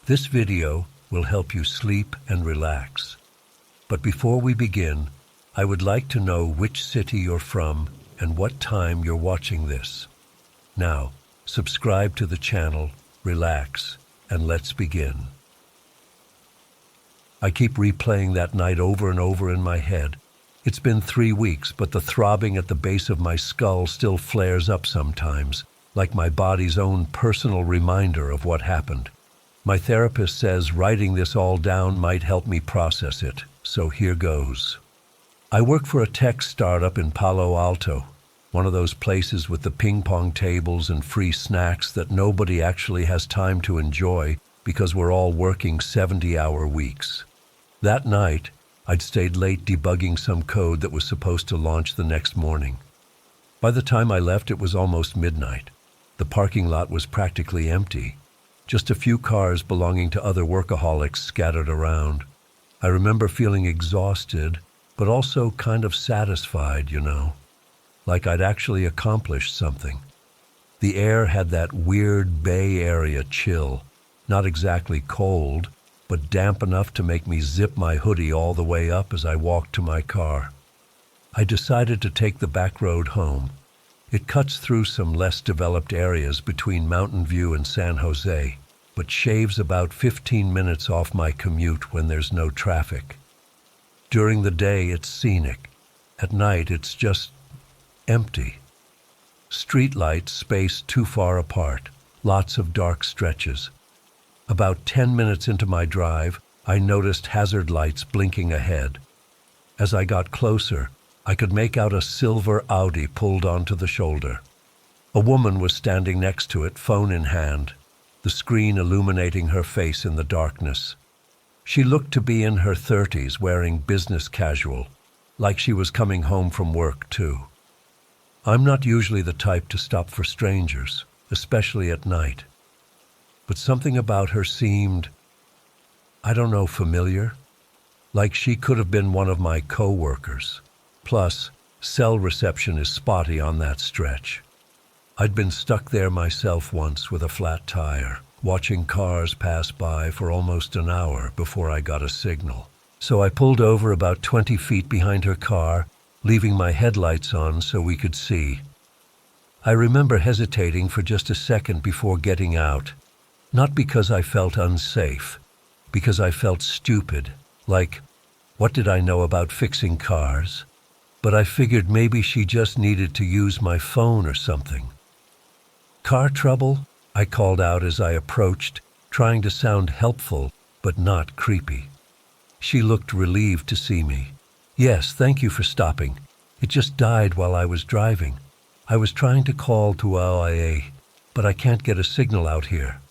This video will help you sleep and relax. But before we begin, I would like to know which city you're from and what time you're watching this. Now, subscribe to the channel, relax, and let's begin. I keep replaying that night over and over in my head. It's been 3 weeks, but the throbbing at the base of my skull still flares up sometimes, like my body's own personal reminder of what happened. My therapist says writing this all down might help me process it, so here goes. I work for a tech startup in Palo Alto, one of those places with the ping pong tables and free snacks that nobody actually has time to enjoy because we're all working 70-hour weeks. That night, I'd stayed late debugging some code that was supposed to launch the next morning. By the time I left, it was almost midnight. The parking lot was practically empty. Just a few cars belonging to other workaholics scattered around. I remember feeling exhausted, but also kind of satisfied, like I'd actually accomplished something. The air had that weird Bay Area chill, not exactly cold, but damp enough to make me zip my hoodie all the way up as I walked to my car. I decided to take the back road home. It cuts through some less developed areas between Mountain View and San Jose, but shaves about 15 minutes off my commute when there's no traffic. During the day, it's scenic. At night, it's just empty. Streetlights spaced too far apart, lots of dark stretches. About 10 minutes into my drive, I noticed hazard lights blinking ahead. As I got closer, I could make out a silver Audi pulled onto the shoulder. A woman was standing next to it, phone in hand, the screen illuminating her face in the darkness. She looked to be in her 30s, wearing business casual, like she was coming home from work too. I'm not usually the type to stop for strangers, especially at night. But something about her seemed, familiar, like she could have been one of my co-workers. Plus, cell reception is spotty on that stretch. I'd been stuck there myself once with a flat tire, watching cars pass by for almost an hour before I got a signal. So I pulled over about 20 feet behind her car, leaving my headlights on so we could see. I remember hesitating for just a second before getting out. Not because I felt unsafe, because I felt stupid, like, what did I know about fixing cars? But I figured maybe she just needed to use my phone or something. "Car trouble?" I called out as I approached, trying to sound helpful, but not creepy. She looked relieved to see me. "Yes, thank you for stopping. It just died while I was driving. I was trying to call to OIA, but I can't get a signal out here."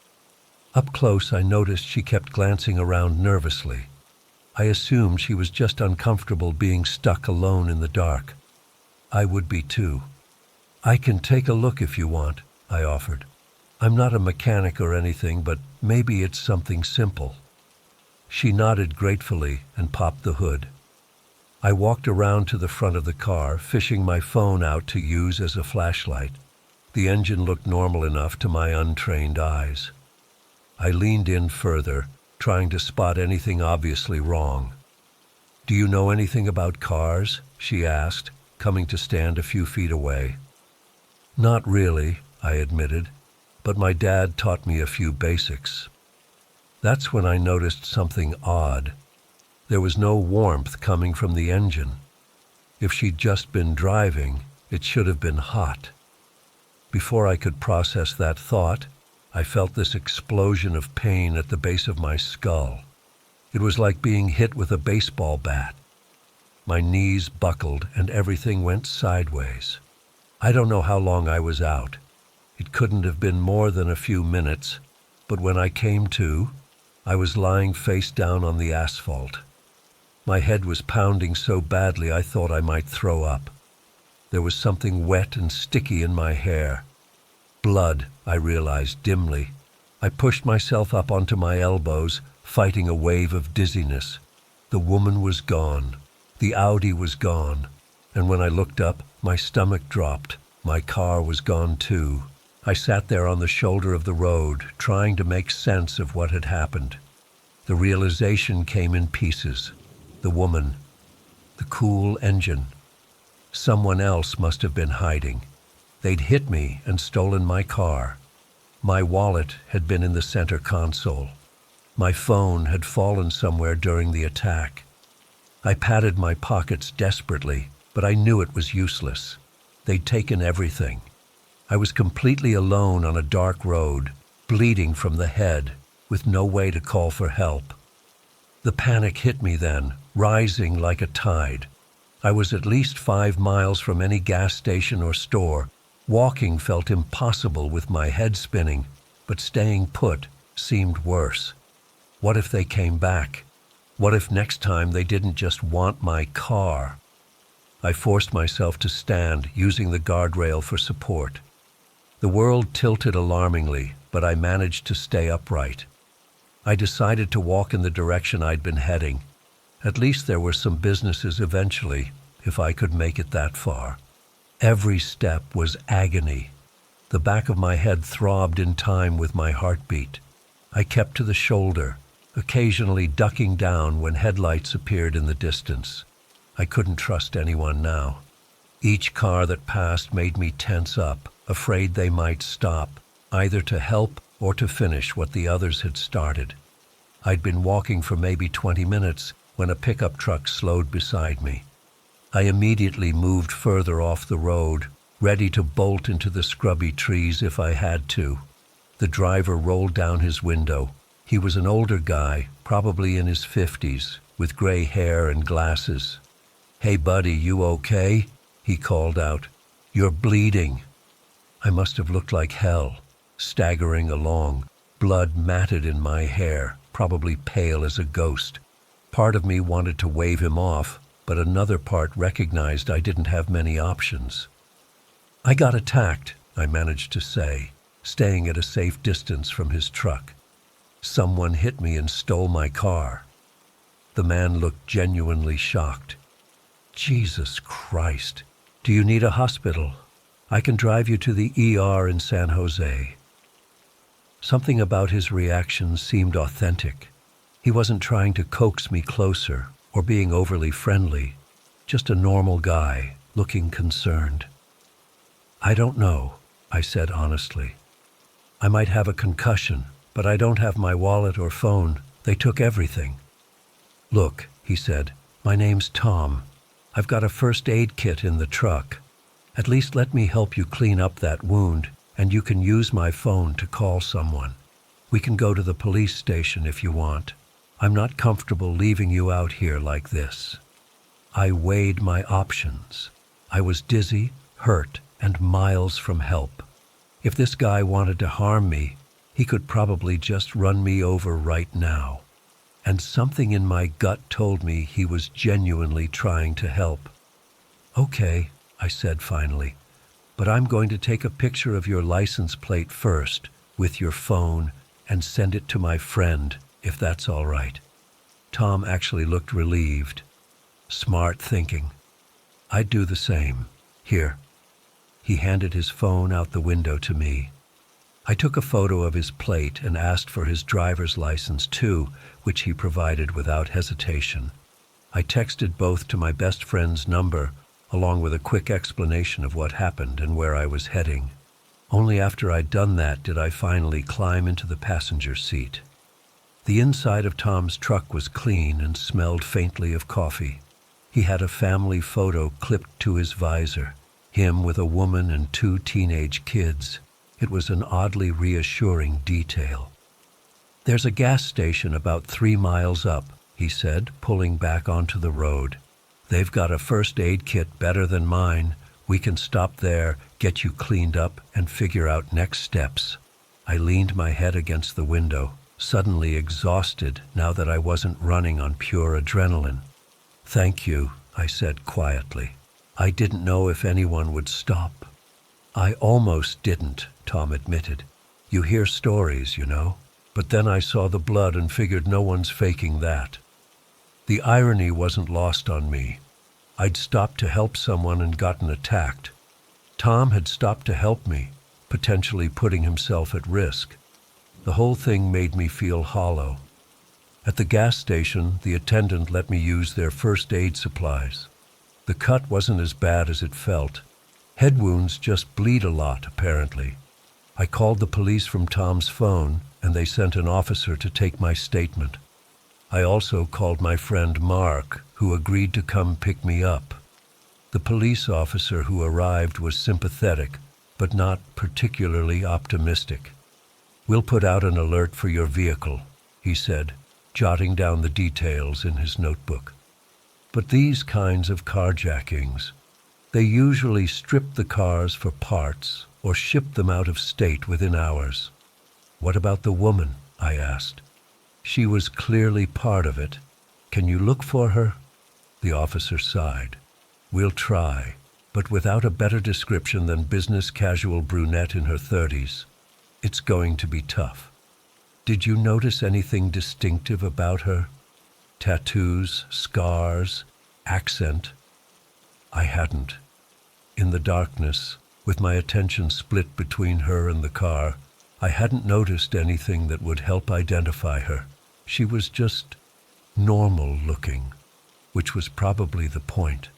Up close, I noticed she kept glancing around nervously. I assumed she was just uncomfortable being stuck alone in the dark. I would be too. "I can take a look if you want," I offered. "I'm not a mechanic or anything, but maybe it's something simple." She nodded gratefully and popped the hood. I walked around to the front of the car, fishing my phone out to use as a flashlight. The engine looked normal enough to my untrained eyes. I leaned in further, trying to spot anything obviously wrong. "Do you know anything about cars?" she asked, coming to stand a few feet away. "Not really," I admitted, "but my dad taught me a few basics." That's when I noticed something odd. There was no warmth coming from the engine. If she'd just been driving, it should have been hot. Before I could process that thought, I felt this explosion of pain at the base of my skull. It was like being hit with a baseball bat. My knees buckled and everything went sideways. I don't know how long I was out. It couldn't have been more than a few minutes, but when I came to, I was lying face down on the asphalt. My head was pounding so badly I thought I might throw up. There was something wet and sticky in my hair. Blood, I realized dimly. I pushed myself up onto my elbows, fighting a wave of dizziness. The woman was gone. The Audi was gone. And when I looked up, my stomach dropped. My car was gone too. I sat there on the shoulder of the road, trying to make sense of what had happened. The realization came in pieces. The woman, the cool engine. Someone else must have been hiding. They'd hit me and stolen my car. My wallet had been in the center console. My phone had fallen somewhere during the attack. I patted my pockets desperately, but I knew it was useless. They'd taken everything. I was completely alone on a dark road, bleeding from the head, with no way to call for help. The panic hit me then, rising like a tide. I was at least 5 miles from any gas station or store. Walking felt impossible with my head spinning, but staying put seemed worse. What if they came back? What if next time they didn't just want my car? I forced myself to stand, using the guardrail for support. The world tilted alarmingly, but I managed to stay upright. I decided to walk in the direction I'd been heading. At least there were some businesses eventually, if I could make it that far. Every step was agony. The back of my head throbbed in time with my heartbeat. I kept to the shoulder, occasionally ducking down when headlights appeared in the distance. I couldn't trust anyone now. Each car that passed made me tense up, afraid they might stop, either to help or to finish what the others had started. I'd been walking for maybe 20 minutes when a pickup truck slowed beside me. I immediately moved further off the road, ready to bolt into the scrubby trees if I had to. The driver rolled down his window. He was an older guy, probably in his 50s, with gray hair and glasses. "Hey buddy, you okay?" he called out. "You're bleeding." I must have looked like hell, staggering along, blood matted in my hair, probably pale as a ghost. Part of me wanted to wave him off, but another part recognized I didn't have many options. "I got attacked," I managed to say, staying at a safe distance from his truck. "Someone hit me and stole my car." The man looked genuinely shocked. "Jesus Christ. Do you need a hospital? I can drive you to the ER in San Jose." Something about his reaction seemed authentic. He wasn't trying to coax me closer or being overly friendly, just a normal guy looking concerned. "I don't know," I said honestly. "I might have a concussion, but I don't have my wallet or phone. They took everything." "Look," he said, "my name's Tom. I've got a first aid kit in the truck. At least let me help you clean up that wound, and you can use my phone to call someone. We can go to the police station if you want. I'm not comfortable leaving you out here like this." I weighed my options. I was dizzy, hurt, and miles from help. If this guy wanted to harm me, he could probably just run me over right now. And something in my gut told me he was genuinely trying to help. "Okay," I said finally, "but I'm going to take a picture of your license plate first, with your phone, and send it to my friend, if that's all right." Tom actually looked relieved. Smart thinking. "I'd do the same. Here." He handed his phone out the window to me. I took a photo of his plate and asked for his driver's license too, which he provided without hesitation. I texted both to my best friend's number, along with a quick explanation of what happened and where I was heading. Only after I'd done that did I finally climb into the passenger seat. The inside of Tom's truck was clean and smelled faintly of coffee. He had a family photo clipped to his visor, him with a woman and 2 teenage kids. It was an oddly reassuring detail. "There's a gas station about 3 miles up," he said, pulling back onto the road. "They've got a first aid kit better than mine. We can stop there, get you cleaned up, and figure out next steps." I leaned my head against the window, suddenly exhausted now that I wasn't running on pure adrenaline. "Thank you," I said quietly. "I didn't know if anyone would stop." "I almost didn't," Tom admitted. "You hear stories, you know. But then I saw the blood and figured no one's faking that." The irony wasn't lost on me. I'd stopped to help someone and gotten attacked. Tom had stopped to help me, potentially putting himself at risk. The whole thing made me feel hollow. At the gas station, the attendant let me use their first aid supplies. The cut wasn't as bad as it felt. Head wounds just bleed a lot, apparently. I called the police from Tom's phone, and they sent an officer to take my statement. I also called my friend Mark, who agreed to come pick me up. The police officer who arrived was sympathetic, but not particularly optimistic. "We'll put out an alert for your vehicle," he said, jotting down the details in his notebook. But these kinds of carjackings, they usually strip the cars for parts or ship them out of state within hours. "What about the woman?" I asked. "She was clearly part of it. Can you look for her?" The officer sighed. "We'll try, but without a better description than business casual brunette in her 30s, it's going to be tough." "Did you notice anything distinctive about her? Tattoos, scars, accent?" I hadn't. In the darkness, with my attention split between her and the car, I hadn't noticed anything that would help identify her. She was just normal looking, which was probably the point.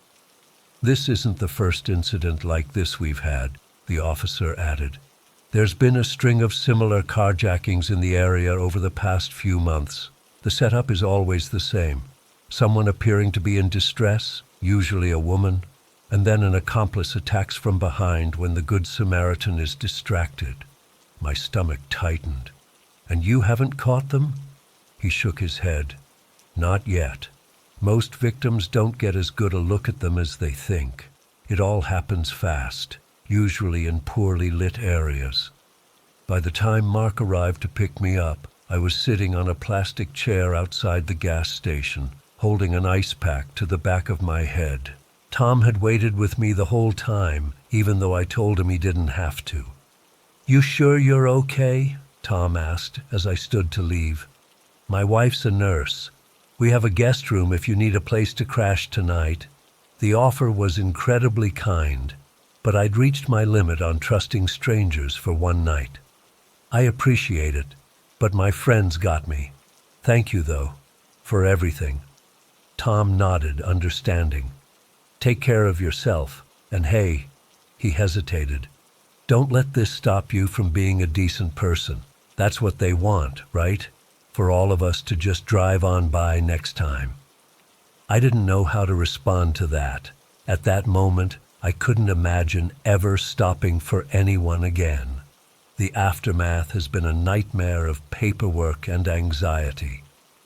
"This isn't the first incident like this we've had," the officer added. "There's been a string of similar carjackings in the area over the past few months. The setup is always the same. Someone appearing to be in distress, usually a woman, and then an accomplice attacks from behind when the Good Samaritan is distracted." My stomach tightened. "And you haven't caught them?" He shook his head. "Not yet. Most victims don't get as good a look at them as they think. It all happens fast, usually in poorly lit areas." By the time Mark arrived to pick me up, I was sitting on a plastic chair outside the gas station, holding an ice pack to the back of my head. Tom had waited with me the whole time, even though I told him he didn't have to. "You sure you're okay?" Tom asked as I stood to leave. "My wife's a nurse. We have a guest room if you need a place to crash tonight." The offer was incredibly kind, but I'd reached my limit on trusting strangers for one night. "I appreciate it, but my friends got me. Thank you, though, for everything." Tom nodded, understanding. "Take care of yourself, and hey," he hesitated, "don't let this stop you from being a decent person. That's what they want, right? For all of us to just drive on by next time." I didn't know how to respond to that. At that moment, I couldn't imagine ever stopping for anyone again. The aftermath has been a nightmare of paperwork and anxiety.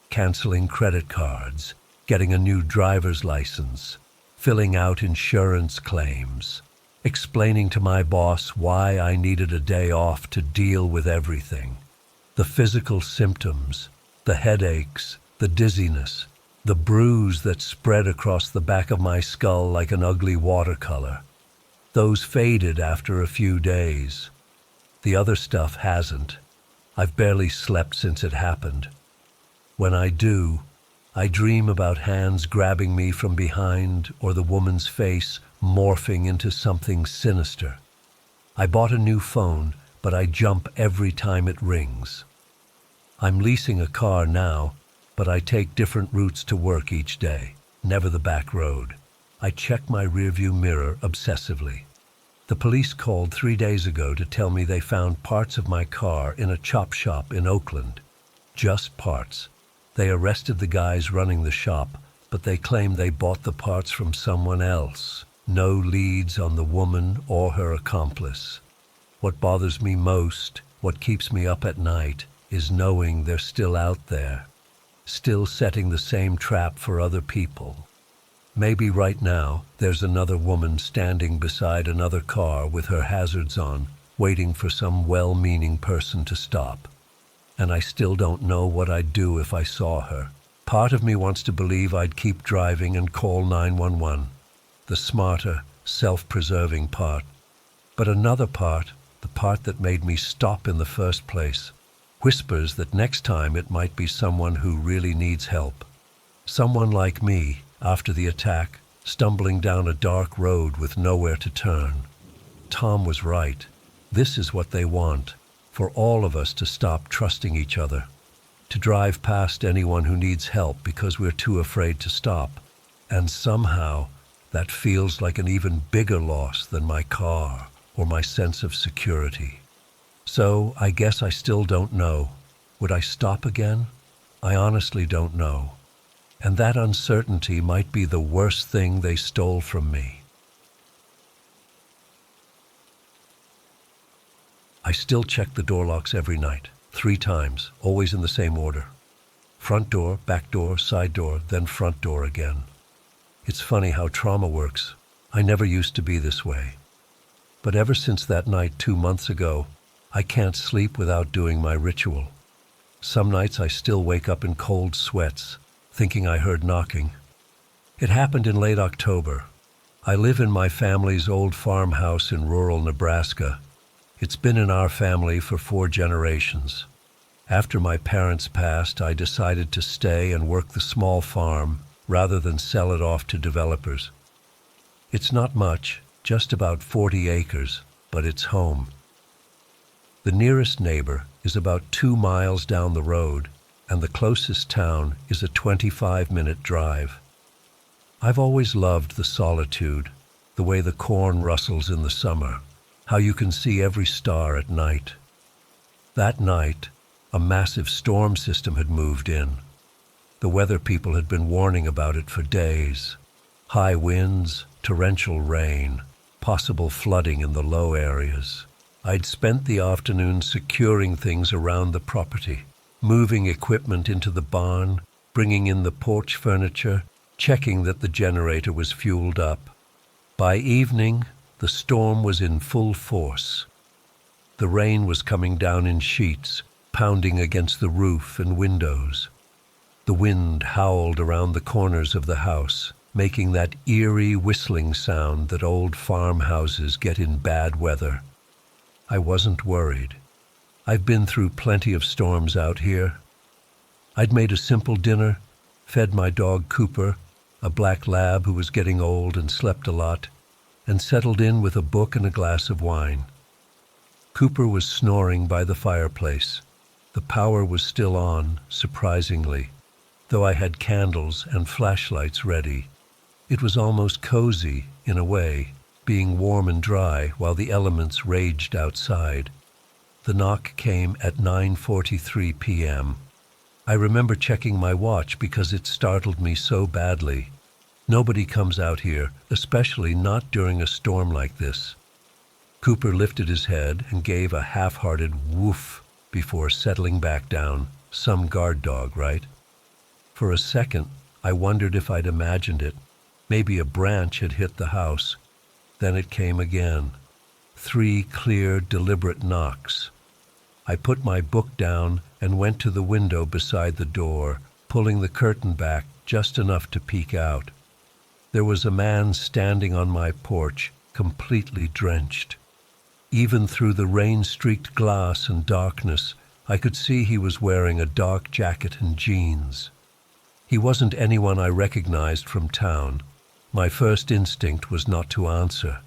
Canceling credit cards, getting a new driver's license, filling out insurance claims, explaining to my boss why I needed a day off to deal with everything. The physical symptoms, the headaches, the dizziness, the bruise that spread across the back of my skull like an ugly watercolor. Those faded after a few days. The other stuff hasn't. I've barely slept since it happened. When I do, I dream about hands grabbing me from behind or the woman's face morphing into something sinister. I bought a new phone, but I jump every time it rings. I'm leasing a car now, but I take different routes to work each day, never the back road. I check my rearview mirror obsessively. The police called 3 days ago to tell me they found parts of my car in a chop shop in Oakland. Just parts. They arrested the guys running the shop, but they claim they bought the parts from someone else. No leads on the woman or her accomplice. What bothers me most, what keeps me up at night, is knowing they're still out there, still setting the same trap for other people. Maybe right now there's another woman standing beside another car with her hazards on, waiting for some well-meaning person to stop. And I still don't know what I'd do if I saw her. Part of me wants to believe I'd keep driving and call 911, the smarter, self-preserving part. But another part, the part that made me stop in the first place, whispers that next time it might be someone who really needs help. Someone like me, after the attack, stumbling down a dark road with nowhere to turn. Tom was right. This is what they want, for all of us to stop trusting each other, to drive past anyone who needs help because we're too afraid to stop. And somehow, that feels like an even bigger loss than my car or my sense of security. So I guess I still don't know. Would I stop again? I honestly don't know. And that uncertainty might be the worst thing they stole from me. I still check the door locks every night, 3 times, always in the same order. Front door, back door, side door, then front door again. It's funny how trauma works. I never used to be this way. But ever since that night 2 months ago, I can't sleep without doing my ritual. Some nights I still wake up in cold sweats, thinking I heard knocking. It happened in late October. I live in my family's old farmhouse in rural Nebraska. It's been in our family for 4 generations. After my parents passed, I decided to stay and work the small farm rather than sell it off to developers. It's not much, just about 40 acres, but it's home. The nearest neighbor is about 2 miles down the road, and the closest town is a 25-minute drive. I've always loved the solitude, the way the corn rustles in the summer, how you can see every star at night. That night, a massive storm system had moved in. The weather people had been warning about it for days. High winds, torrential rain, possible flooding in the low areas. I'd spent the afternoon securing things around the property, moving equipment into the barn, bringing in the porch furniture, checking that the generator was fueled up. By evening, the storm was in full force. The rain was coming down in sheets, pounding against the roof and windows. The wind howled around the corners of the house, making that eerie whistling sound that old farmhouses get in bad weather. I wasn't worried. I've been through plenty of storms out here. I'd made a simple dinner, fed my dog Cooper, a black lab who was getting old and slept a lot, and settled in with a book and a glass of wine. Cooper was snoring by the fireplace. The power was still on, surprisingly, though I had candles and flashlights ready. It was almost cozy, in a way, being warm and dry while the elements raged outside. The knock came at 9:43 p.m. I remember checking my watch because it startled me so badly. Nobody comes out here, especially not during a storm like this. Cooper lifted his head and gave a half-hearted woof before settling back down. Some guard dog, right? For a second, I wondered if I'd imagined it. Maybe a branch had hit the house. Then it came again. 3 clear, deliberate knocks. I put my book down and went to the window beside the door, pulling the curtain back just enough to peek out. There was a man standing on my porch, completely drenched. Even through the rain-streaked glass and darkness, I could see he was wearing a dark jacket and jeans. He wasn't anyone I recognized from town. My first instinct was not to answer.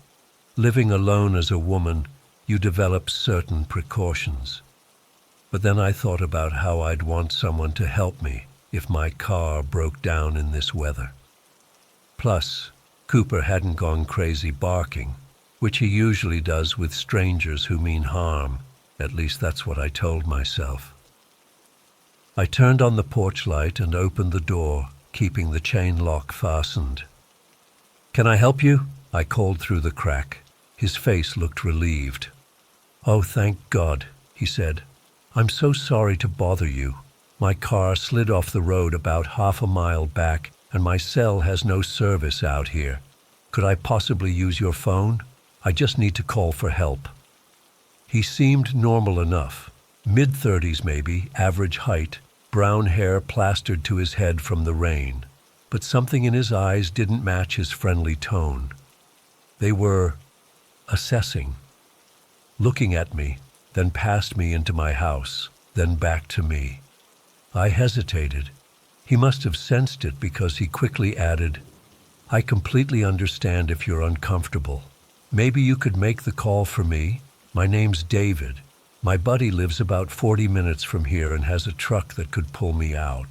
Living alone as a woman, you develop certain precautions. But then I thought about how I'd want someone to help me if my car broke down in this weather. Plus, Cooper hadn't gone crazy barking, which he usually does with strangers who mean harm. At least that's what I told myself. I turned on the porch light and opened the door, keeping the chain lock fastened. "Can I help you?" I called through the crack. His face looked relieved. "Oh, thank God," he said. "I'm so sorry to bother you. My car slid off the road about half a mile back, and my cell has no service out here. Could I possibly use your phone? I just need to call for help." He seemed normal enough. Mid-30s maybe, average height, brown hair plastered to his head from the rain. But something in his eyes didn't match his friendly tone. They were assessing, looking at me, then past me into my house, then back to me. I hesitated. He must have sensed it because he quickly added, "I completely understand if you're uncomfortable. Maybe you could make the call for me, My name's David. My buddy lives about 40 minutes from here and has a truck that could pull me out.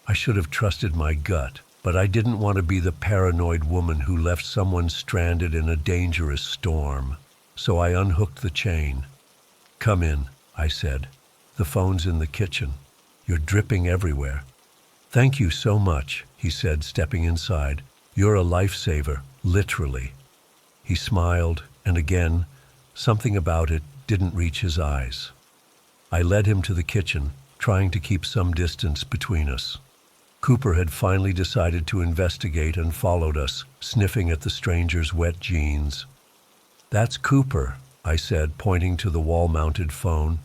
I should have trusted my gut, but I didn't want to be the paranoid woman who left someone stranded in a dangerous storm. So I unhooked the chain. "Come in," I said. "The phone's in the kitchen. You're dripping everywhere." "Thank you so much," he said, stepping inside. "You're a lifesaver, literally." He smiled, and again, something about it didn't reach his eyes. I led him to the kitchen, trying to keep some distance between us. Cooper had finally decided to investigate and followed us, sniffing at the stranger's wet jeans. "That's Cooper," I said, pointing to the wall-mounted phone.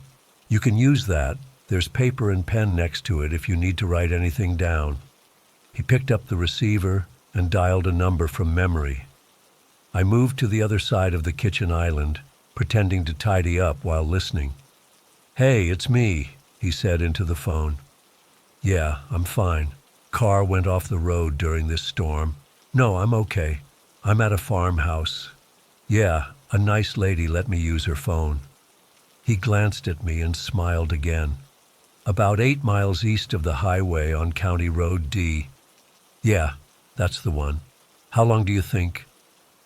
"You can use that. There's paper and pen next to it if you need to write anything down." He picked up the receiver and dialed a number from memory. I moved to the other side of the kitchen island, pretending to tidy up while listening. "Hey, it's me," he said into the phone. "Yeah, I'm fine. Car went off the road during this storm. No, I'm okay. I'm at a farmhouse. Yeah, a nice lady let me use her phone." He glanced at me and smiled again. "About 8 miles east of the highway on County Road D." "Yeah, that's the one. How long do you think?"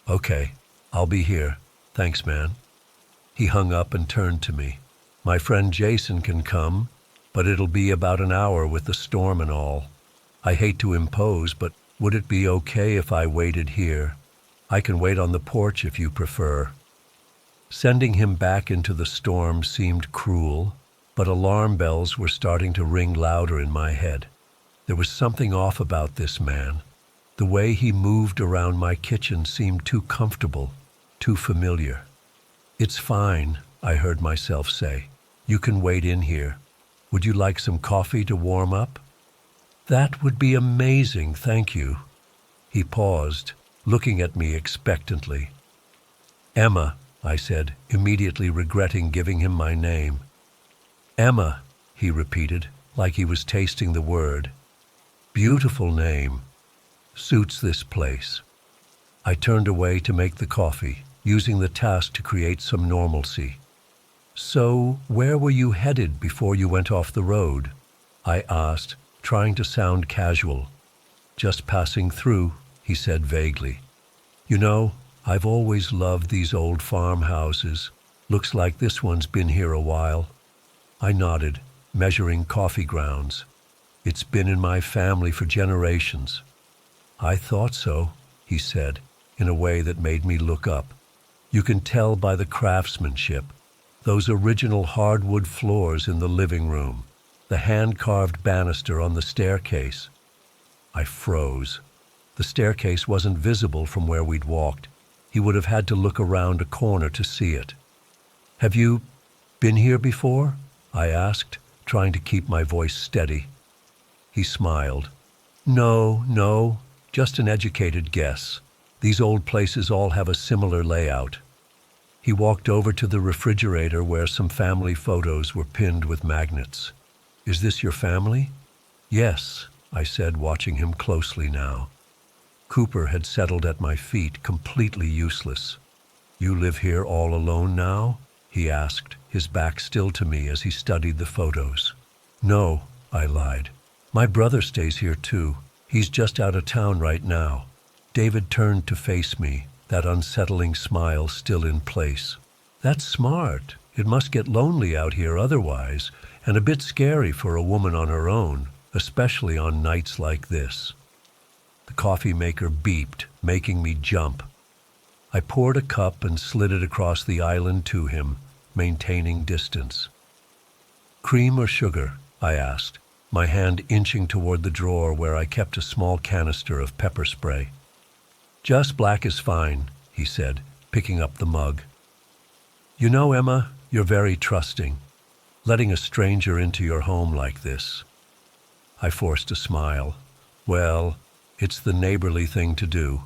"Okay, I'll be here. Thanks, man." He hung up and turned to me. "My friend Jason can come, but it'll be about an hour with the storm and all. I hate to impose, but would it be okay if I waited here? I can wait on the porch if you prefer." Sending him back into the storm seemed cruel, but alarm bells were starting to ring louder in my head. There was something off about this man. The way he moved around my kitchen seemed too comfortable, too familiar. "It's fine," I heard myself say. "You can wait in here. Would you like some coffee to warm up?" "That would be amazing, thank you." He paused, looking at me expectantly. "Emma," I said, immediately regretting giving him my name. "Emma," he repeated, like he was tasting the word. "Beautiful name. Suits this place." I turned away to make the coffee, using the task to create some normalcy. "So, where were you headed before you went off the road?" I asked, trying to sound casual. "Just passing through," he said vaguely. "You know, I've always loved these old farmhouses. Looks like this one's been here a while." I nodded, measuring coffee grounds. "It's been in my family for generations." "I thought so," he said, in a way that made me look up. "You can tell by the craftsmanship. Those original hardwood floors in the living room. The hand-carved banister on the staircase." I froze. The staircase wasn't visible from where we'd walked. He would have had to look around a corner to see it. "Have you been here before?" I asked, trying to keep my voice steady. He smiled. No, just an educated guess. These old places all have a similar layout." He walked over to the refrigerator where some family photos were pinned with magnets. "Is this your family?" "Yes," I said, watching him closely now. Cooper had settled at my feet, completely useless. "You live here all alone now?" he asked, his back still to me as he studied the photos. "No," I lied. "My brother stays here too. He's just out of town right now." David turned to face me, that unsettling smile still in place. "That's smart. It must get lonely out here otherwise, and a bit scary for a woman on her own, especially on nights like this." The coffee maker beeped, making me jump. I poured a cup and slid it across the island to him, maintaining distance. "Cream or sugar?" I asked, my hand inching toward the drawer where I kept a small canister of pepper spray. "Just black is fine," he said, picking up the mug. "You know, Emma, you're very trusting, letting a stranger into your home like this." I forced a smile. "Well, it's the neighborly thing to do."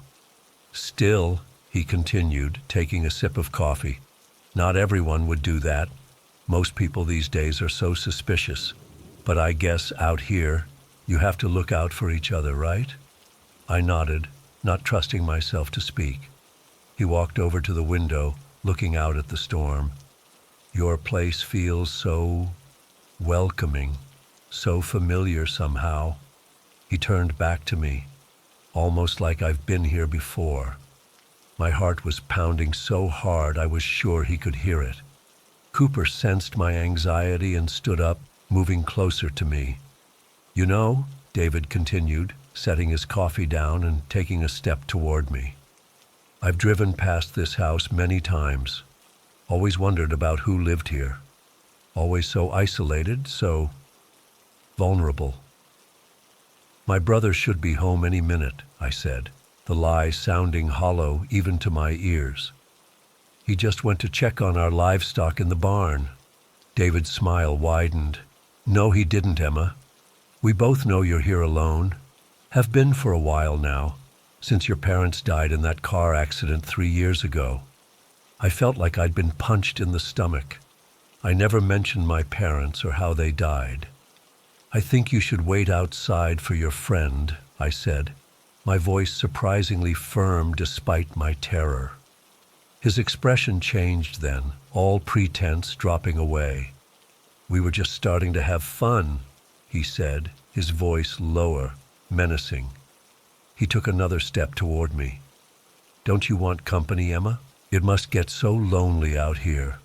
"Still," he continued, taking a sip of coffee, "not everyone would do that. Most people these days are so suspicious. But I guess out here, you have to look out for each other, right?" I nodded, not trusting myself to speak. He walked over to the window, looking out at the storm. Your place feels so welcoming, so familiar somehow." He turned back to me, almost like I've been here before. My heart was pounding so hard I was sure he could hear it. Cooper sensed my anxiety and stood up, moving closer to me. "You know," David continued, setting his coffee down and taking a step toward me, "I've driven past this house many times. Always wondered about who lived here. Always so isolated, so vulnerable." "My brother should be home any minute," I said, the lie sounding hollow even to my ears. "He just went to check on our livestock in the barn." David's smile widened. "No, he didn't, Emma. We both know you're here alone. Have been for a while now, since your parents died in that car accident 3 years ago." I felt like I'd been punched in the stomach. I never mentioned my parents or how they died. "I think you should wait outside for your friend," I said, my voice surprisingly firm despite my terror. His expression changed then, all pretense dropping away. "We were just starting to have fun," he said, his voice lower, menacing. He took another step toward me. "Don't you want company, Emma? It must get so lonely out here."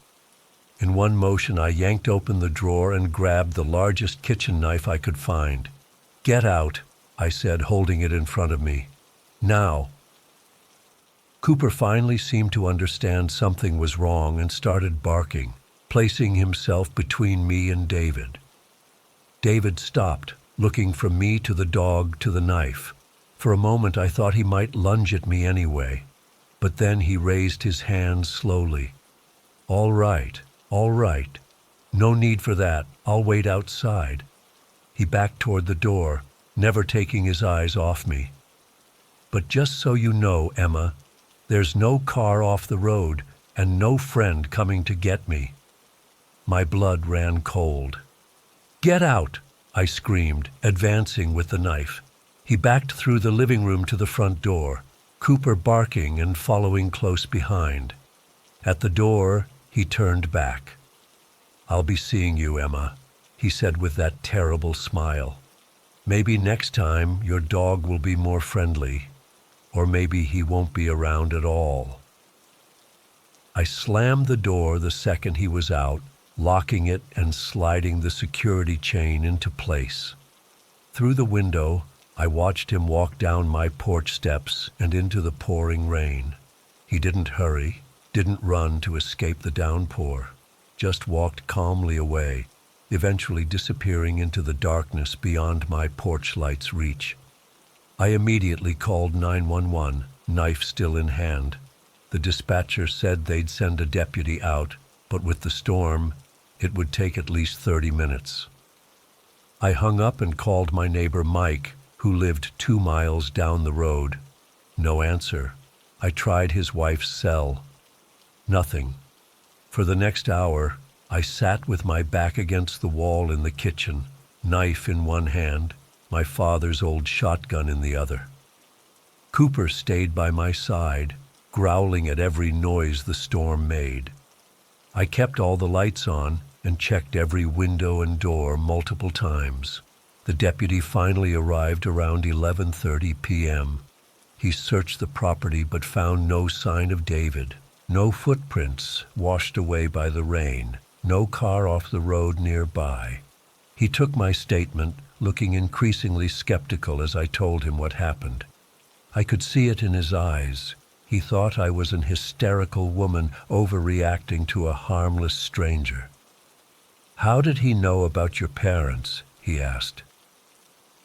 In one motion, I yanked open the drawer and grabbed the largest kitchen knife I could find. "Get out," I said, holding it in front of me. "Now." Cooper finally seemed to understand something was wrong and started barking, placing himself between me and David. David stopped, looking from me to the dog to the knife. For a moment I thought he might lunge at me anyway, but then he raised his hands slowly. All right. No need for that. I'll wait outside." He backed toward the door, never taking his eyes off me. "But just so you know, Emma, there's no car off the road and no friend coming to get me." My blood ran cold. "Get out!" I screamed, advancing with the knife. He backed through the living room to the front door, Cooper barking and following close behind. At the door, he turned back. "I'll be seeing you, Emma," he said with that terrible smile. "Maybe next time your dog will be more friendly, or maybe he won't be around at all." I slammed the door the second he was out, locking it and sliding the security chain into place. Through the window, I watched him walk down my porch steps and into the pouring rain. He didn't hurry, didn't run to escape the downpour, just walked calmly away, eventually disappearing into the darkness beyond my porch light's reach. I immediately called 911, knife still in hand. The dispatcher said they'd send a deputy out, but with the storm, it would take at least 30 minutes. I hung up and called my neighbor Mike, who lived 2 miles down the road. No answer. I tried his wife's cell. Nothing. For the next hour, I sat with my back against the wall in the kitchen, knife in one hand, my father's old shotgun in the other. Cooper stayed by my side, growling at every noise the storm made. I kept all the lights on and checked every window and door multiple times. The deputy finally arrived around 11:30 p.m. He searched the property but found no sign of David. No footprints washed away by the rain. No car off the road nearby. He took my statement, looking increasingly skeptical as I told him what happened. I could see it in his eyes. He thought I was an hysterical woman overreacting to a harmless stranger. "How did he know about your parents?" he asked.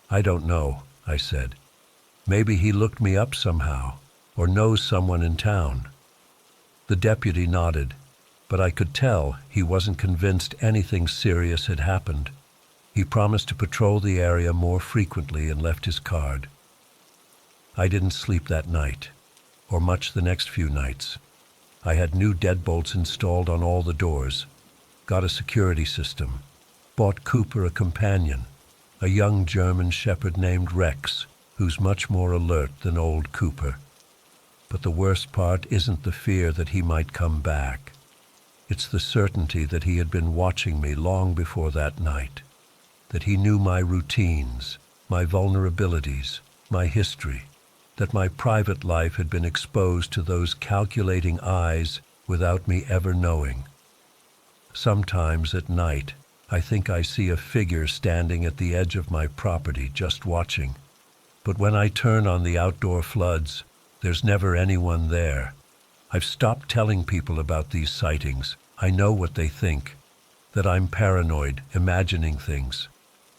"I don't know," I said. "Maybe he looked me up somehow, or knows someone in town." The deputy nodded, but I could tell he wasn't convinced anything serious had happened. He promised to patrol the area more frequently and left his card. I didn't sleep that night, or much the next few nights. I had new deadbolts installed on all the doors, got a security system, bought Cooper a companion, a young German shepherd named Rex, who's much more alert than old Cooper. But the worst part isn't the fear that he might come back. It's the certainty that he had been watching me long before that night, that he knew my routines, my vulnerabilities, my history, that my private life had been exposed to those calculating eyes without me ever knowing. Sometimes at night, I think I see a figure standing at the edge of my property just watching. But when I turn on the outdoor floods, there's never anyone there. I've stopped telling people about these sightings. I know what they think, that I'm paranoid, imagining things.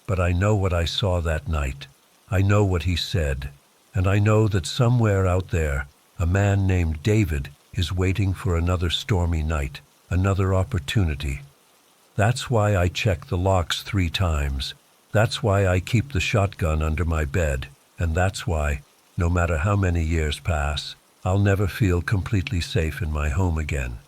But I know what I saw that night. I know what he said. And I know that somewhere out there, a man named David is waiting for another stormy night, another opportunity. That's why I check the locks 3 times. That's why I keep the shotgun under my bed. And that's why, no matter how many years pass, I'll never feel completely safe in my home again.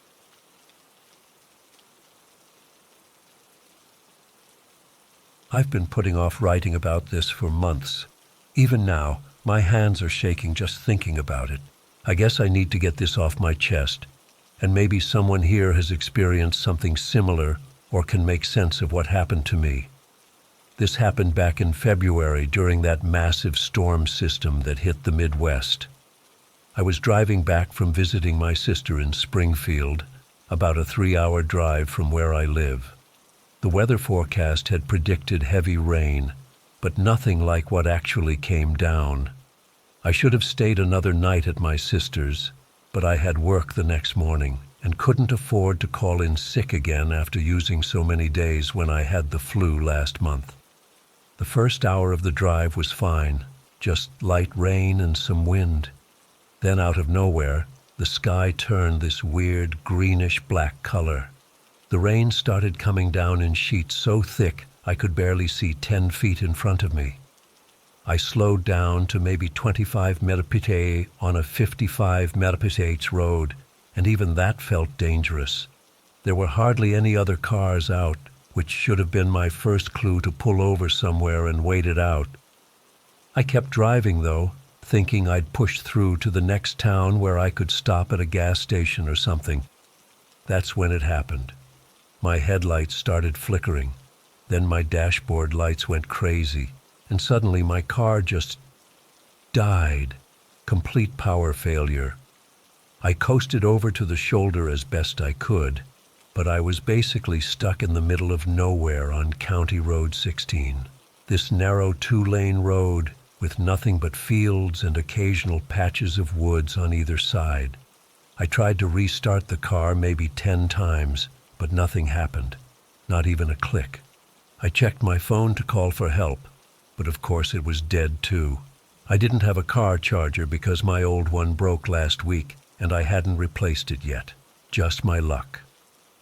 I've been putting off writing about this for months. Even now, my hands are shaking just thinking about it. I guess I need to get this off my chest, and maybe someone here has experienced something similar or can make sense of what happened to me. This happened back in February during that massive storm system that hit the Midwest. I was driving back from visiting my sister in Springfield, about a 3-hour drive from where I live. The weather forecast had predicted heavy rain, but nothing like what actually came down. I should have stayed another night at my sister's, but I had work the next morning and couldn't afford to call in sick again after using so many days when I had the flu last month. The first hour of the drive was fine, just light rain and some wind. Then out of nowhere, the sky turned this weird greenish-black color. The rain started coming down in sheets so thick I could barely see 10 feet in front of me. I slowed down to maybe 25 mph on a 55 mph road, and even that felt dangerous. There were hardly any other cars out, which should have been my first clue to pull over somewhere and wait it out. I kept driving, though, thinking I'd push through to the next town where I could stop at a gas station or something. That's when it happened. My headlights started flickering. Then my dashboard lights went crazy, and suddenly my car just died. Complete power failure. I coasted over to the shoulder as best I could, but I was basically stuck in the middle of nowhere on County Road 16. This narrow 2-lane road with nothing but fields and occasional patches of woods on either side. I tried to restart the car maybe 10 times, but nothing happened, not even a click. I checked my phone to call for help, but of course it was dead too. I didn't have a car charger because my old one broke last week, and I hadn't replaced it yet. Just my luck.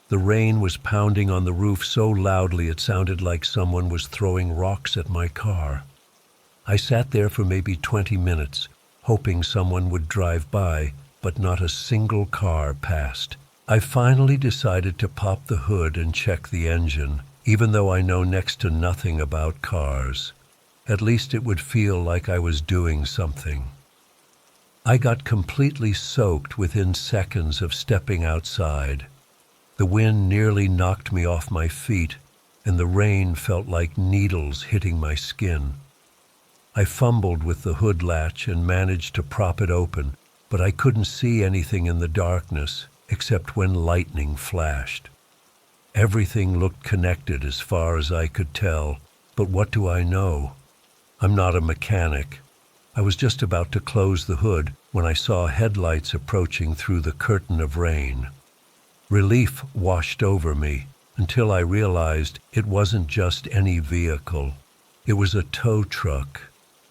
The rain was pounding on the roof so loudly it sounded like someone was throwing rocks at my car. I sat there for maybe 20 minutes, hoping someone would drive by, but not a single car passed. I finally decided to pop the hood and check the engine, even though I know next to nothing about cars. At least it would feel like I was doing something. I got completely soaked within seconds of stepping outside. The wind nearly knocked me off my feet, and the rain felt like needles hitting my skin. I fumbled with the hood latch and managed to prop it open, but I couldn't see anything in the darkness except when lightning flashed. Everything looked connected as far as I could tell, but what do I know? I'm not a mechanic. I was just about to close the hood when I saw headlights approaching through the curtain of rain. Relief washed over me until I realized it wasn't just any vehicle. It was a tow truck.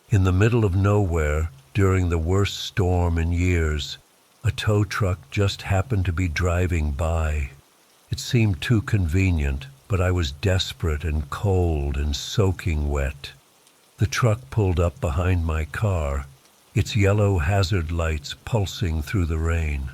In the middle of nowhere, during the worst storm in years, a tow truck just happened to be driving by. It seemed too convenient, but I was desperate and cold and soaking wet. The truck pulled up behind my car, its yellow hazard lights pulsing through the rain.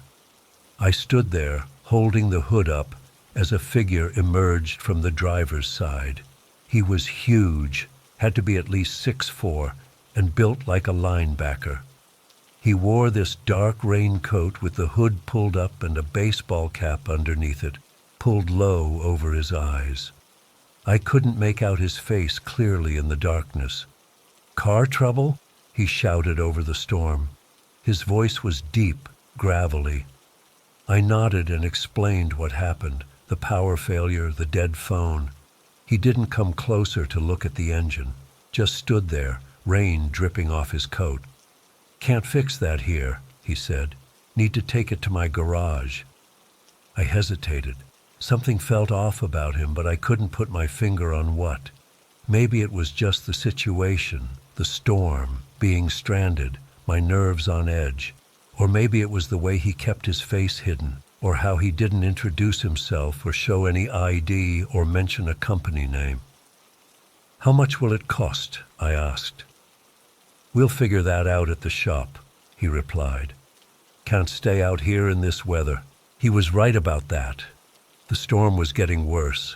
I stood there, holding the hood up, as a figure emerged from the driver's side. He was huge, had to be at least 6'4", and built like a linebacker. He wore this dark raincoat with the hood pulled up and a baseball cap underneath it, pulled low over his eyes. I couldn't make out his face clearly in the darkness. "Car trouble?" he shouted over the storm. His voice was deep, gravelly. I nodded and explained what happened, the power failure, the dead phone. He didn't come closer to look at the engine, just stood there, rain dripping off his coat. "Can't fix that here," he said. "Need to take it to my garage." I hesitated. Something felt off about him, but I couldn't put my finger on what. Maybe it was just the situation, the storm, being stranded, my nerves on edge. Or maybe it was the way he kept his face hidden, or how he didn't introduce himself or show any ID or mention a company name. "How much will it cost?" I asked. "We'll figure that out at the shop," he replied. "Can't stay out here in this weather." He was right about that. The storm was getting worse.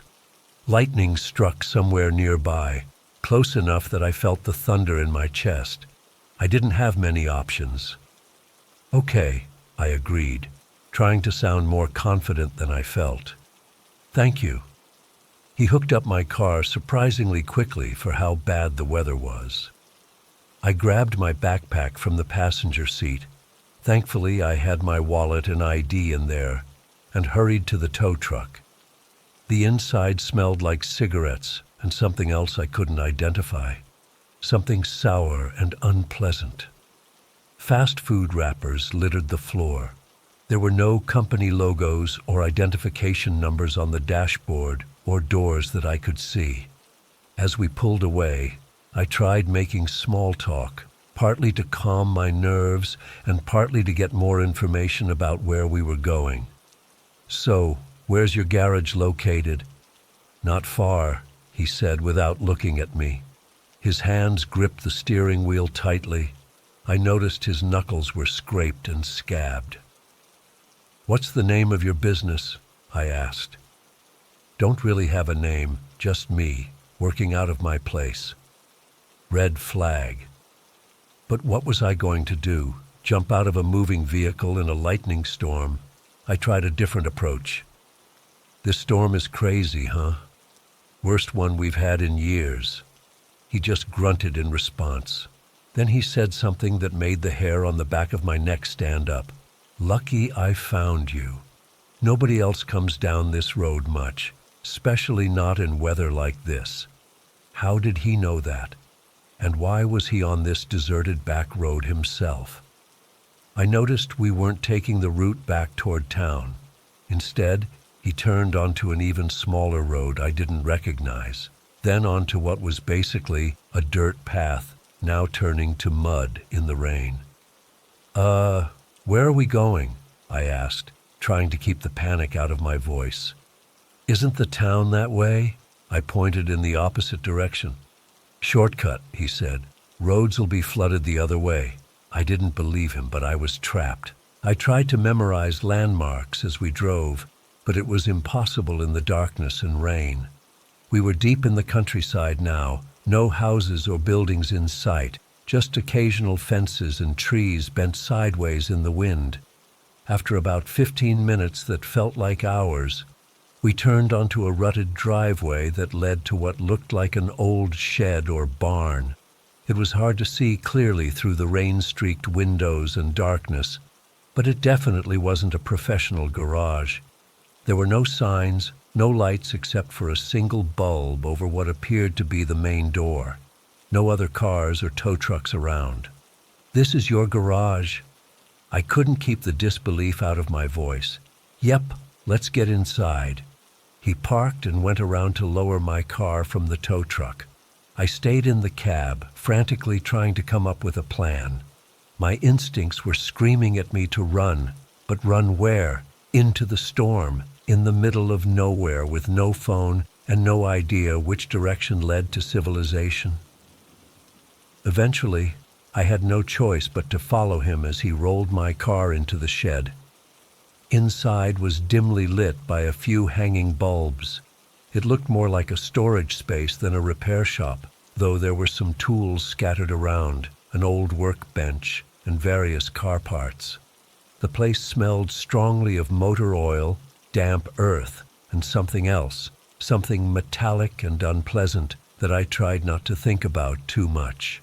Lightning struck somewhere nearby, close enough that I felt the thunder in my chest. I didn't have many options. "Okay," I agreed, trying to sound more confident than I felt. "Thank you." He hooked up my car surprisingly quickly for how bad the weather was. I grabbed my backpack from the passenger seat. Thankfully, I had my wallet and ID in there, and hurried to the tow truck. The inside smelled like cigarettes and something else I couldn't identify, something sour and unpleasant. Fast food wrappers littered the floor. There were no company logos or identification numbers on the dashboard or doors that I could see. As we pulled away, I tried making small talk, partly to calm my nerves and partly to get more information about where we were going. "So, where's your garage located?" "Not far," he said without looking at me. His hands gripped the steering wheel tightly. I noticed his knuckles were scraped and scabbed. "What's the name of your business?" I asked. "Don't really have a name, just me, working out of my place." Red flag. But what was I going to do? Jump out of a moving vehicle in a lightning storm? I tried a different approach. "This storm is crazy, huh? Worst one we've had in years." He just grunted in response. Then he said something that made the hair on the back of my neck stand up. "Lucky I found you. Nobody else comes down this road much, especially not in weather like this." How did he know that? And why was he on this deserted back road himself? I noticed we weren't taking the route back toward town. Instead, he turned onto an even smaller road I didn't recognize, then onto what was basically a dirt path, now turning to mud in the rain. Where are we going?" I asked, trying to keep the panic out of my voice. "Isn't the town that way?" I pointed in the opposite direction. "Shortcut," he said. "Roads will be flooded the other way." I didn't believe him, but I was trapped. I tried to memorize landmarks as we drove, but it was impossible in the darkness and rain. We were deep in the countryside now, no houses or buildings in sight, just occasional fences and trees bent sideways in the wind. After about 15 minutes that felt like hours, we turned onto a rutted driveway that led to what looked like an old shed or barn. It was hard to see clearly through the rain-streaked windows and darkness, but it definitely wasn't a professional garage. There were no signs, no lights except for a single bulb over what appeared to be the main door. No other cars or tow trucks around. "This is your garage?" I couldn't keep the disbelief out of my voice. "Yep, let's get inside." He parked and went around to lower my car from the tow truck. I stayed in the cab, frantically trying to come up with a plan. My instincts were screaming at me to run, but run where? Into the storm, in the middle of nowhere with no phone and no idea which direction led to civilization. Eventually, I had no choice but to follow him as he rolled my car into the shed. Inside was dimly lit by a few hanging bulbs. It looked more like a storage space than a repair shop, though there were some tools scattered around, an old workbench, and various car parts. The place smelled strongly of motor oil, damp earth, and something else, something metallic and unpleasant that I tried not to think about too much.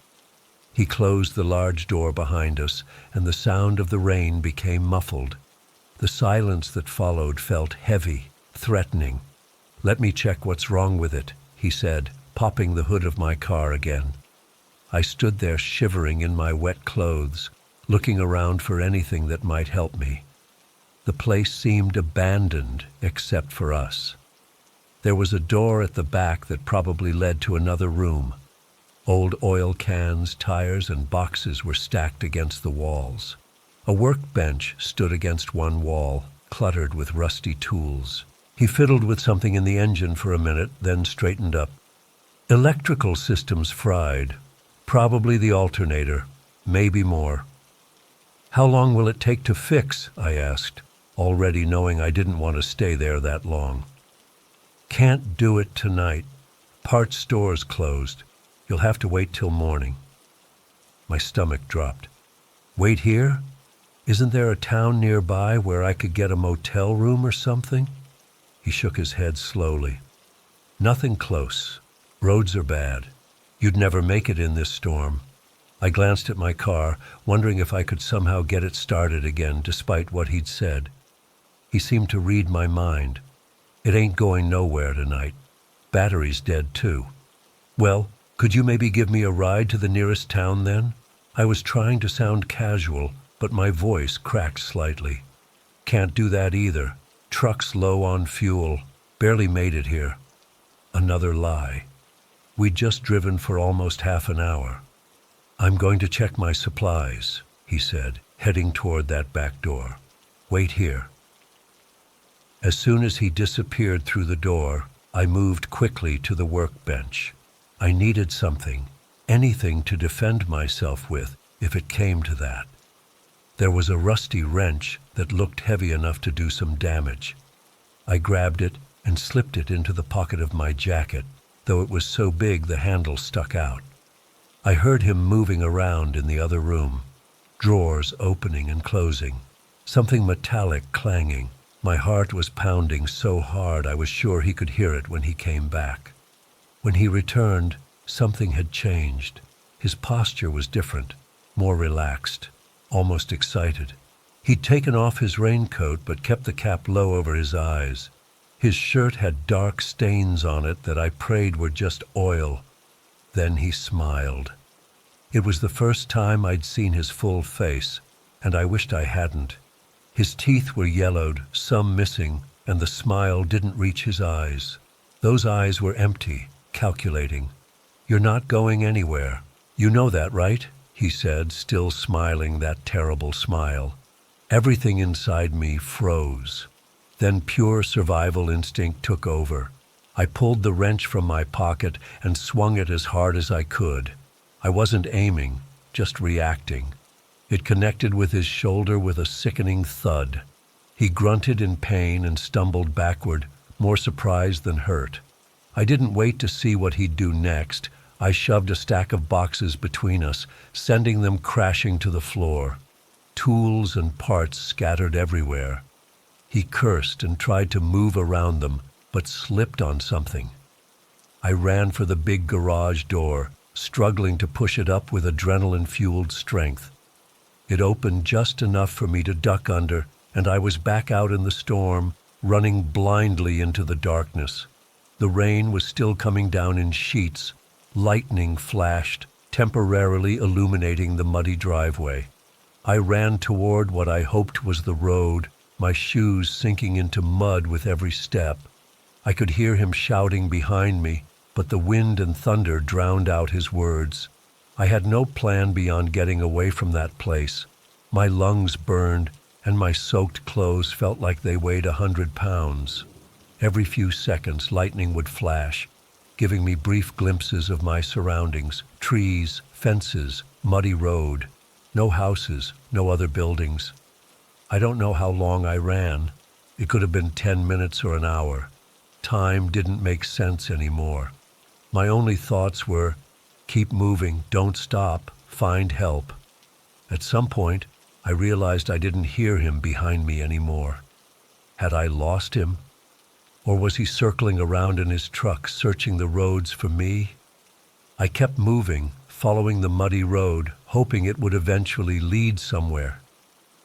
He closed the large door behind us, and the sound of the rain became muffled. The silence that followed felt heavy, threatening. "Let me check what's wrong with it," he said, popping the hood of my car again. I stood there shivering in my wet clothes, looking around for anything that might help me. The place seemed abandoned except for us. There was a door at the back that probably led to another room. Old oil cans, tires, and boxes were stacked against the walls. A workbench stood against one wall, cluttered with rusty tools. He fiddled with something in the engine for a minute, then straightened up. "Electrical system's fried. Probably the alternator. Maybe more." "How long will it take to fix?" I asked, already knowing I didn't want to stay there that long. "Can't do it tonight. Parts store's closed. You'll have to wait till morning." My stomach dropped. "Wait here? Isn't there a town nearby where I could get a motel room or something?" He shook his head slowly. "Nothing close. Roads are bad. You'd never make it in this storm." I glanced at my car, wondering if I could somehow get it started again, despite what he'd said. He seemed to read my mind. "It ain't going nowhere tonight. Battery's dead too." "Well, could you maybe give me a ride to the nearest town then?" I was trying to sound casual, but my voice cracked slightly. "Can't do that either. Truck's low on fuel. Barely made it here." Another lie. We'd just driven for almost half an hour. "I'm going to check my supplies," he said, heading toward that back door. "Wait here." As soon as he disappeared through the door, I moved quickly to the workbench. I needed something, anything to defend myself with if it came to that. There was a rusty wrench that looked heavy enough to do some damage. I grabbed it and slipped it into the pocket of my jacket, though it was so big the handle stuck out. I heard him moving around in the other room, drawers opening and closing, something metallic clanging. My heart was pounding so hard I was sure he could hear it when he came back. When he returned, something had changed. His posture was different, more relaxed, almost excited. He'd taken off his raincoat but kept the cap low over his eyes. His shirt had dark stains on it that I prayed were just oil. Then he smiled. It was the first time I'd seen his full face, and I wished I hadn't. His teeth were yellowed, some missing, and the smile didn't reach his eyes. Those eyes were empty, calculating. "You're not going anywhere. You know that, right?" he said, still smiling that terrible smile. Everything inside me froze. Then pure survival instinct took over. I pulled the wrench from my pocket and swung it as hard as I could. I wasn't aiming, just reacting. It connected with his shoulder with a sickening thud. He grunted in pain and stumbled backward, more surprised than hurt. I didn't wait to see what he'd do next. I shoved a stack of boxes between us, sending them crashing to the floor. Tools and parts scattered everywhere. He cursed and tried to move around them, but slipped on something. I ran for the big garage door, struggling to push it up with adrenaline-fueled strength. It opened just enough for me to duck under, and I was back out in the storm, running blindly into the darkness. The rain was still coming down in sheets. Lightning flashed, temporarily illuminating the muddy driveway. I ran toward what I hoped was the road, my shoes sinking into mud with every step. I could hear him shouting behind me, but the wind and thunder drowned out his words. I had no plan beyond getting away from that place. My lungs burned, and my soaked clothes felt like they weighed 100 pounds. Every few seconds, lightning would flash, giving me brief glimpses of my surroundings: trees, fences, muddy road. No houses, no other buildings. I don't know how long I ran. It could have been 10 minutes or an hour. Time didn't make sense anymore. My only thoughts were, keep moving, don't stop, find help. At some point, I realized I didn't hear him behind me anymore. Had I lost him? Or was he circling around in his truck, searching the roads for me? I kept moving, following the muddy road, hoping it would eventually lead somewhere.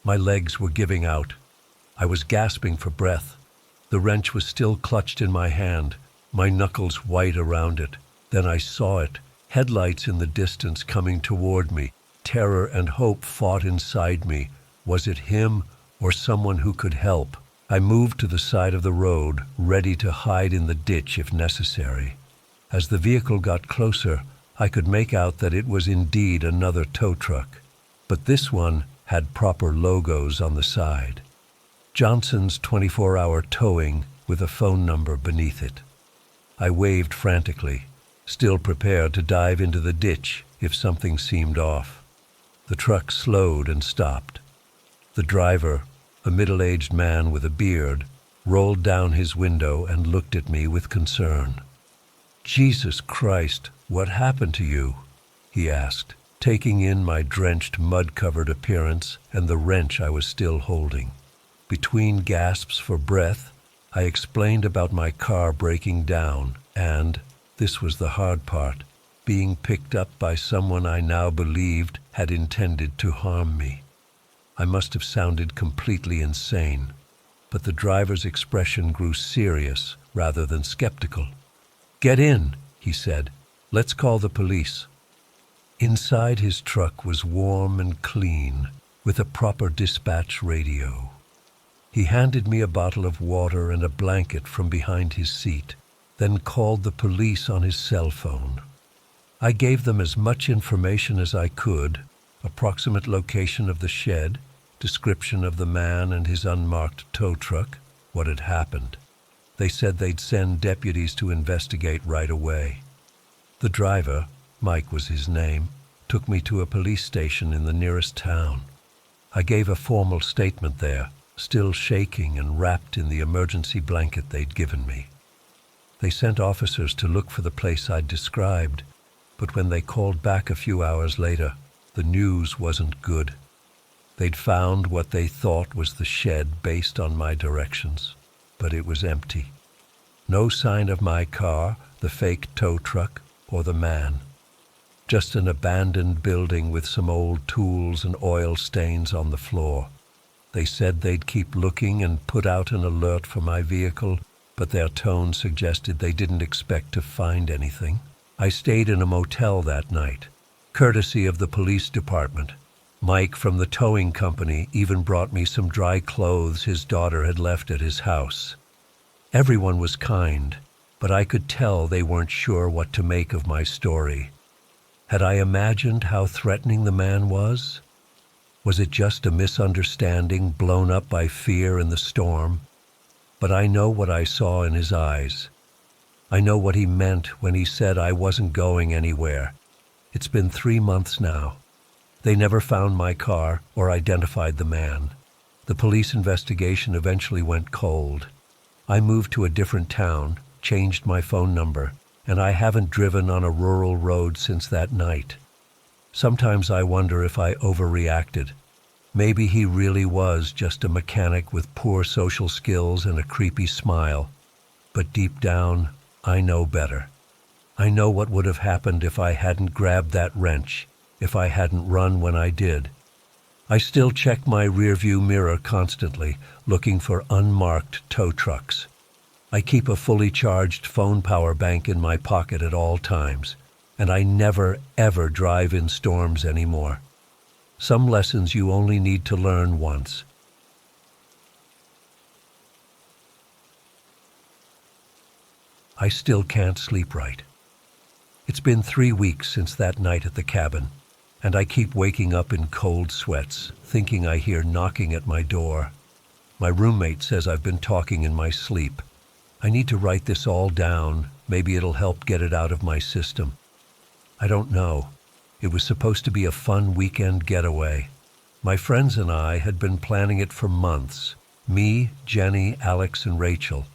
My legs were giving out. I was gasping for breath. The wrench was still clutched in my hand, my knuckles white around it. Then I saw it, headlights in the distance coming toward me. Terror and hope fought inside me. Was it him or someone who could help? I moved to the side of the road, ready to hide in the ditch if necessary. As the vehicle got closer, I could make out that it was indeed another tow truck, but this one had proper logos on the side. Johnson's 24-hour towing with a phone number beneath it. I waved frantically, still prepared to dive into the ditch if something seemed off. The truck slowed and stopped. The driver, a middle-aged man with a beard, rolled down his window and looked at me with concern. "Jesus Christ, what happened to you?" he asked, taking in my drenched, mud-covered appearance and the wrench I was still holding. Between gasps for breath, I explained about my car breaking down and, this was the hard part, being picked up by someone I now believed had intended to harm me. I must have sounded completely insane, but the driver's expression grew serious rather than skeptical. "Get in," he said. "Let's call the police." Inside his truck was warm and clean, with a proper dispatch radio. He handed me a bottle of water and a blanket from behind his seat, then called the police on his cell phone. I gave them as much information as I could, approximate location of the shed, description of the man and his unmarked tow truck, what had happened. They said they'd send deputies to investigate right away. The driver, Mike was his name, took me to a police station in the nearest town. I gave a formal statement there, still shaking and wrapped in the emergency blanket they'd given me. They sent officers to look for the place I'd described, but when they called back a few hours later, the news wasn't good. They'd found what they thought was the shed based on my directions, but it was empty. No sign of my car, the fake tow truck, or the man. Just an abandoned building with some old tools and oil stains on the floor. They said they'd keep looking and put out an alert for my vehicle, but their tone suggested they didn't expect to find anything. I stayed in a motel that night, courtesy of the police department. Mike from the towing company even brought me some dry clothes his daughter had left at his house. Everyone was kind, but I could tell they weren't sure what to make of my story. Had I imagined how threatening the man was? Was it just a misunderstanding blown up by fear in the storm? But I know what I saw in his eyes. I know what he meant when he said I wasn't going anywhere. It's been 3 months now. They never found my car or identified the man. The police investigation eventually went cold. I moved to a different town, changed my phone number, and I haven't driven on a rural road since that night. Sometimes I wonder if I overreacted. Maybe he really was just a mechanic with poor social skills and a creepy smile. But deep down, I know better. I know what would have happened if I hadn't grabbed that wrench, if I hadn't run when I did. I still check my rearview mirror constantly, looking for unmarked tow trucks. I keep a fully charged phone power bank in my pocket at all times, and I never, ever drive in storms anymore. Some lessons you only need to learn once. I still can't sleep right. It's been 3 weeks since that night at the cabin, and I keep waking up in cold sweats, thinking I hear knocking at my door. My roommate says I've been talking in my sleep. I need to write this all down. Maybe it'll help get it out of my system. I don't know. It was supposed to be a fun weekend getaway. My friends and I had been planning it for months. Me, Jenny, Alex, and Rachel.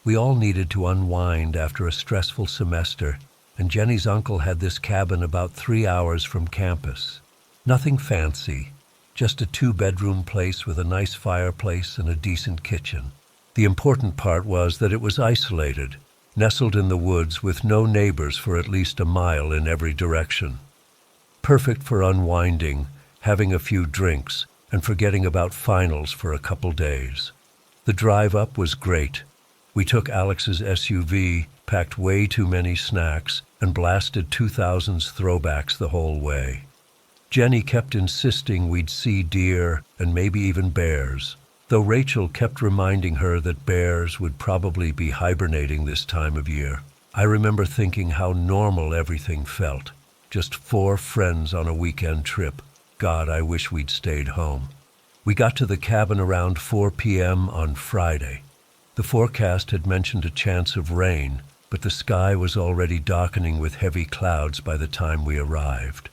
We all needed to unwind after a stressful semester, and Jenny's uncle had this cabin about 3 hours from campus. Nothing fancy, just a 2-bedroom place with a nice fireplace and a decent kitchen. The important part was that it was isolated, nestled in the woods with no neighbors for at least a mile in every direction. Perfect for unwinding, having a few drinks, and forgetting about finals for a couple days. The drive up was great. We took Alex's SUV, packed way too many snacks, and blasted 2000s throwbacks the whole way. Jenny kept insisting we'd see deer and maybe even bears, though Rachel kept reminding her that bears would probably be hibernating this time of year. I remember thinking how normal everything felt. Just 4 friends on a weekend trip. God, I wish we'd stayed home. We got to the cabin around 4 p.m. on Friday. The forecast had mentioned a chance of rain, but the sky was already darkening with heavy clouds by the time we arrived.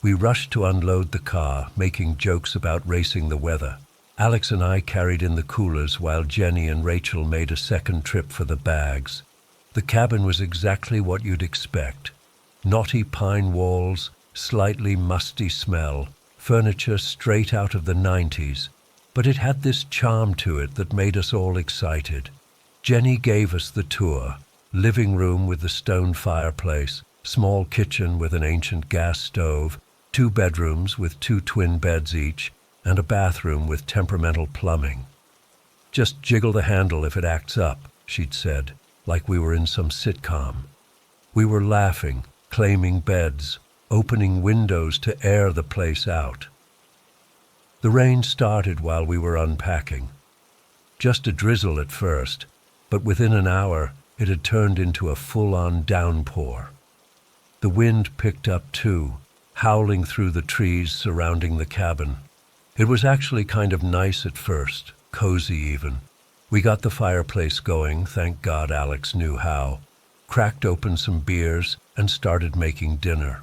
We rushed to unload the car, making jokes about racing the weather. Alex and I carried in the coolers while Jenny and Rachel made a second trip for the bags. The cabin was exactly what you'd expect. Knotty pine walls, slightly musty smell, furniture straight out of the 90s, but it had this charm to it that made us all excited. Jenny gave us the tour. Living room with the stone fireplace, small kitchen with an ancient gas stove, 2 bedrooms with 2 twin beds each, and a bathroom with temperamental plumbing. Just jiggle the handle if it acts up, she'd said, like we were in some sitcom. We were laughing, claiming beds, opening windows to air the place out. The rain started while we were unpacking. Just a drizzle at first, but within an hour it had turned into a full-on downpour. The wind picked up too, howling through the trees surrounding the cabin. It was actually kind of nice at first, cozy even. We got the fireplace going, thank God Alex knew how, cracked open some beers, and started making dinner.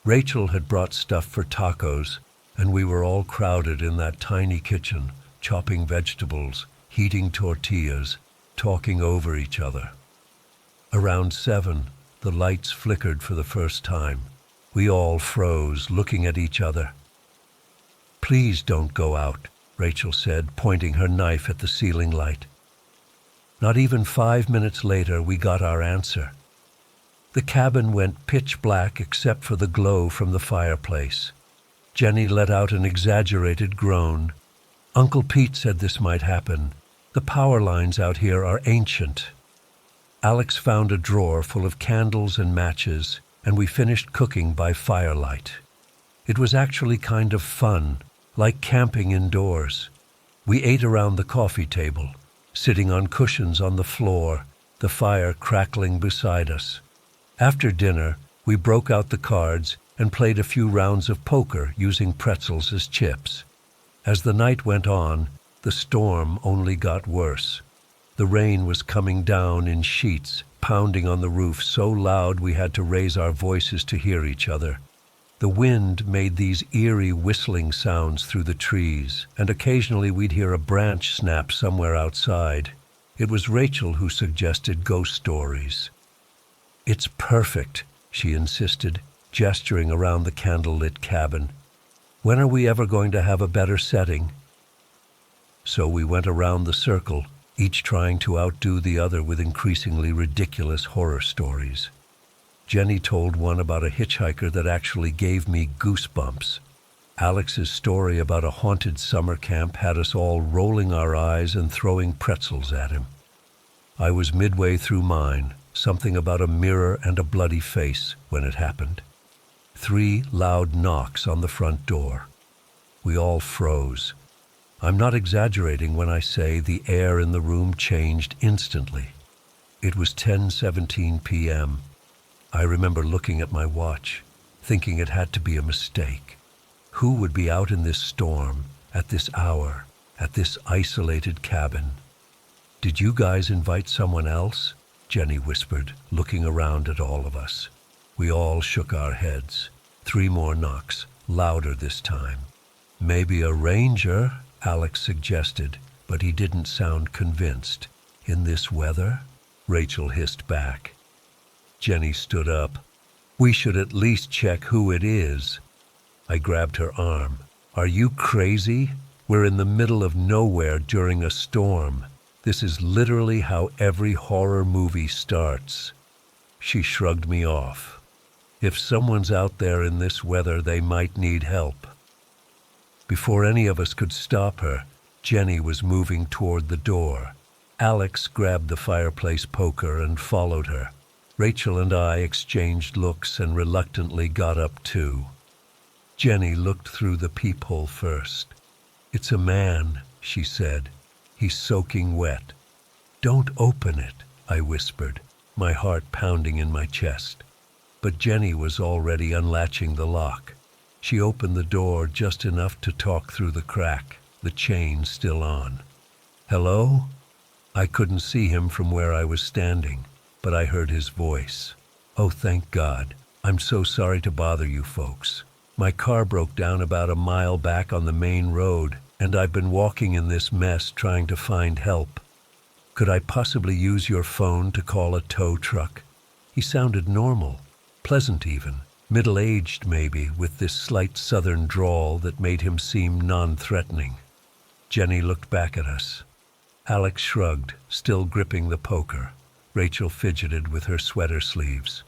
Rachel had brought stuff for tacos, and we were all crowded in that tiny kitchen, chopping vegetables, heating tortillas, talking over each other. Around 7, the lights flickered for the first time. We all froze, looking at each other. "Please don't go out," Rachel said, pointing her knife at the ceiling light. Not even 5 minutes later, we got our answer. The cabin went pitch black except for the glow from the fireplace. Jenny let out an exaggerated groan. "Uncle Pete said this might happen. The power lines out here are ancient." Alex found a drawer full of candles and matches, and we finished cooking by firelight. It was actually kind of fun, like camping indoors. We ate around the coffee table, sitting on cushions on the floor, the fire crackling beside us. After dinner, we broke out the cards and played a few rounds of poker using pretzels as chips. As the night went on, the storm only got worse. The rain was coming down in sheets, pounding on the roof so loud we had to raise our voices to hear each other. The wind made these eerie whistling sounds through the trees, and occasionally we'd hear a branch snap somewhere outside. It was Rachel who suggested ghost stories. "It's perfect," she insisted, gesturing around the candlelit cabin. "When are we ever going to have a better setting?" So we went around the circle, each trying to outdo the other with increasingly ridiculous horror stories. Jenny told one about a hitchhiker that actually gave me goosebumps. Alex's story about a haunted summer camp had us all rolling our eyes and throwing pretzels at him. I was midway through mine, something about a mirror and a bloody face, when it happened. 3 loud knocks on the front door. We all froze. I'm not exaggerating when I say the air in the room changed instantly. It was 10:17 p.m. I remember looking at my watch, thinking it had to be a mistake. Who would be out in this storm, at this hour, at this isolated cabin? "Did you guys invite someone else?" Jenny whispered, looking around at all of us. We all shook our heads. 3 more knocks, louder this time. "Maybe a ranger," Alex suggested, but he didn't sound convinced. "In this weather?" Rachel hissed back. Jenny stood up. "We should at least check who it is." I grabbed her arm. "Are you crazy? We're in the middle of nowhere during a storm. This is literally how every horror movie starts." She shrugged me off. "If someone's out there in this weather, they might need help." Before any of us could stop her, Jenny was moving toward the door. Alex grabbed the fireplace poker and followed her. Rachel and I exchanged looks and reluctantly got up too. Jenny looked through the peephole first. "It's a man," she said. "He's soaking wet." "Don't open it," I whispered, my heart pounding in my chest. But Jenny was already unlatching the lock. She opened the door just enough to talk through the crack, the chain still on. "Hello?" I couldn't see him from where I was standing, but I heard his voice. "Oh, thank God. I'm so sorry to bother you folks. My car broke down about a mile back on the main road, and I've been walking in this mess trying to find help. Could I possibly use your phone to call a tow truck?" He sounded normal, pleasant even, middle-aged maybe, with this slight southern drawl that made him seem non-threatening. Jenny looked back at us. Alex shrugged, still gripping the poker. Rachel fidgeted with her sweater sleeves.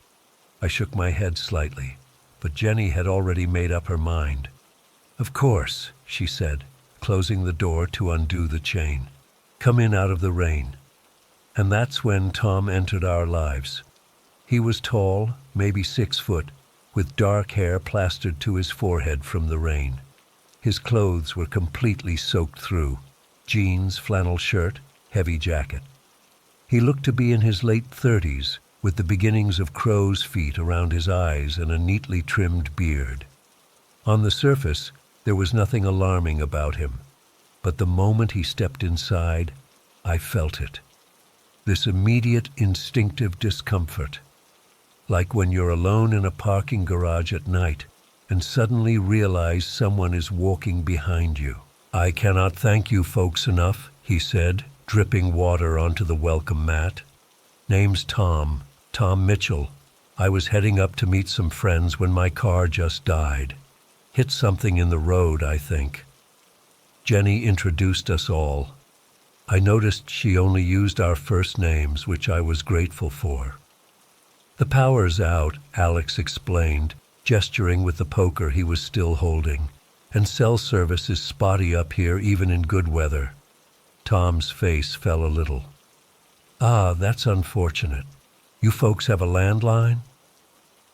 I shook my head slightly, but Jenny had already made up her mind. "Of course," she said, closing the door to undo the chain. "Come in out of the rain." And that's when Tom entered our lives. He was tall, maybe 6 foot, with dark hair plastered to his forehead from the rain. His clothes were completely soaked through: jeans, flannel shirt, heavy jacket. He looked to be in his late 30s, with the beginnings of crow's feet around his eyes and a neatly trimmed beard. On the surface, there was nothing alarming about him, but the moment he stepped inside, I felt it. This immediate, instinctive discomfort, like when you're alone in a parking garage at night and suddenly realize someone is walking behind you. "I cannot thank you folks enough," he said, dripping water onto the welcome mat. "Name's Tom Mitchell. I was heading up to meet some friends when my car just died. Hit something in the road, I think." Jenny introduced us all. I noticed she only used our first names, which I was grateful for. "The power's out," Alex explained, gesturing with the poker he was still holding, "and cell service is spotty up here even in good weather." Tom's face fell a little. "Ah, that's unfortunate. You folks have a landline?"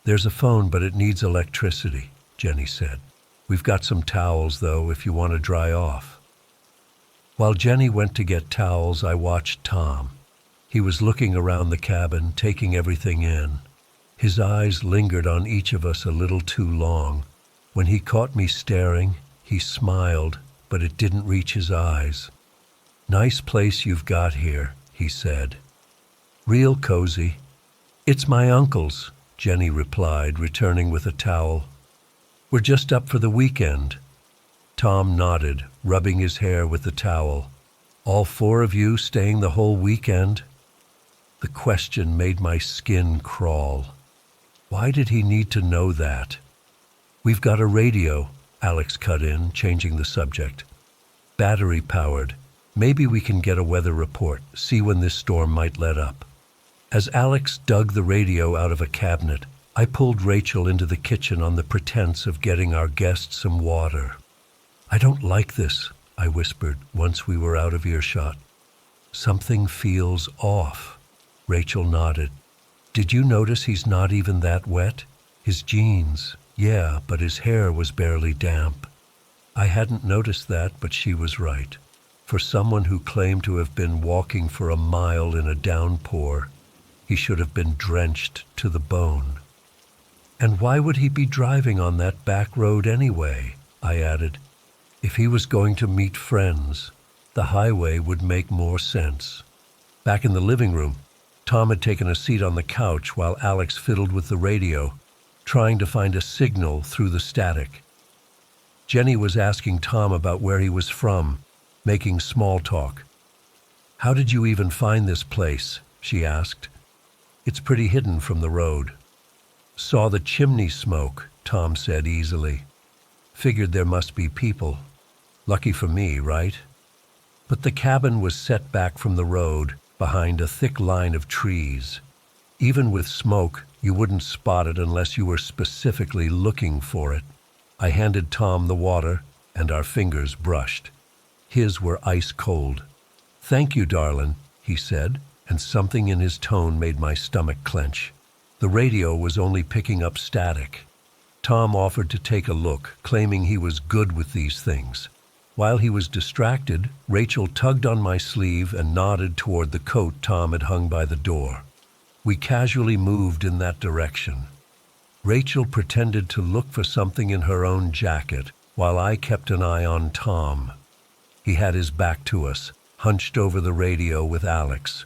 "There's a phone, but it needs electricity," Jenny said. "We've got some towels, though, if you want to dry off." While Jenny went to get towels, I watched Tom. He was looking around the cabin, taking everything in. His eyes lingered on each of us a little too long. When he caught me staring, he smiled, but it didn't reach his eyes. "Nice place you've got here," he said. "Real cozy." "It's my uncle's," Jenny replied, returning with a towel. "We're just up for the weekend." Tom nodded, rubbing his hair with the towel. "All 4 of you staying the whole weekend?" The question made my skin crawl. Why did he need to know that? "We've got a radio," Alex cut in, changing the subject. "Battery powered. Maybe we can get a weather report, see when this storm might let up." As Alex dug the radio out of a cabinet, I pulled Rachel into the kitchen on the pretense of getting our guests some water. "I don't like this," I whispered once we were out of earshot. "Something feels off." Rachel nodded. "Did you notice he's not even that wet? His jeans, yeah, but his hair was barely damp." I hadn't noticed that, but she was right. For someone who claimed to have been walking for a mile in a downpour, he should have been drenched to the bone. "And why would he be driving on that back road anyway?" I added. "If he was going to meet friends, the highway would make more sense." Back in the living room, Tom had taken a seat on the couch while Alex fiddled with the radio, trying to find a signal through the static. Jenny was asking Tom about where he was from, making small talk. "How did you even find this place?" she asked. "It's pretty hidden from the road." "Saw the chimney smoke," Tom said easily. "Figured there must be people. Lucky for me, right?" But the cabin was set back from the road, behind a thick line of trees. Even with smoke, you wouldn't spot it unless you were specifically looking for it. I handed Tom the water, and our fingers brushed. His were ice cold. "Thank you, darlin'," he said, and something in his tone made my stomach clench. The radio was only picking up static. Tom offered to take a look, claiming he was good with these things. While he was distracted, Rachel tugged on my sleeve and nodded toward the coat Tom had hung by the door. We casually moved in that direction. Rachel pretended to look for something in her own jacket, while I kept an eye on Tom. He had his back to us, hunched over the radio with Alex.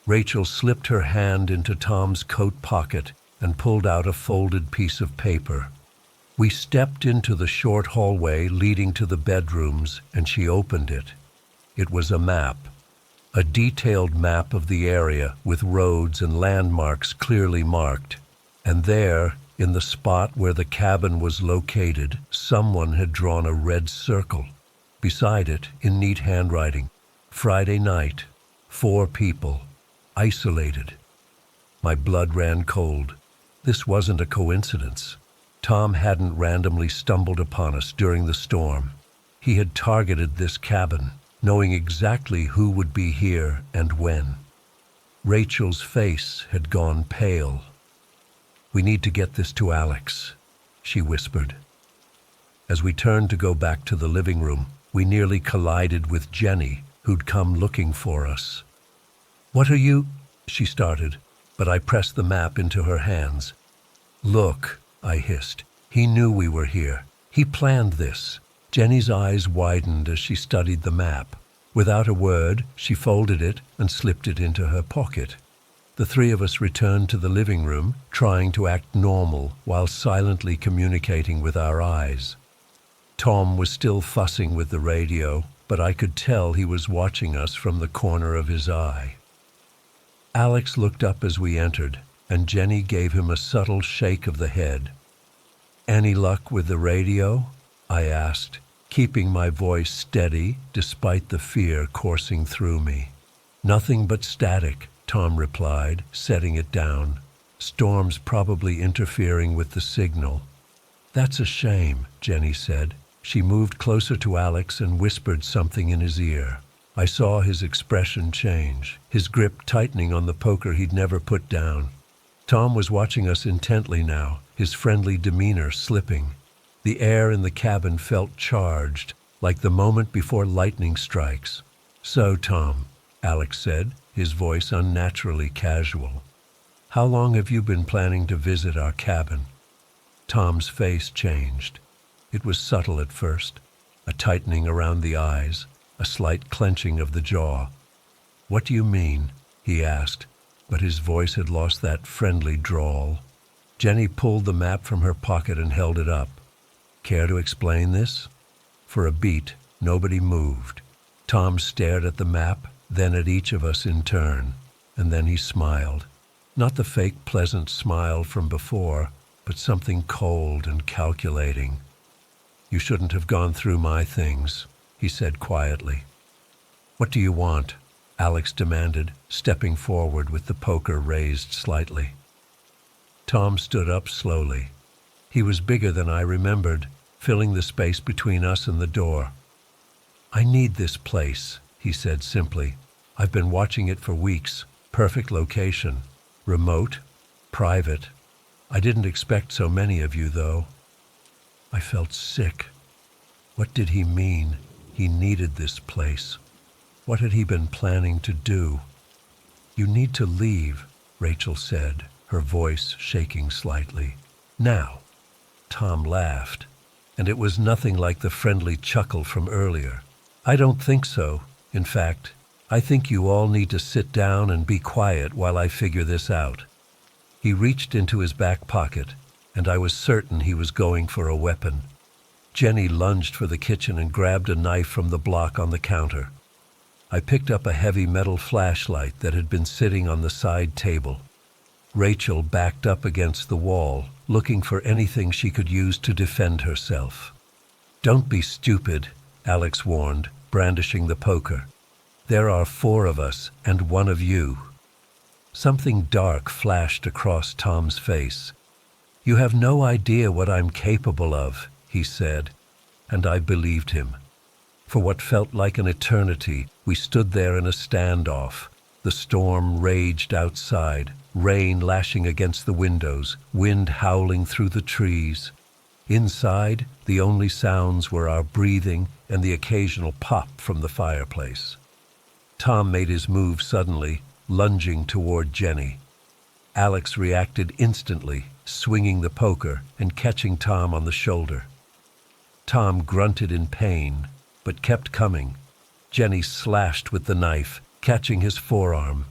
Rachel slipped her hand into Tom's coat pocket and pulled out a folded piece of paper. We stepped into the short hallway leading to the bedrooms, and she opened it. It was a map, a detailed map of the area with roads and landmarks clearly marked. And there, in the spot where the cabin was located, someone had drawn a red circle. Beside it, in neat handwriting, "Friday night, 4 people, isolated." My blood ran cold. This wasn't a coincidence. Tom hadn't randomly stumbled upon us during the storm. He had targeted this cabin, knowing exactly who would be here and when. Rachel's face had gone pale. "We need to get this to Alex," she whispered. As we turned to go back to the living room, we nearly collided with Jenny, who'd come looking for us. "What are you—" she started, but I pressed the map into her hands. "Look," I hissed. "He knew we were here. He planned this." Jenny's eyes widened as she studied the map. Without a word, she folded it and slipped it into her pocket. The 3 of us returned to the living room, trying to act normal while silently communicating with our eyes. Tom was still fussing with the radio, but I could tell he was watching us from the corner of his eye. Alex looked up as we entered, and Jenny gave him a subtle shake of the head. "Any luck with the radio?" I asked, keeping my voice steady despite the fear coursing through me. "Nothing but static," Tom replied, setting it down. "Storm's probably interfering with the signal." "That's a shame," Jenny said. She moved closer to Alex and whispered something in his ear. I saw his expression change, his grip tightening on the poker he'd never put down. Tom was watching us intently now, his friendly demeanor slipping. The air in the cabin felt charged, like the moment before lightning strikes. "So, Tom," Alex said, his voice unnaturally casual, "how long have you been planning to visit our cabin?" Tom's face changed. It was subtle at first, a tightening around the eyes, a slight clenching of the jaw. "What do you mean?" he asked, but his voice had lost that friendly drawl. Jenny pulled the map from her pocket and held it up. "Care to explain this?" For a beat, nobody moved. Tom stared at the map, then at each of us in turn, and then he smiled. Not the fake pleasant smile from before, but something cold and calculating. "You shouldn't have gone through my things," he said quietly. "What do you want?" Alex demanded, stepping forward with the poker raised slightly. Tom stood up slowly. He was bigger than I remembered, filling the space between us and the door. "I need this place," he said simply. "I've been watching it for weeks. Perfect location. Remote. Private. I didn't expect so many of you, though." I felt sick. What did he mean? He needed this place. What had he been planning to do? "You need to leave," Rachel said, her voice shaking slightly. "Now." Tom laughed, and it was nothing like the friendly chuckle from earlier. "I don't think so. In fact, I think you all need to sit down and be quiet while I figure this out." He reached into his back pocket, and I was certain he was going for a weapon. Jenny lunged for the kitchen and grabbed a knife from the block on the counter. I picked up a heavy metal flashlight that had been sitting on the side table. Rachel backed up against the wall, looking for anything she could use to defend herself. "Don't be stupid," Alex warned, brandishing the poker. There are 4 of us and 1 of you." Something dark flashed across Tom's face. "You have no idea what I'm capable of," he said, and I believed him. For what felt like an eternity, we stood there in a standoff. The storm raged outside, rain lashing against the windows, wind howling through the trees. Inside, the only sounds were our breathing and the occasional pop from the fireplace. Tom made his move suddenly, lunging toward Jenny. Alex reacted instantly, swinging the poker and catching Tom on the shoulder. Tom grunted in pain, but kept coming. Jenny slashed with the knife, catching his forearm.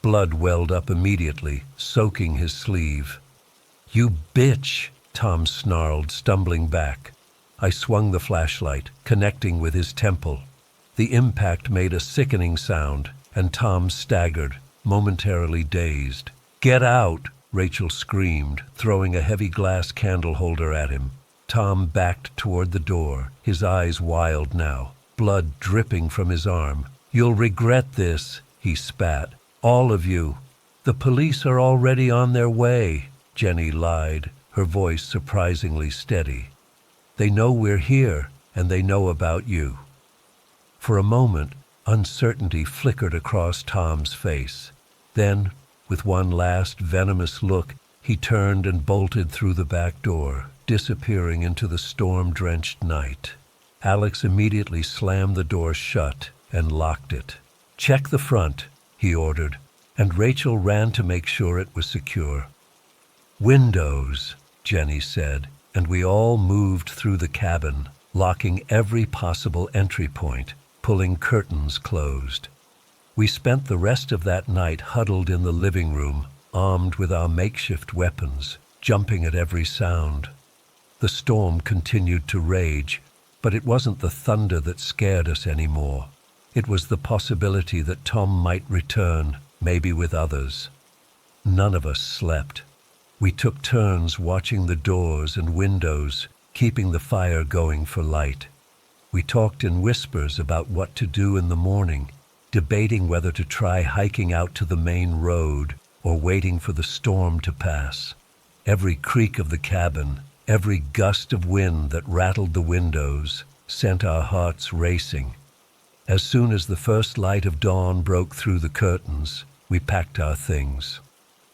Blood welled up immediately, soaking his sleeve. "You bitch!" Tom snarled, stumbling back. I swung the flashlight, connecting with his temple. The impact made a sickening sound, and Tom staggered, momentarily dazed. "Get out!" Rachel screamed, throwing a heavy glass candle holder at him. Tom backed toward the door, his eyes wild now, blood dripping from his arm. "You'll regret this," he spat. "All of you. The police are already on their way," Jenny lied, her voice surprisingly steady. "They know we're here, and they know about you." For a moment, uncertainty flickered across Tom's face. Then, with one last venomous look, he turned and bolted through the back door, disappearing into the storm-drenched night. Alex immediately slammed the door shut and locked it. "Check the front," he ordered, and Rachel ran to make sure it was secure. "Windows," Jenny said, and we all moved through the cabin, locking every possible entry point, pulling curtains closed. We spent the rest of that night huddled in the living room, armed with our makeshift weapons, jumping at every sound. The storm continued to rage, but it wasn't the thunder that scared us anymore. It was the possibility that Tom might return, maybe with others. None of us slept. We took turns watching the doors and windows, keeping the fire going for light. We talked in whispers about what to do in the morning, debating whether to try hiking out to the main road or waiting for the storm to pass. Every creak of the cabin, every gust of wind that rattled the windows, sent our hearts racing. As soon as the first light of dawn broke through the curtains, we packed our things.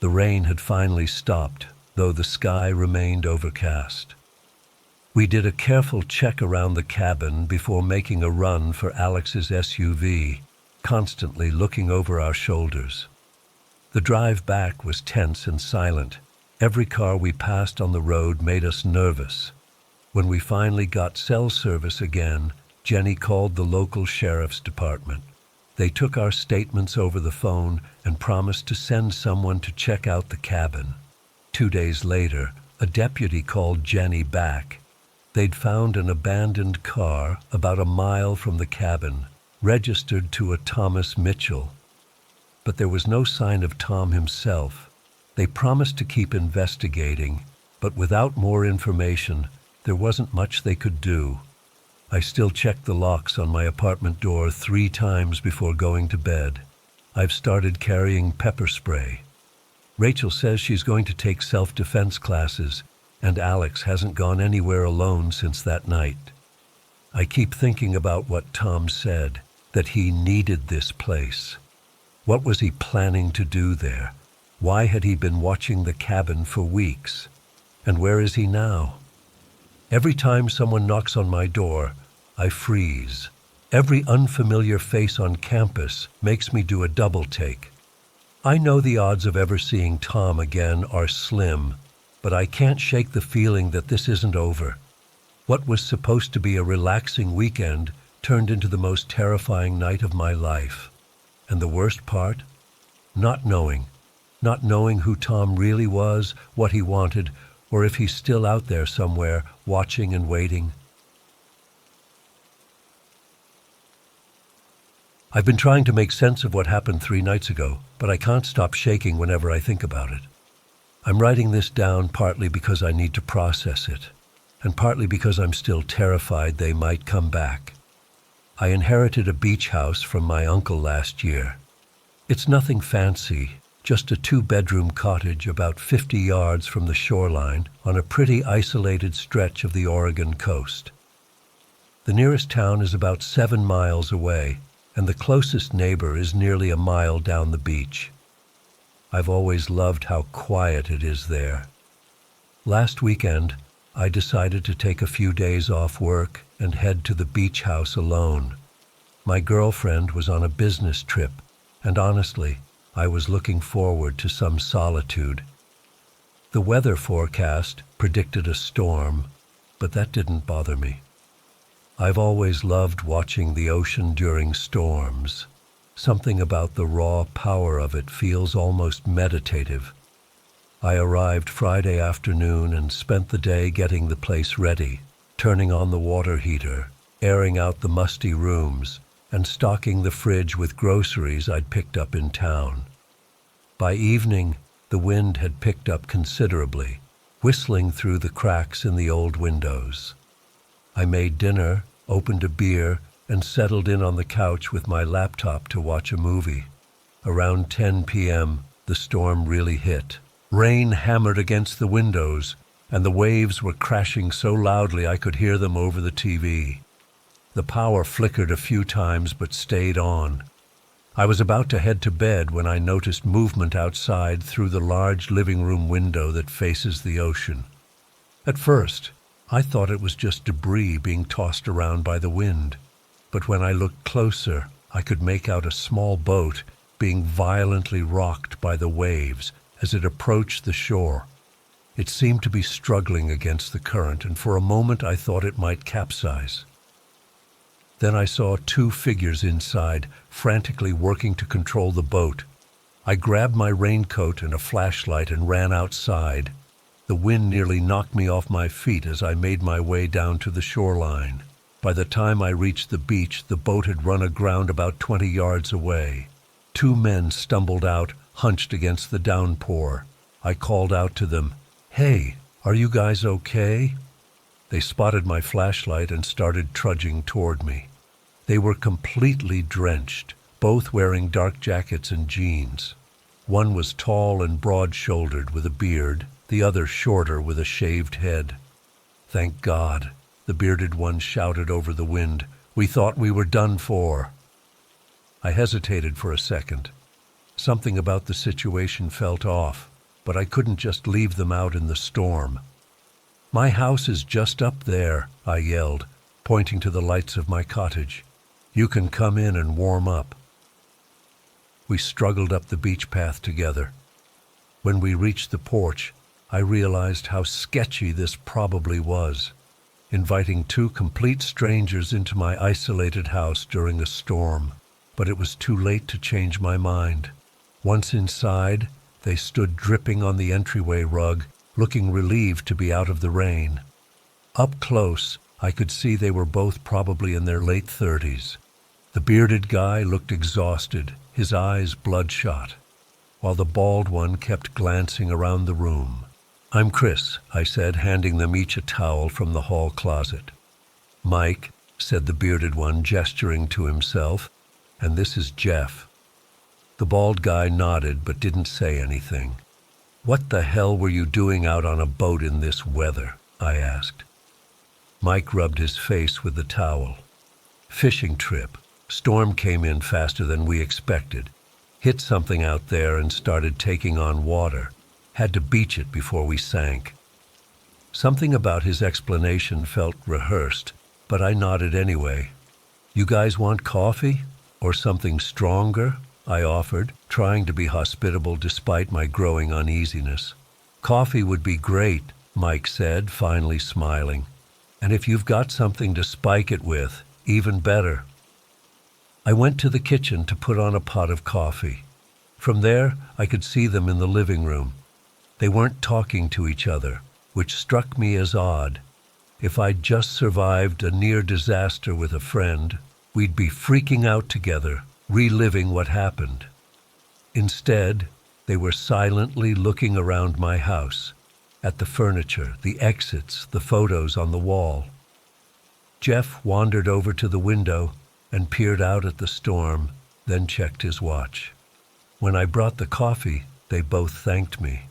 The rain had finally stopped, though the sky remained overcast. We did a careful check around the cabin before making a run for Alex's SUV, constantly looking over our shoulders. The drive back was tense and silent. Every car we passed on the road made us nervous. When we finally got cell service again, Jenny called the local sheriff's department. They took our statements over the phone and promised to send someone to check out the cabin. 2 days later, a deputy called Jenny back. They'd found an abandoned car about a mile from the cabin, registered to a Thomas Mitchell. But there was no sign of Tom himself. They promised to keep investigating, but without more information, there wasn't much they could do. I still checked the locks on my apartment door 3 times before going to bed. I've started carrying pepper spray. Rachel says she's going to take self-defense classes, and Alex hasn't gone anywhere alone since that night. I keep thinking about what Tom said, that he needed this place. What was he planning to do there? Why had he been watching the cabin for weeks? And where is he now? Every time someone knocks on my door, I freeze. Every unfamiliar face on campus makes me do a double take. I know the odds of ever seeing Tom again are slim, but I can't shake the feeling that this isn't over. What was supposed to be a relaxing weekend turned into the most terrifying night of my life. And the worst part? Not knowing who Tom really was, what he wanted, or if he's still out there somewhere, watching and waiting. I've been trying to make sense of what happened 3 nights ago, but I can't stop shaking whenever I think about it. I'm writing this down partly because I need to process it, and partly because I'm still terrified they might come back. I inherited a beach house from my uncle last year. It's nothing fancy, just a two-bedroom cottage about 50 yards from the shoreline on a pretty isolated stretch of the Oregon coast. The nearest town is about 7 miles away, and the closest neighbor is nearly a mile down the beach. I've always loved how quiet it is there. Last weekend, I decided to take a few days off work and head to the beach house alone. My girlfriend was on a business trip, and honestly, I was looking forward to some solitude. The weather forecast predicted a storm, but that didn't bother me. I've always loved watching the ocean during storms. Something about the raw power of it feels almost meditative. I arrived Friday afternoon and spent the day getting the place ready, turning on the water heater, airing out the musty rooms, and stocking the fridge with groceries I'd picked up in town. By evening, the wind had picked up considerably, whistling through the cracks in the old windows. I made dinner, opened a beer, and settled in on the couch with my laptop to watch a movie. Around 10 p.m., the storm really hit. Rain hammered against the windows, and the waves were crashing so loudly I could hear them over the TV. The power flickered a few times but stayed on. I was about to head to bed when I noticed movement outside through the large living room window that faces the ocean. At first, I thought it was just debris being tossed around by the wind, but when I looked closer, I could make out a small boat being violently rocked by the waves as it approached the shore. It seemed to be struggling against the current, and for a moment I thought it might capsize. Then I saw two figures inside, frantically working to control the boat. I grabbed my raincoat and a flashlight and ran outside. The wind nearly knocked me off my feet as I made my way down to the shoreline. By the time I reached the beach, the boat had run aground about 20 yards away. Two men stumbled out, hunched against the downpour. I called out to them, "Hey, are you guys okay?" They spotted my flashlight and started trudging toward me. They were completely drenched, both wearing dark jackets and jeans. One was tall and broad-shouldered with a beard, the other shorter with a shaved head. "Thank God," the bearded one shouted over the wind. "We thought we were done for." I hesitated for a second. Something about the situation felt off, but I couldn't just leave them out in the storm. "My house is just up there," I yelled, pointing to the lights of my cottage. "You can come in and warm up." We struggled up the beach path together. When we reached the porch, I realized how sketchy this probably was, inviting two complete strangers into my isolated house during a storm. But it was too late to change my mind. Once inside, they stood dripping on the entryway rug, looking relieved to be out of the rain. Up close, I could see they were both probably in their late 30s. The bearded guy looked exhausted, his eyes bloodshot, while the bald one kept glancing around the room. "I'm Chris," I said, handing them each a towel from the hall closet. "Mike," said the bearded one, gesturing to himself, "and this is Jeff." The bald guy nodded but didn't say anything. "What the hell were you doing out on a boat in this weather?" I asked. Mike rubbed his face with the towel. "Fishing trip. Storm came in faster than we expected. Hit something out there and started taking on water. Had to beach it before we sank." Something about his explanation felt rehearsed, but I nodded anyway. "You guys want coffee? Or something stronger?" I offered, trying to be hospitable despite my growing uneasiness. "Coffee would be great," Mike said, finally smiling. "And if you've got something to spike it with, even better." I went to the kitchen to put on a pot of coffee. From there, I could see them in the living room. They weren't talking to each other, which struck me as odd. If I'd just survived a near disaster with a friend, we'd be freaking out together, reliving what happened. Instead, they were silently looking around my house, at the furniture, the exits, the photos on the wall. Jeff wandered over to the window, and peered out at the storm, then checked his watch. When I brought the coffee, they both thanked me.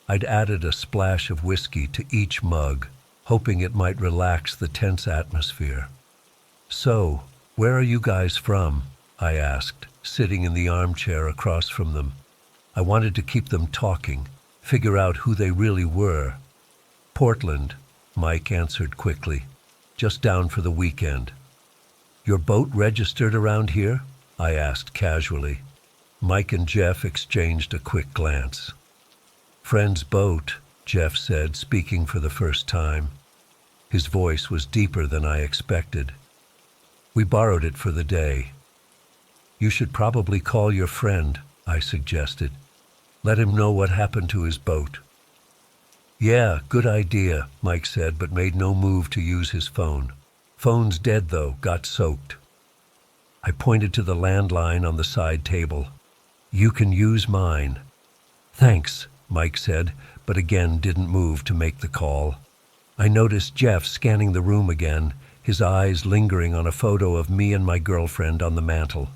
I'd added a splash of whiskey to each mug, hoping it might relax the tense atmosphere. "So, where are you guys from?" I asked, sitting in the armchair across from them. I wanted to keep them talking, figure out who they really were. "Portland," Mike answered quickly. "Just down for the weekend." "Your boat registered around here?" I asked casually. Mike and Jeff exchanged a quick glance. "Friend's boat," Jeff said, speaking for the first time. His voice was deeper than I expected. "We borrowed it for the day." "You should probably call your friend," I suggested. "Let him know what happened to his boat." "Yeah, good idea," Mike said, but made no move to use his phone. "Phone's dead though, got soaked." I pointed to the landline on the side table. "You can use mine." "Thanks," Mike said, but again didn't move to make the call. I noticed Jeff scanning the room again, his eyes lingering on a photo of me and my girlfriend on the mantel.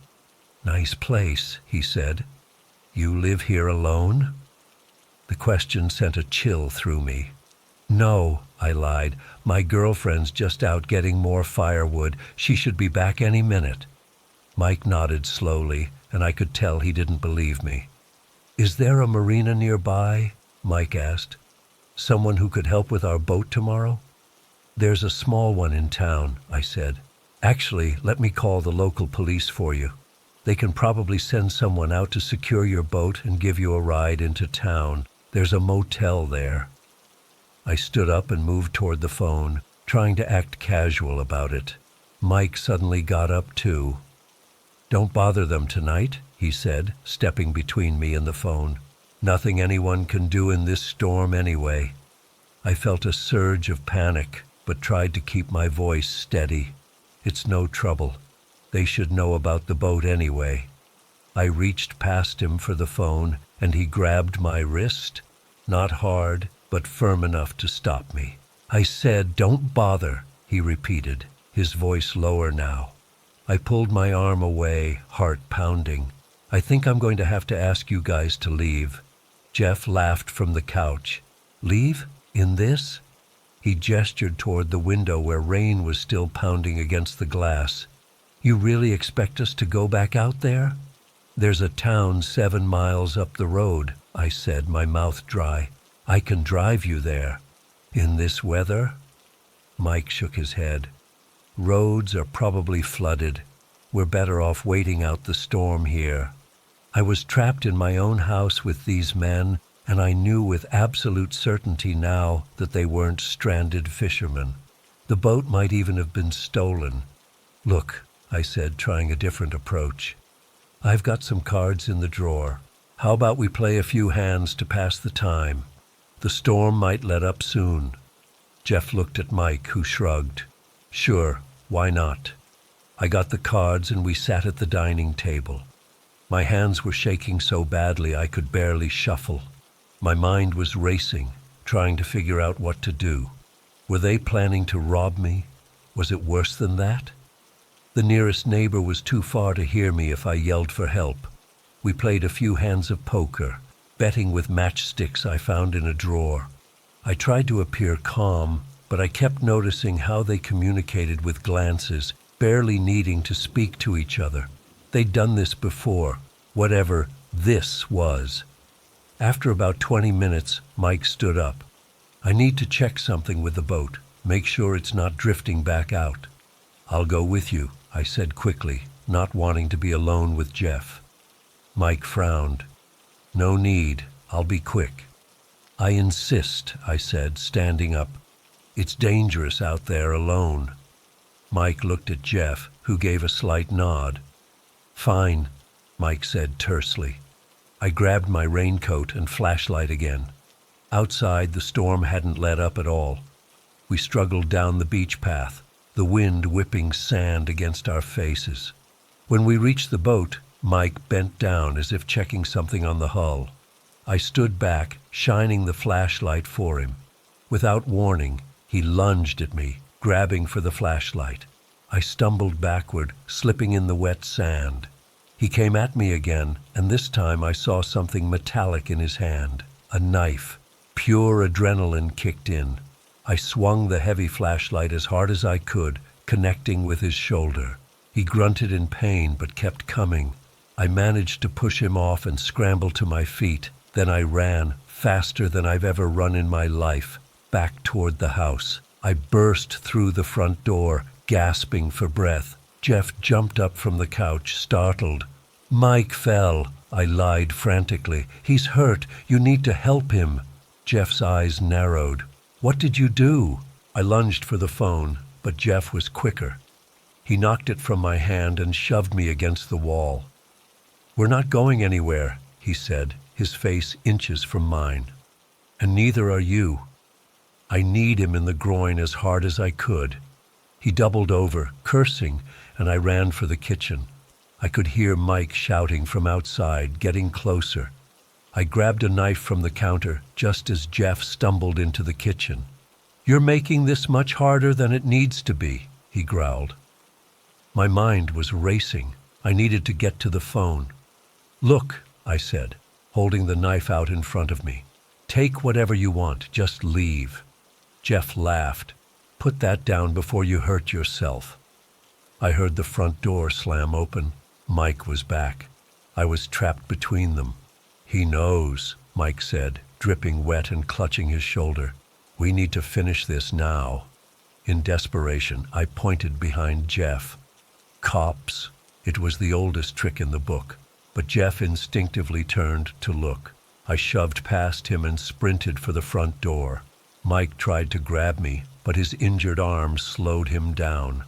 "Nice place," he said. "You live here alone?" The question sent a chill through me. "No," I lied. "My girlfriend's just out getting more firewood. She should be back any minute." Mike nodded slowly, and I could tell he didn't believe me. "Is there a marina nearby?" Mike asked. "Someone who could help with our boat tomorrow?" "There's a small one in town," I said. "Actually, let me call the local police for you. They can probably send someone out to secure your boat and give you a ride into town. There's a motel there." I stood up and moved toward the phone, trying to act casual about it. Mike suddenly got up too. "Don't bother them tonight," he said, stepping between me and the phone. "Nothing anyone can do in this storm anyway." I felt a surge of panic, but tried to keep my voice steady. "It's no trouble. They should know about the boat anyway." I reached past him for the phone, and he grabbed my wrist, not hard, but firm enough to stop me. "I said, don't bother," he repeated, his voice lower now. I pulled my arm away, heart pounding. "I think I'm going to have to ask you guys to leave." Jeff laughed from the couch. "Leave? In this?" He gestured toward the window where rain was still pounding against the glass. "You really expect us to go back out there?" "There's a town 7 miles up the road," I said, my mouth dry. "I can drive you there." "In this weather?" Mike shook his head. "Roads are probably flooded. We're better off waiting out the storm here." I was trapped in my own house with these men, and I knew with absolute certainty now that they weren't stranded fishermen. The boat might even have been stolen. "Look," I said, trying a different approach. "I've got some cards in the drawer. How about we play a few hands to pass the time? The storm might let up soon." Jeff looked at Mike, who shrugged. "Sure, why not?" I got the cards and we sat at the dining table. My hands were shaking so badly I could barely shuffle. My mind was racing, trying to figure out what to do. Were they planning to rob me? Was it worse than that? The nearest neighbor was too far to hear me if I yelled for help. We played a few hands of poker, betting with matchsticks I found in a drawer. I tried to appear calm, but I kept noticing how they communicated with glances, barely needing to speak to each other. They'd done this before, whatever this was. After about 20 minutes, Mike stood up. "I need to check something with the boat, make sure it's not drifting back out." "I'll go with you," I said quickly, not wanting to be alone with Jeff. Mike frowned. "No need, I'll be quick." "I insist," I said, standing up. "It's dangerous out there alone." Mike looked at Jeff, who gave a slight nod. "Fine," Mike said tersely. I grabbed my raincoat and flashlight again. Outside, the storm hadn't let up at all. We struggled down the beach path, the wind whipping sand against our faces. When we reached the boat, Mike bent down as if checking something on the hull. I stood back, shining the flashlight for him. Without warning, he lunged at me, grabbing for the flashlight. I stumbled backward, slipping in the wet sand. He came at me again, and this time I saw something metallic in his hand. A knife. Pure adrenaline kicked in. I swung the heavy flashlight as hard as I could, connecting with his shoulder. He grunted in pain but kept coming. I managed to push him off and scramble to my feet. Then I ran, faster than I've ever run in my life, back toward the house. I burst through the front door, gasping for breath. Jeff jumped up from the couch, startled. "Mike fell," I lied frantically. "He's hurt. You need to help him." Jeff's eyes narrowed. "What did you do?" I lunged for the phone, but Jeff was quicker. He knocked it from my hand and shoved me against the wall. "We're not going anywhere," he said, his face inches from mine. "And neither are you." I kneed him in the groin as hard as I could. He doubled over, cursing, and I ran for the kitchen. I could hear Mike shouting from outside, getting closer. I grabbed a knife from the counter just as Jeff stumbled into the kitchen. "You're making this much harder than it needs to be," he growled. My mind was racing. I needed to get to the phone. "Look," I said, holding the knife out in front of me. "Take whatever you want, just leave." Jeff laughed. "Put that down before you hurt yourself." I heard the front door slam open. Mike was back. I was trapped between them. "He knows," Mike said, dripping wet and clutching his shoulder. "We need to finish this now." In desperation, I pointed behind Jeff. Cops. It was the oldest trick in the book, but Jeff instinctively turned to look. I shoved past him and sprinted for the front door. Mike tried to grab me, but his injured arm slowed him down.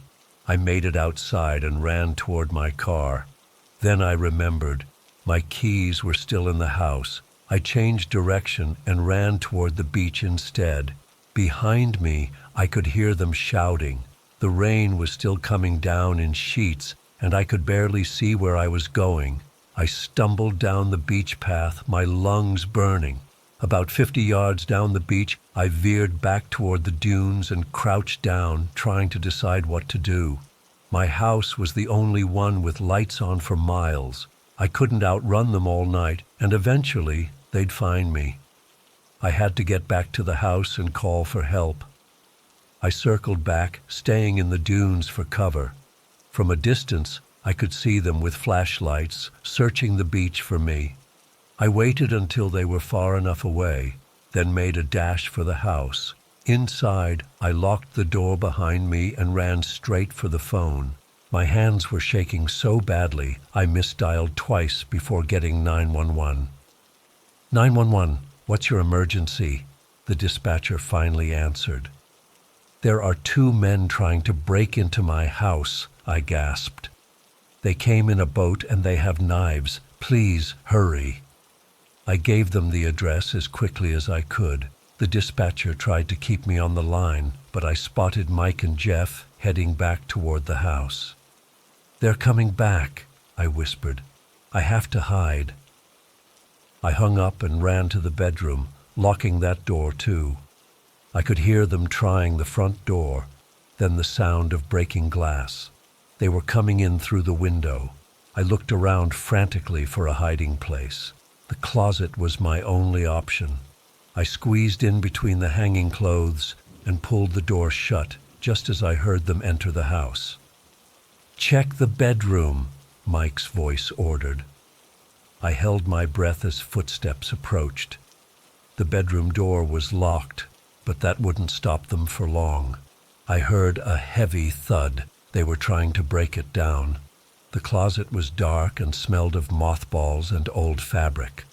I made it outside and ran toward my car. Then I remembered. My keys were still in the house. I changed direction and ran toward the beach instead. Behind me, I could hear them shouting. The rain was still coming down in sheets, and I could barely see where I was going. I stumbled down the beach path, my lungs burning. About 50 yards down the beach, I veered back toward the dunes and crouched down, trying to decide what to do. My house was the only one with lights on for miles. I couldn't outrun them all night, and eventually they'd find me. I had to get back to the house and call for help. I circled back, staying in the dunes for cover. From a distance, I could see them with flashlights, searching the beach for me. I waited until they were far enough away, then made a dash for the house. Inside, I locked the door behind me and ran straight for the phone. My hands were shaking so badly, I misdialed twice before getting 911. "911, what's your emergency?" the dispatcher finally answered. "There are 2 men trying to break into my house," I gasped. "They came in a boat and they have knives. Please, hurry." I gave them the address as quickly as I could. The dispatcher tried to keep me on the line, but I spotted Mike and Jeff heading back toward the house. "They're coming back," I whispered. "I have to hide." I hung up and ran to the bedroom, locking that door too. I could hear them trying the front door, then the sound of breaking glass. They were coming in through the window. I looked around frantically for a hiding place. The closet was my only option. I squeezed in between the hanging clothes and pulled the door shut just as I heard them enter the house. "Check the bedroom," Mike's voice ordered. I held my breath as footsteps approached. The bedroom door was locked, but that wouldn't stop them for long. I heard a heavy thud. They were trying to break it down. The closet was dark and smelled of mothballs and old fabric.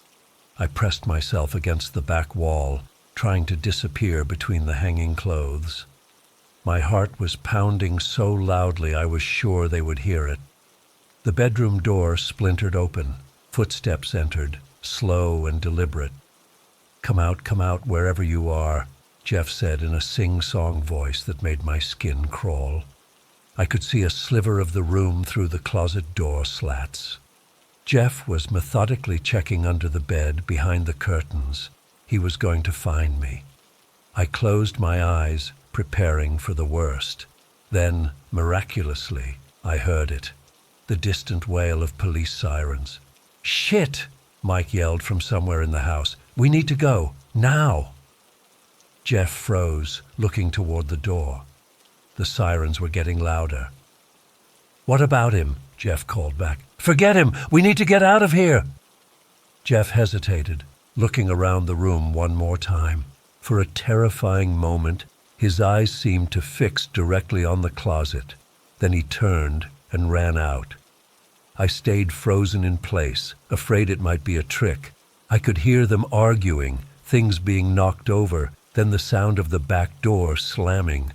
I pressed myself against the back wall, trying to disappear between the hanging clothes. My heart was pounding so loudly I was sure they would hear it. The bedroom door splintered open. Footsteps entered, slow and deliberate. Come out, wherever you are," Jeff said in a sing-song voice that made my skin crawl. I could see a sliver of the room through the closet door slats. Jeff was methodically checking under the bed, behind the curtains. He was going to find me. I closed my eyes, preparing for the worst. Then, miraculously, I heard it. The distant wail of police sirens. "Shit!" Mike yelled from somewhere in the house. "We need to go. Now!" Jeff froze, looking toward the door. The sirens were getting louder. "What about him?" Jeff called back. "Forget him! We need to get out of here!" Jeff hesitated, looking around the room one more time. For a terrifying moment, his eyes seemed to fix directly on the closet. Then he turned and ran out. I stayed frozen in place, afraid it might be a trick. I could hear them arguing, things being knocked over, then the sound of the back door slamming.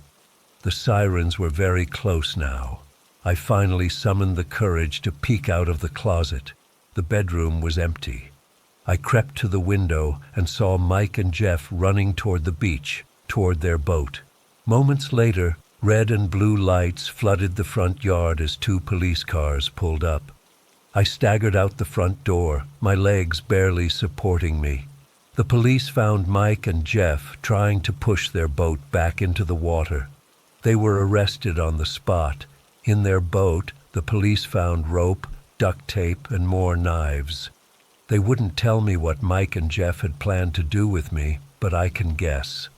The sirens were very close now. I finally summoned the courage to peek out of the closet. The bedroom was empty. I crept to the window and saw Mike and Jeff running toward the beach, toward their boat. Moments later, red and blue lights flooded the front yard as 2 police cars pulled up. I staggered out the front door, my legs barely supporting me. The police found Mike and Jeff trying to push their boat back into the water. They were arrested on the spot. In their boat, the police found rope, duct tape, and more knives. They wouldn't tell me what Mike and Jeff had planned to do with me, but I can guess.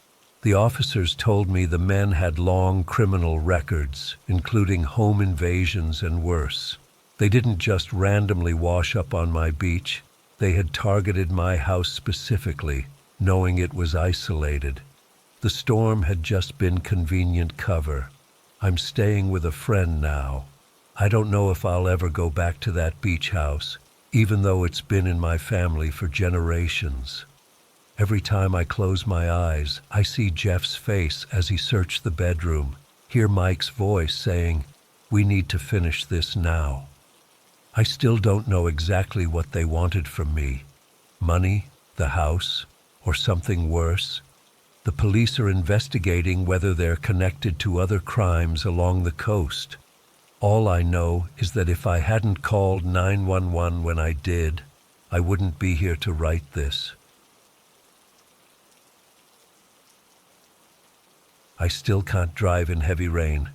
The officers told me the men had long criminal records, including home invasions and worse. They didn't just randomly wash up on my beach. They had targeted my house specifically, knowing it was isolated. The storm had just been convenient cover. I'm staying with a friend now. I don't know if I'll ever go back to that beach house, even though it's been in my family for generations. Every time I close my eyes, I see Jeff's face as he searched the bedroom, hear Mike's voice saying, "We need to finish this now." I still don't know exactly what they wanted from me. Money, the house, or something worse. The police are investigating whether they're connected to other crimes along the coast. All I know is that if I hadn't called 911 when I did, I wouldn't be here to write this. I still can't drive in heavy rain.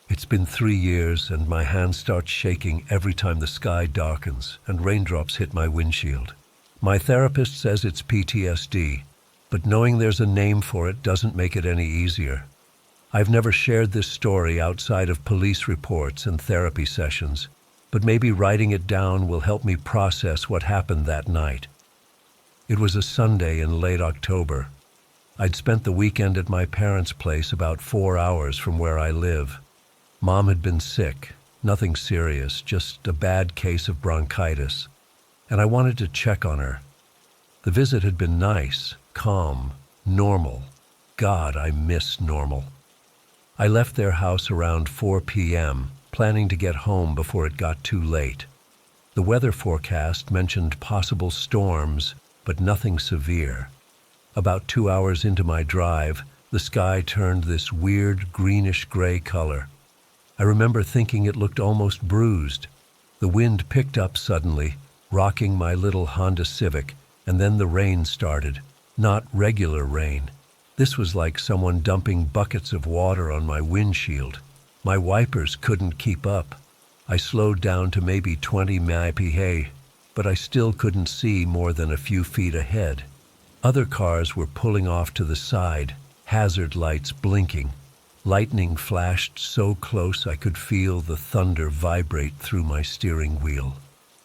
It's been 3 years and my hand starts shaking every time the sky darkens and raindrops hit my windshield. My therapist says it's PTSD, but knowing there's a name for it doesn't make it any easier. I've never shared this story outside of police reports and therapy sessions, but maybe writing it down will help me process what happened that night. It was a Sunday in late October. I'd spent the weekend at my parents' place about 4 hours from where I live. Mom had been sick, nothing serious, just a bad case of bronchitis, and I wanted to check on her. The visit had been nice, calm, normal. God, I miss normal. I left their house around 4 p.m., planning to get home before it got too late. The weather forecast mentioned possible storms, but nothing severe. About 2 hours into my drive, the sky turned this weird greenish-gray color. I remember thinking it looked almost bruised. The wind picked up suddenly, rocking my little Honda Civic, and then the rain started. Not regular rain. This was like someone dumping buckets of water on my windshield. My wipers couldn't keep up. I slowed down to maybe 20 mph, but I still couldn't see more than a few feet ahead. Other cars were pulling off to the side, hazard lights blinking. Lightning flashed so close I could feel the thunder vibrate through my steering wheel.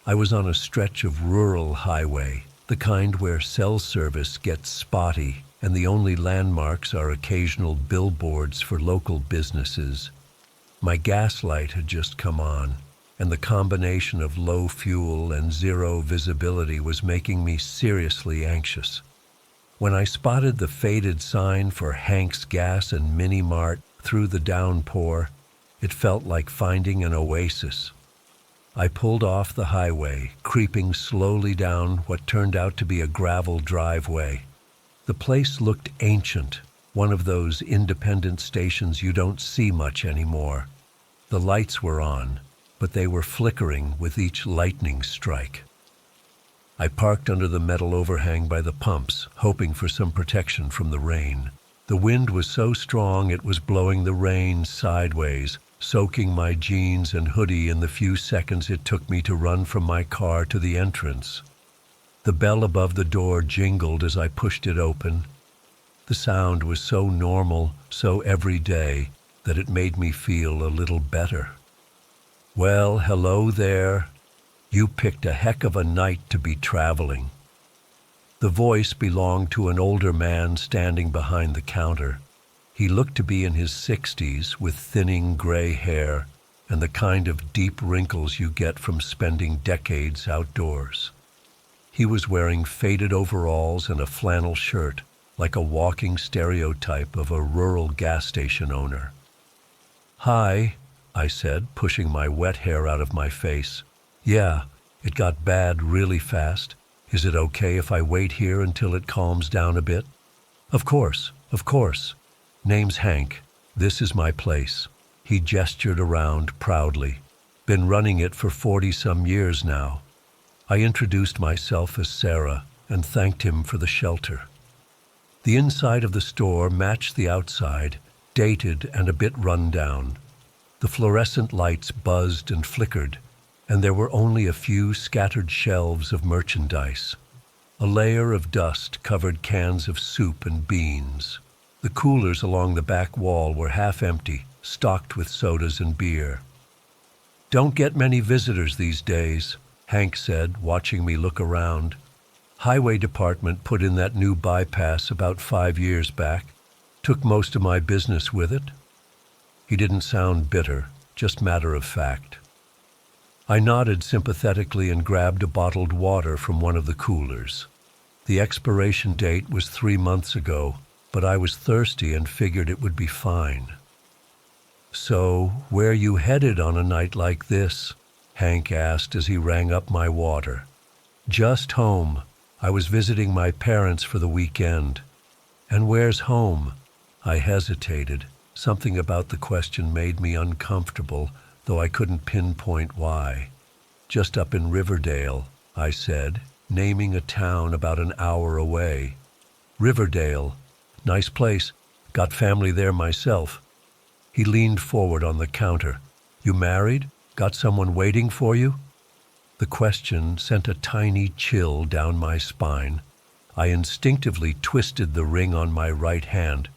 I was on a stretch of rural highway, the kind where cell service gets spotty and the only landmarks are occasional billboards for local businesses. My gas light had just come on, and the combination of low fuel and zero visibility was making me seriously anxious. When I spotted the faded sign for Hank's Gas and Mini Mart through the downpour, it felt like finding an oasis. I pulled off the highway, creeping slowly down what turned out to be a gravel driveway. The place looked ancient, one of those independent stations you don't see much anymore. The lights were on, but they were flickering with each lightning strike. I parked under the metal overhang by the pumps, hoping for some protection from the rain. The wind was so strong it was blowing the rain sideways, soaking my jeans and hoodie in the few seconds it took me to run from my car to the entrance. The bell above the door jingled as I pushed it open. The sound was so normal, so everyday, that it made me feel a little better. "Well, hello there. You picked a heck of a night to be traveling." The voice belonged to an older man standing behind the counter. He looked to be in his 60s, with thinning gray hair and the kind of deep wrinkles you get from spending decades outdoors. He was wearing faded overalls and a flannel shirt, like a walking stereotype of a rural gas station owner. "Hi," I said, pushing my wet hair out of my face. "Yeah, it got bad really fast. Is it okay if I wait here until it calms down a bit?" Of course. Name's Hank. This is my place." He gestured around proudly. "Been running it for 40-some years now." I introduced myself as Sarah and thanked him for the shelter. The inside of the store matched the outside, dated and a bit run down. The fluorescent lights buzzed and flickered, and there were only a few scattered shelves of merchandise. A layer of dust covered cans of soup and beans. The coolers along the back wall were half empty, stocked with sodas and beer. "Don't get many visitors these days," Hank said, watching me look around. "Highway department put in that new bypass about 5 years back. Took most of my business with it." He didn't sound bitter, just matter of fact. I nodded sympathetically and grabbed a bottled water from one of the coolers. The expiration date was 3 months ago, but I was thirsty and figured it would be fine. "So, where you headed on a night like this?" Hank asked as he rang up my water. "Just home. I was visiting my parents for the weekend." "And where's home?" I hesitated. Something about the question made me uncomfortable, though I couldn't pinpoint why. "Just up in Riverdale," I said, naming a town about an hour away. "Riverdale. Nice place. Got family there myself." He leaned forward on the counter. "You married? Got someone waiting for you?" The question sent a tiny chill down my spine. I instinctively twisted the ring on my right hand.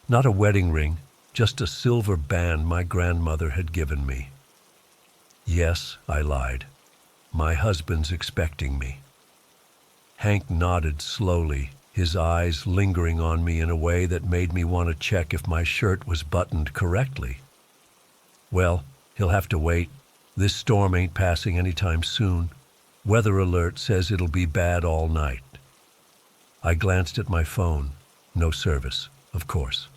Not a wedding ring, just a silver band my grandmother had given me. "Yes," I lied. "My husband's expecting me." Hank nodded slowly, his eyes lingering on me in a way that made me want to check if my shirt was buttoned correctly. "Well, he'll have to wait. This storm ain't passing anytime soon. Weather alert says it'll be bad all night." I glanced at my phone. No service, of course.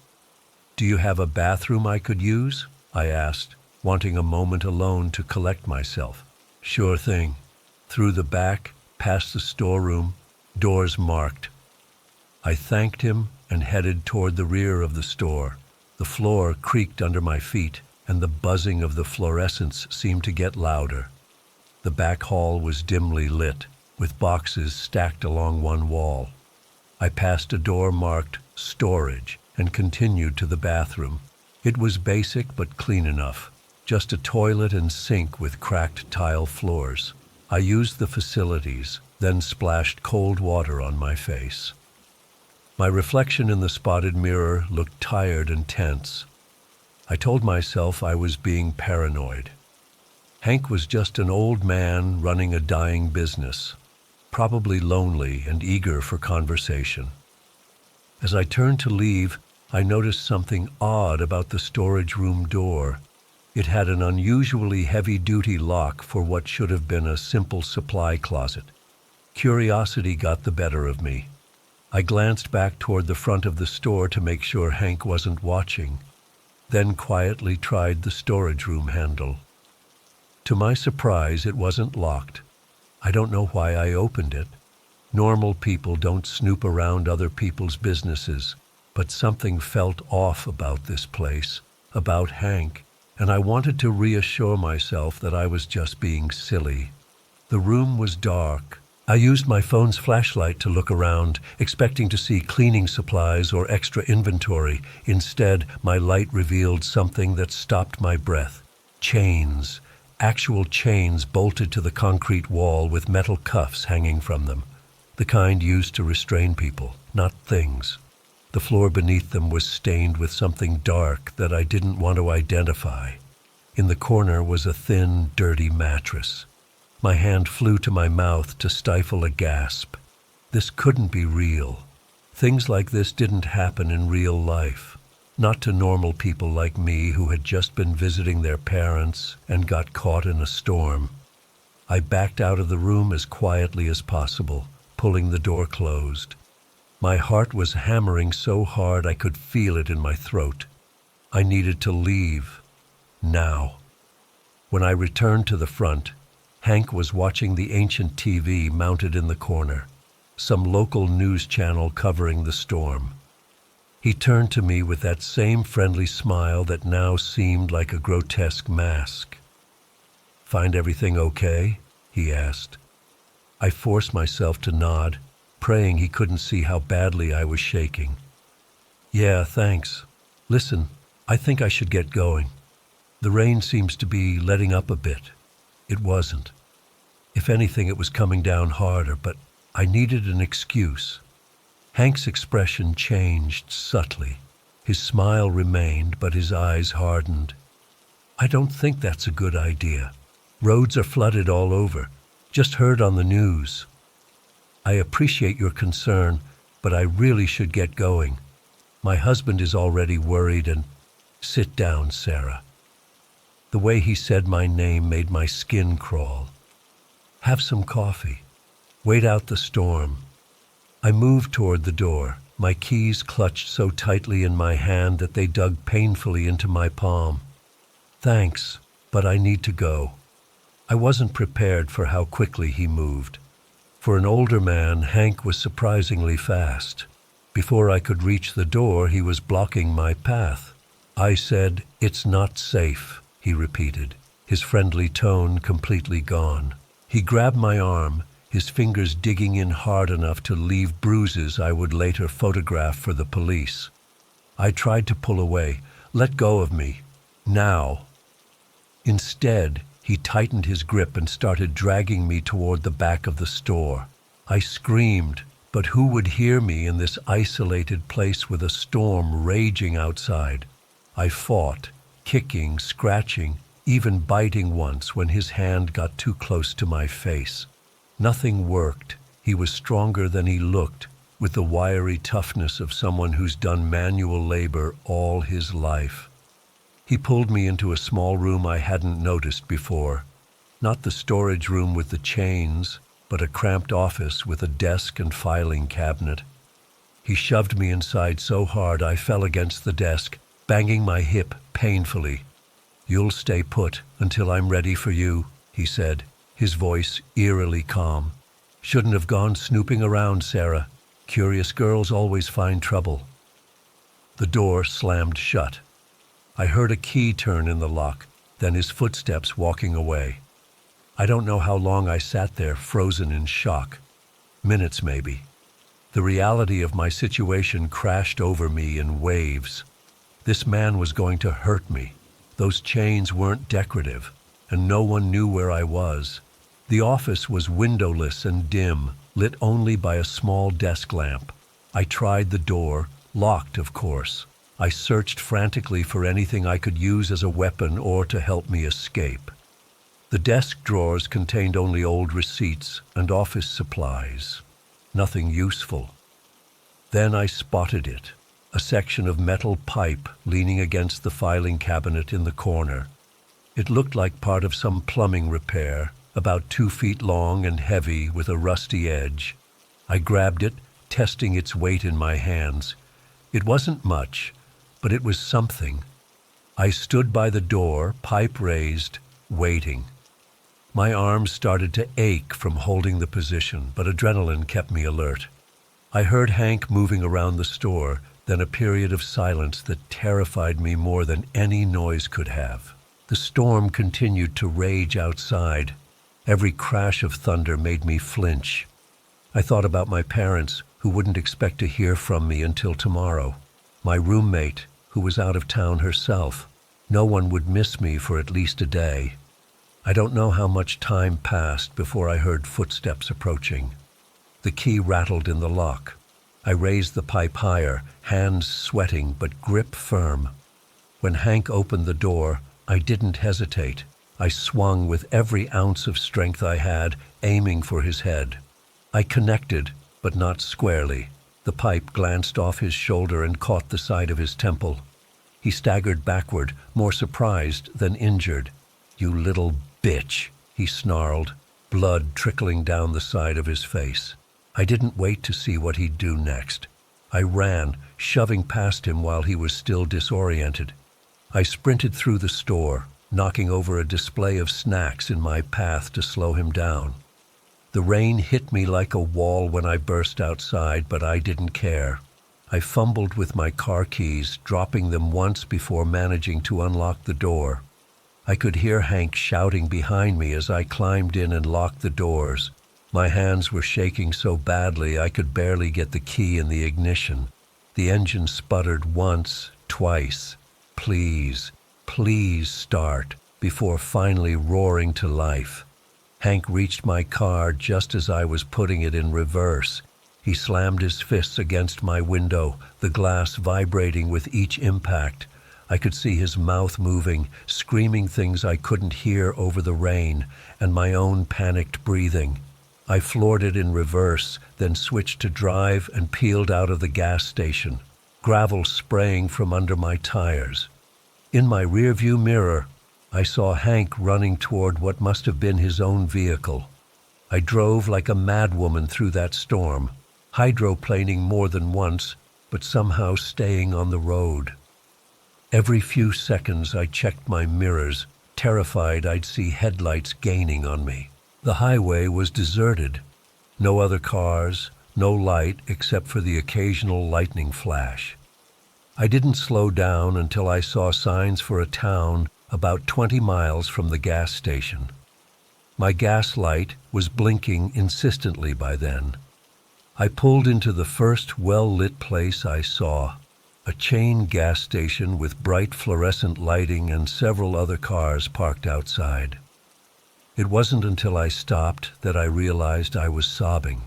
"Do you have a bathroom I could use?" I asked, wanting a moment alone to collect myself. "Sure thing. Through the back, past the storeroom, doors marked." I thanked him and headed toward the rear of the store. The floor creaked under my feet, and the buzzing of the fluorescents seemed to get louder. The back hall was dimly lit, with boxes stacked along one wall. I passed a door marked "Storage" and continued to the bathroom. It was basic but clean enough, just a toilet and sink with cracked tile floors. I used the facilities, then splashed cold water on my face. My reflection in the spotted mirror looked tired and tense. I told myself I was being paranoid. Hank was just an old man running a dying business, probably lonely and eager for conversation. As I turned to leave, I noticed something odd about the storage room door. It had an unusually heavy-duty lock for what should have been a simple supply closet. Curiosity got the better of me. I glanced back toward the front of the store to make sure Hank wasn't watching, then quietly tried the storage room handle. To my surprise, it wasn't locked. I don't know why I opened it. Normal people don't snoop around other people's businesses, but something felt off about this place, about Hank, and I wanted to reassure myself that I was just being silly. The room was dark, I used my phone's flashlight to look around, expecting to see cleaning supplies or extra inventory. Instead, my light revealed something that stopped my breath. Chains. Actual chains bolted to the concrete wall with metal cuffs hanging from them. The kind used to restrain people, not things. The floor beneath them was stained with something dark that I didn't want to identify. In the corner was a thin, dirty mattress. My hand flew to my mouth to stifle a gasp. This couldn't be real. Things like this didn't happen in real life. Not to normal people like me who had just been visiting their parents and got caught in a storm. I backed out of the room as quietly as possible, pulling the door closed. My heart was hammering so hard I could feel it in my throat. I needed to leave. Now. When I returned to the front, Hank was watching the ancient TV mounted in the corner, some local news channel covering the storm. He turned to me with that same friendly smile that now seemed like a grotesque mask. "Find everything okay?" he asked. I forced myself to nod, praying he couldn't see how badly I was shaking. "Yeah, thanks. Listen, I think I should get going. The rain seems to be letting up a bit." It wasn't. If anything, it was coming down harder, but I needed an excuse. Hank's expression changed subtly. His smile remained, but his eyes hardened. "I don't think that's a good idea. Roads are flooded all over. Just heard on the news. I appreciate your concern, but I really should get going. My husband is already worried and—" "Sit down, Sarah." The way he said my name made my skin crawl. "Have some coffee. Wait out the storm." I moved toward the door, my keys clutched so tightly in my hand that they dug painfully into my palm. "Thanks, but I need to go." I wasn't prepared for how quickly he moved. For an older man, Hank was surprisingly fast. Before I could reach the door, he was blocking my path. I said, "It's not safe," he repeated, his friendly tone completely gone. He grabbed my arm, his fingers digging in hard enough to leave bruises I would later photograph for the police. I tried to pull away. "Let go of me. Now." Instead, he tightened his grip and started dragging me toward the back of the store. I screamed, but who would hear me in this isolated place with a storm raging outside? I fought, kicking, scratching, even biting once when his hand got too close to my face. Nothing worked. He was stronger than he looked, with the wiry toughness of someone who's done manual labor all his life. He pulled me into a small room I hadn't noticed before. Not the storage room with the chains, but a cramped office with a desk and filing cabinet. He shoved me inside so hard I fell against the desk, banging my hip painfully. "You'll stay put until I'm ready for you," he said, his voice eerily calm. "Shouldn't have gone snooping around, Sarah. Curious girls always find trouble." The door slammed shut. I heard a key turn in the lock, then his footsteps walking away. I don't know how long I sat there, frozen in shock. Minutes, maybe. The reality of my situation crashed over me in waves. This man was going to hurt me. Those chains weren't decorative, and no one knew where I was. The office was windowless and dim, lit only by a small desk lamp. I tried the door, locked of course. I searched frantically for anything I could use as a weapon or to help me escape. The desk drawers contained only old receipts and office supplies. Nothing useful. Then I spotted it, a section of metal pipe leaning against the filing cabinet in the corner. It looked like part of some plumbing repair, about 2 feet long and heavy with a rusty edge. I grabbed it, testing its weight in my hands. It wasn't much, but it was something. I stood by the door, pipe raised, waiting. My arms started to ache from holding the position, but adrenaline kept me alert. I heard Hank moving around the store, then a period of silence that terrified me more than any noise could have. The storm continued to rage outside. Every crash of thunder made me flinch. I thought about my parents, who wouldn't expect to hear from me until tomorrow. My roommate, who was out of town herself. No one would miss me for at least a day. I don't know how much time passed before I heard footsteps approaching. The key rattled in the lock. I raised the pipe higher, hands sweating but grip firm. When Hank opened the door, I didn't hesitate. I swung with every ounce of strength I had, aiming for his head. I connected, but not squarely. The pipe glanced off his shoulder and caught the side of his temple. He staggered backward, more surprised than injured. "You little bitch," he snarled, blood trickling down the side of his face. I didn't wait to see what he'd do next. I ran, shoving past him while he was still disoriented. I sprinted through the store, knocking over a display of snacks in my path to slow him down. The rain hit me like a wall when I burst outside, but I didn't care. I fumbled with my car keys, dropping them once before managing to unlock the door. I could hear Hank shouting behind me as I climbed in and locked the doors. My hands were shaking so badly I could barely get the key in the ignition. The engine sputtered once, twice. "Please, please start," before finally roaring to life. Hank reached my car just as I was putting it in reverse. He slammed his fists against my window, the glass vibrating with each impact. I could see his mouth moving, screaming things I couldn't hear over the rain, and my own panicked breathing. I floored it in reverse, then switched to drive and peeled out of the gas station, gravel spraying from under my tires. In my rearview mirror, I saw Hank running toward what must have been his own vehicle. I drove like a madwoman through that storm, hydroplaning more than once, but somehow staying on the road. Every few seconds I checked my mirrors, terrified I'd see headlights gaining on me. The highway was deserted. No other cars, no light except for the occasional lightning flash. I didn't slow down until I saw signs for a town about 20 miles from the gas station. My gas light was blinking insistently by then. I pulled into the first well-lit place I saw, a chain gas station with bright fluorescent lighting and several other cars parked outside. It wasn't until I stopped that I realized I was sobbing.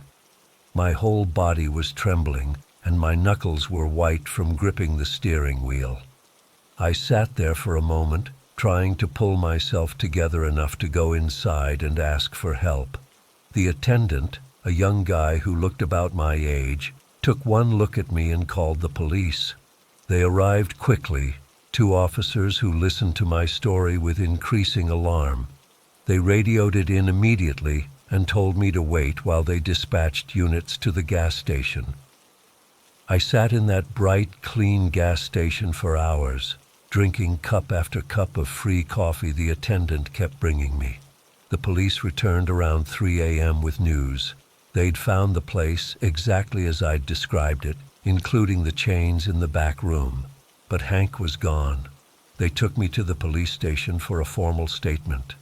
My whole body was trembling, and my knuckles were white from gripping the steering wheel. I sat there for a moment, trying to pull myself together enough to go inside and ask for help. The attendant, a young guy who looked about my age, took one look at me and called the police. They arrived quickly, 2 officers who listened to my story with increasing alarm. They radioed it in immediately and told me to wait while they dispatched units to the gas station. I sat in that bright, clean gas station for hours, drinking cup after cup of free coffee the attendant kept bringing me. The police returned around 3 a.m. with news. They'd found the place exactly as I'd described it, including the chains in the back room. But Hank was gone. They took me to the police station for a formal statement.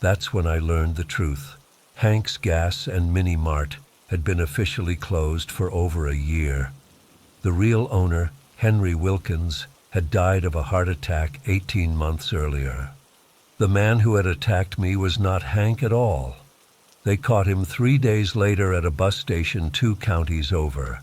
That's when I learned the truth. Hank's Gas and Mini Mart had been officially closed for over a year. The real owner, Henry Wilkins, had died of a heart attack 18 months earlier. The man who had attacked me was not Hank at all. They caught him 3 days later at a bus station 2 counties over.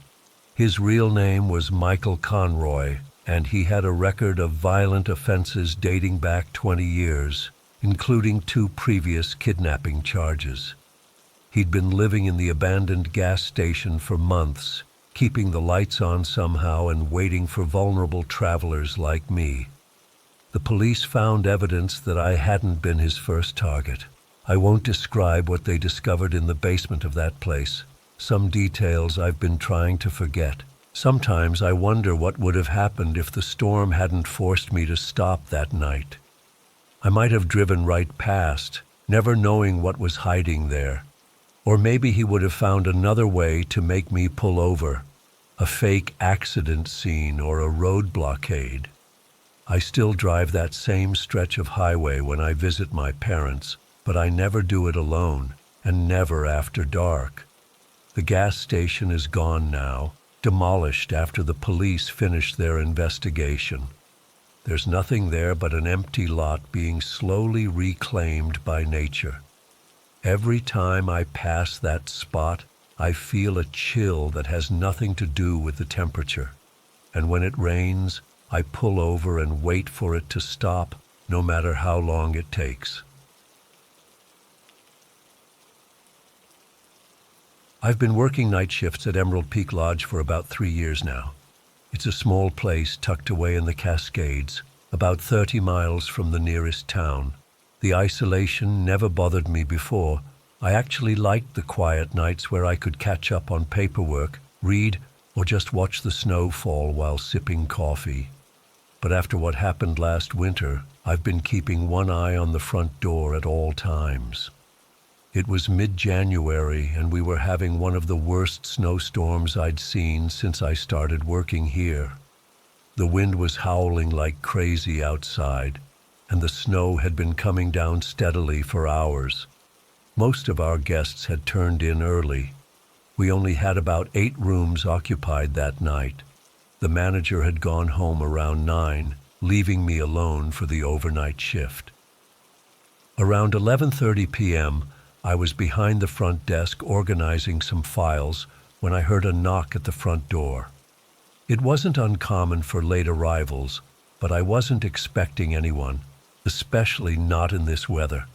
His real name was Michael Conroy, and he had a record of violent offenses dating back 20 years, including 2 previous kidnapping charges. He'd been living in the abandoned gas station for months, keeping the lights on somehow and waiting for vulnerable travelers like me. The police found evidence that I hadn't been his first target. I won't describe what they discovered in the basement of that place. Some details I've been trying to forget. Sometimes I wonder what would have happened if the storm hadn't forced me to stop that night. I might have driven right past, never knowing what was hiding there. Or maybe he would have found another way to make me pull over, a fake accident scene or a road blockade. I still drive that same stretch of highway when I visit my parents, but I never do it alone, and never after dark. The gas station is gone now, demolished after the police finished their investigation. There's nothing there but an empty lot being slowly reclaimed by nature. Every time I pass that spot, I feel a chill that has nothing to do with the temperature. And when it rains, I pull over and wait for it to stop, no matter how long it takes. I've been working night shifts at Emerald Peak Lodge for about 3 years now. It's a small place tucked away in the Cascades, about 30 miles from the nearest town. The isolation never bothered me before. I actually liked the quiet nights where I could catch up on paperwork, read, or just watch the snow fall while sipping coffee. But after what happened last winter, I've been keeping one eye on the front door at all times. It was mid-January, and we were having one of the worst snowstorms I'd seen since I started working here. The wind was howling like crazy outside, and the snow had been coming down steadily for hours. Most of our guests had turned in early. We only had about 8 rooms occupied that night. The manager had gone home around 9, leaving me alone for the overnight shift. Around 11:30 p.m., I was behind the front desk organizing some files when I heard a knock at the front door. It wasn't uncommon for late arrivals, but I wasn't expecting anyone, especially not in this weather.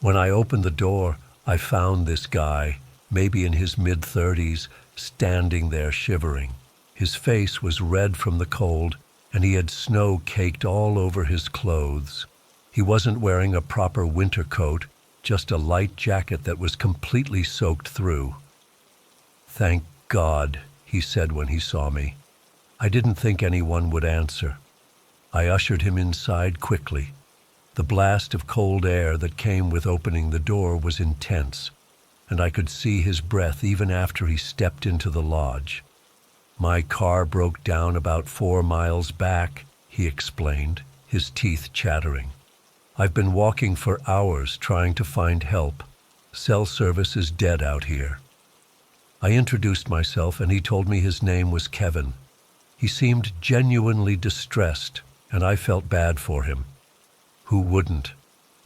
When I opened the door, I found this guy, maybe in his mid-30s, standing there shivering. His face was red from the cold, and he had snow caked all over his clothes. He wasn't wearing a proper winter coat, just a light jacket that was completely soaked through. "Thank God," he said when he saw me. I didn't think anyone would answer. I ushered him inside quickly. The blast of cold air that came with opening the door was intense, and I could see his breath even after he stepped into the lodge. "My car broke down about 4 miles back," he explained, his teeth chattering. "I've been walking for hours trying to find help. Cell service is dead out here." I introduced myself, and he told me his name was Kevin. He seemed genuinely distressed, and I felt bad for him. Who wouldn't?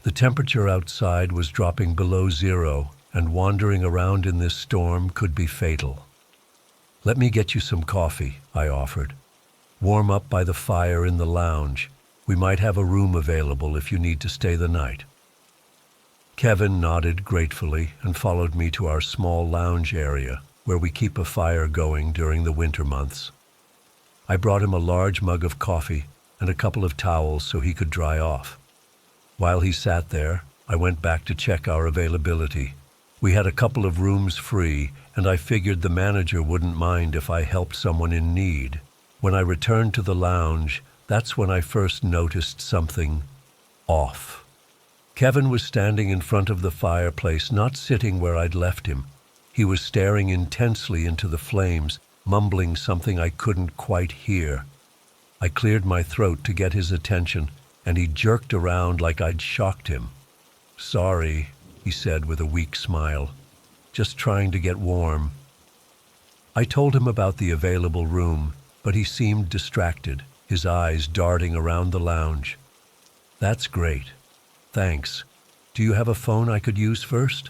The temperature outside was dropping below 0, and wandering around in this storm could be fatal. "Let me get you some coffee," I offered. "Warm up by the fire in the lounge. We might have a room available if you need to stay the night." Kevin nodded gratefully and followed me to our small lounge area, where we keep a fire going during the winter months. I brought him a large mug of coffee and a couple of towels so he could dry off. While he sat there, I went back to check our availability. We had a couple of rooms free, and I figured the manager wouldn't mind if I helped someone in need. When I returned to the lounge, that's when I first noticed something off. Kevin was standing in front of the fireplace, not sitting where I'd left him. He was staring intensely into the flames, mumbling something I couldn't quite hear. I cleared my throat to get his attention, and he jerked around like I'd shocked him. "Sorry," he said with a weak smile. "Just trying to get warm." I told him about the available room, but he seemed distracted, his eyes darting around the lounge. "That's great. Thanks. Do you have a phone I could use first?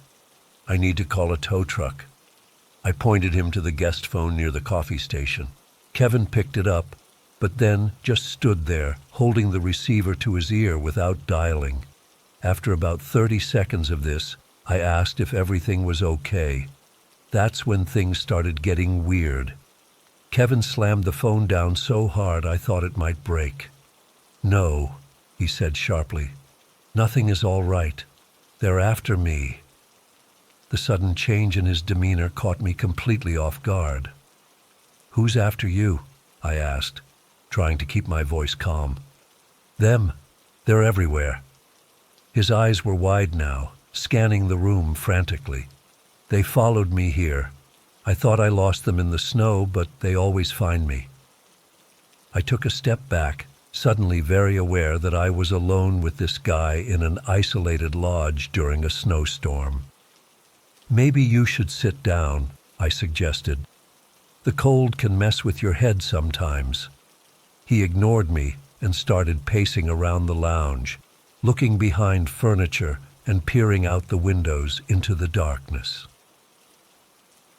I need to call a tow truck." I pointed him to the guest phone near the coffee station. Kevin picked it up, but then just stood there, holding the receiver to his ear without dialing. After about 30 seconds of this, I asked if everything was okay. That's when things started getting weird. Kevin slammed the phone down so hard I thought it might break. "No," he said sharply. "Nothing is all right. They're after me." The sudden change in his demeanor caught me completely off guard. "Who's after you?" I asked, trying to keep my voice calm. "Them. They're everywhere." His eyes were wide now, scanning the room frantically. "They followed me here. I thought I lost them in the snow, but they always find me." I took a step back, suddenly very aware that I was alone with this guy in an isolated lodge during a snowstorm. "Maybe you should sit down," I suggested. The cold can mess with your head sometimes. He ignored me and started pacing around the lounge, looking behind furniture and peering out the windows into the darkness.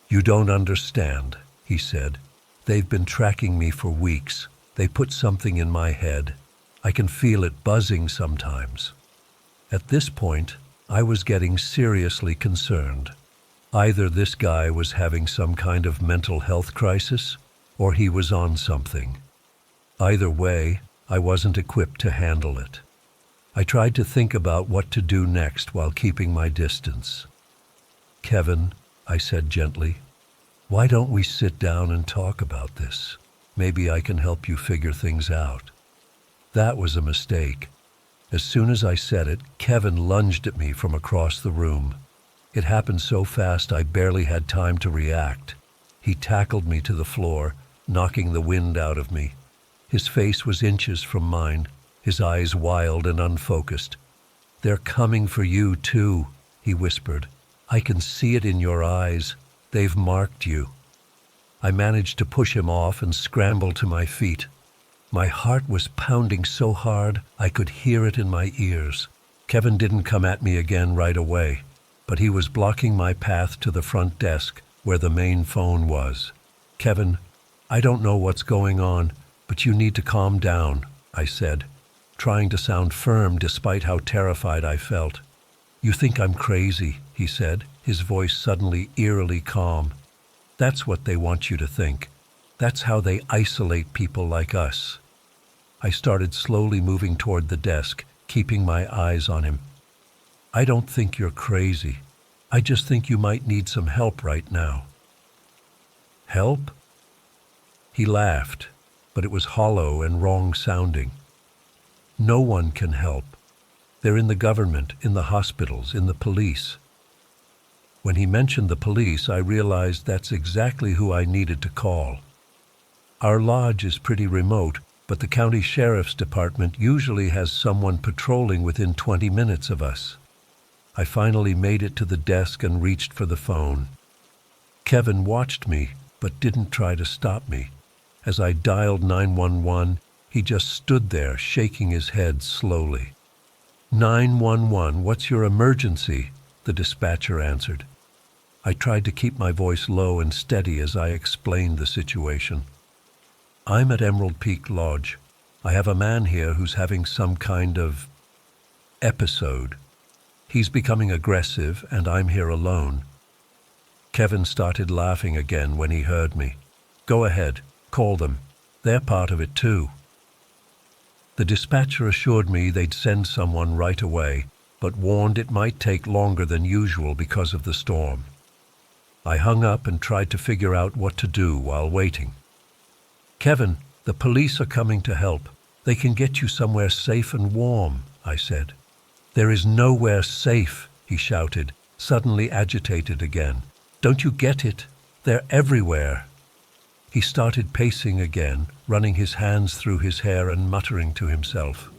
"You don't understand," he said. "They've been tracking me for weeks. They put something in my head. I can feel it buzzing sometimes." At this point, I was getting seriously concerned. Either this guy was having some kind of mental health crisis, or he was on something. Either way, I wasn't equipped to handle it. I tried to think about what to do next while keeping my distance. "Kevin," I said gently, "why don't we sit down and talk about this? Maybe I can help you figure things out." That was a mistake. As soon as I said it, Kevin lunged at me from across the room. It happened so fast I barely had time to react. He tackled me to the floor, knocking the wind out of me. His face was inches from mine, his eyes wild and unfocused. "They're coming for you too," he whispered. "I can see it in your eyes. They've marked you." I managed to push him off and scramble to my feet. My heart was pounding so hard I could hear it in my ears. Kevin didn't come at me again right away, but he was blocking my path to the front desk where the main phone was. "Kevin, I don't know what's going on, but you need to calm down," I said, trying to sound firm despite how terrified I felt. "You think I'm crazy," he said, his voice suddenly eerily calm. "That's what they want you to think. That's how they isolate people like us." I started slowly moving toward the desk, keeping my eyes on him. "I don't think you're crazy. I just think you might need some help right now." "Help?" He laughed, but it was hollow and wrong-sounding. "No one can help. They're in the government, in the hospitals, in the police." When he mentioned the police, I realized that's exactly who I needed to call. Our lodge is pretty remote, but the county sheriff's department usually has someone patrolling within 20 minutes of us. I finally made it to the desk and reached for the phone. Kevin watched me, but didn't try to stop me. As I dialed 911, he just stood there, shaking his head slowly. "911, what's your emergency?" the dispatcher answered. I tried to keep my voice low and steady as I explained the situation. "I'm at Emerald Peak Lodge. I have a man here who's having some kind of episode. He's becoming aggressive, and I'm here alone." Kevin started laughing again when he heard me. "Go ahead, call them. They're part of it too." The dispatcher assured me they'd send someone right away, but warned it might take longer than usual because of the storm. I hung up and tried to figure out what to do while waiting. "Kevin, the police are coming to help. They can get you somewhere safe and warm," I said. "There is nowhere safe," he shouted, suddenly agitated again. "Don't you get it? They're everywhere." He started pacing again, running his hands through his hair and muttering to himself.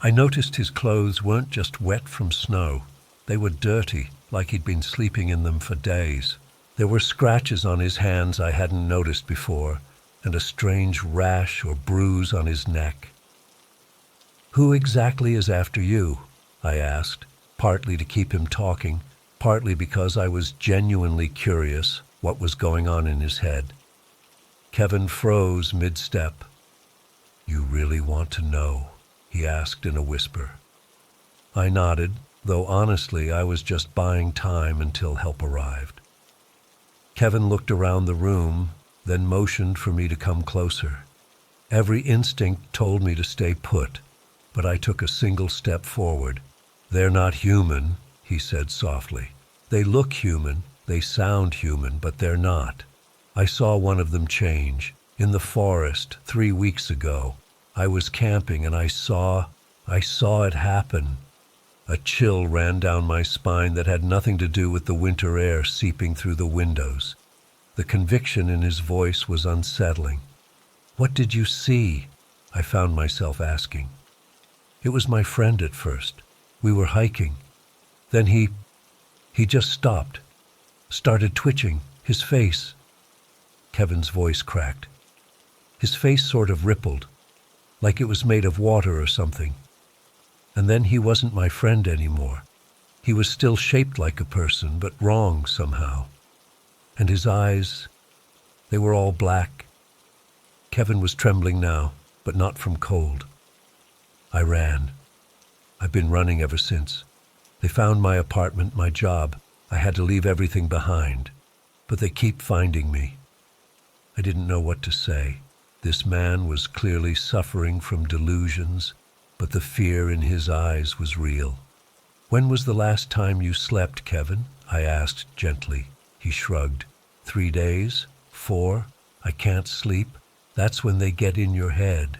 I noticed his clothes weren't just wet from snow. They were dirty, like he'd been sleeping in them for days. There were scratches on his hands I hadn't noticed before, and a strange rash or bruise on his neck. "Who exactly is after you?" I asked, partly to keep him talking, partly because I was genuinely curious what was going on in his head. Kevin froze mid-step. "You really want to know?" he asked in a whisper. I nodded, though honestly I was just buying time until help arrived. Kevin looked around the room, then motioned for me to come closer. Every instinct told me to stay put, but I took a single step forward. "They're not human," he said softly. "They look human, they sound human, but they're not. I saw one of them change. In the forest 3 weeks ago. I was camping and I saw it happen." A chill ran down my spine that had nothing to do with the winter air seeping through the windows. The conviction in his voice was unsettling. "What did you see?" I found myself asking. "It was my friend at first. We were hiking. Then he just stopped, started twitching, His face, Kevin's voice cracked. His face sort of rippled, like it was made of water or something. And then he wasn't my friend anymore. He was still shaped like a person, but wrong somehow. And his eyes, they were all black. Kevin was trembling now, but not from cold. I ran. I've been running ever since. They found my apartment, my job. I had to leave everything behind. But they keep finding me. I didn't know what to say. This man was clearly suffering from delusions, but the fear in his eyes was real. "When was the last time you slept, Kevin?" I asked gently. He shrugged. 3 days? 4? I can't sleep. That's when they get in your head.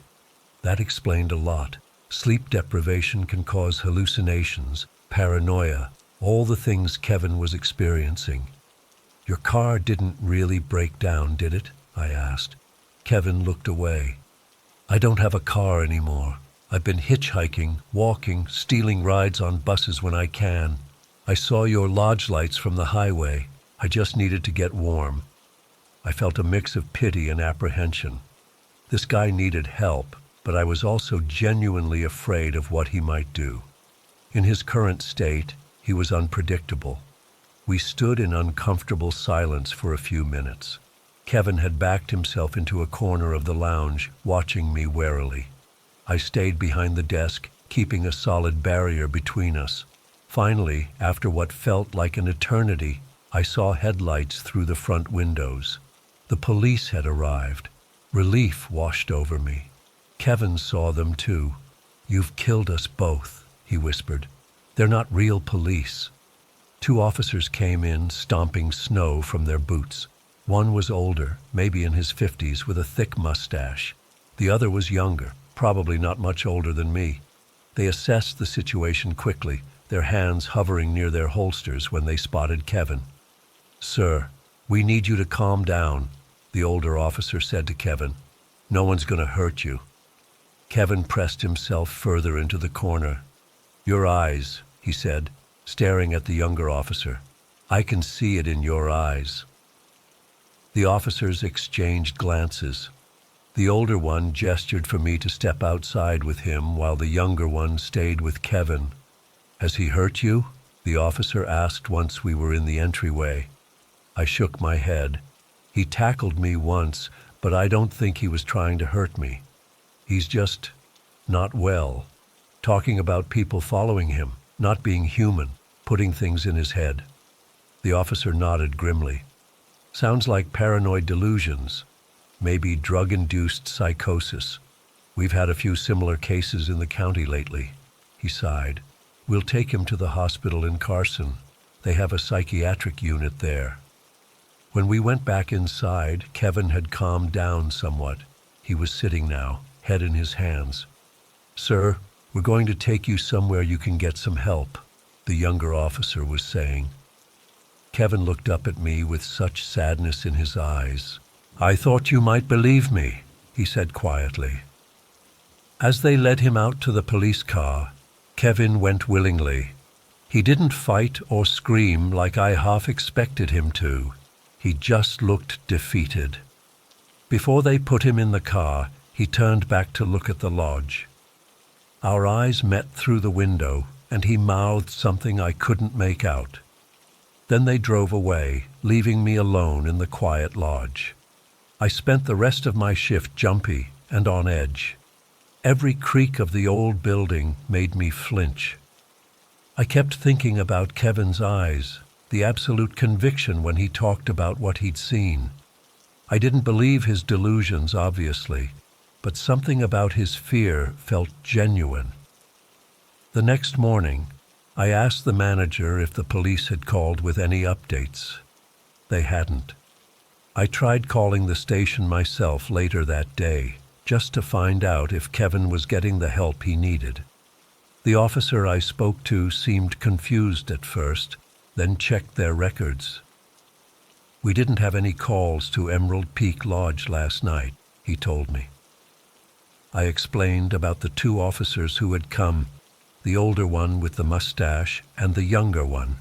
That explained a lot. Sleep deprivation can cause hallucinations, paranoia, all the things Kevin was experiencing. "Your car didn't really break down, did it?" I asked. Kevin looked away. "I don't have a car anymore. I've been hitchhiking, walking, stealing rides on buses when I can. I saw your lodge lights from the highway. I just needed to get warm." I felt a mix of pity and apprehension. This guy needed help, but I was also genuinely afraid of what he might do. In his current state, he was unpredictable. We stood in uncomfortable silence for a few minutes. Kevin had backed himself into a corner of the lounge, watching me warily. I stayed behind the desk, keeping a solid barrier between us. Finally, after what felt like an eternity, I saw headlights through the front windows. The police had arrived. Relief washed over me. Kevin saw them too. "You've killed us both," he whispered. "They're not real police." 2 officers came in, stomping snow from their boots. One was older, maybe in his 50s, with a thick mustache. The other was younger, probably not much older than me. They assessed the situation quickly, their hands hovering near their holsters when they spotted Kevin. "Sir, we need you to calm down," the older officer said to Kevin. "No one's going to hurt you." Kevin pressed himself further into the corner. "Your eyes," he said, staring at the younger officer. "I can see it in your eyes." The officers exchanged glances. The older one gestured for me to step outside with him while the younger one stayed with Kevin. "Has he hurt you?" the officer asked once we were in the entryway. I shook my head. "He tackled me once, but I don't think he was trying to hurt me. He's just not well, talking about people following him, not being human, putting things in his head." The officer nodded grimly. "Sounds like paranoid delusions, maybe drug-induced psychosis. We've had a few similar cases in the county lately." He sighed. "We'll take him to the hospital in Carson. They have a psychiatric unit there." When we went back inside, Kevin had calmed down somewhat. He was sitting now, head in his hands. "Sir, we're going to take you somewhere you can get some help," the younger officer was saying. Kevin looked up at me with such sadness in his eyes. "I thought you might believe me," he said quietly. As they led him out to the police car, Kevin went willingly. He didn't fight or scream like I half expected him to. He just looked defeated. Before they put him in the car, he turned back to look at the lodge. Our eyes met through the window, and he mouthed something I couldn't make out. Then they drove away, leaving me alone in the quiet lodge. I spent the rest of my shift jumpy and on edge. Every creak of the old building made me flinch. I kept thinking about Kevin's eyes, the absolute conviction when he talked about what he'd seen. I didn't believe his delusions, obviously, but something about his fear felt genuine. The next morning, I asked the manager if the police had called with any updates. They hadn't. I tried calling the station myself later that day, just to find out if Kevin was getting the help he needed. The officer I spoke to seemed confused at first, then checked their records. "We didn't have any calls to Emerald Peak Lodge last night," he told me. I explained about the 2 officers who had come, the older one with the mustache and the younger one.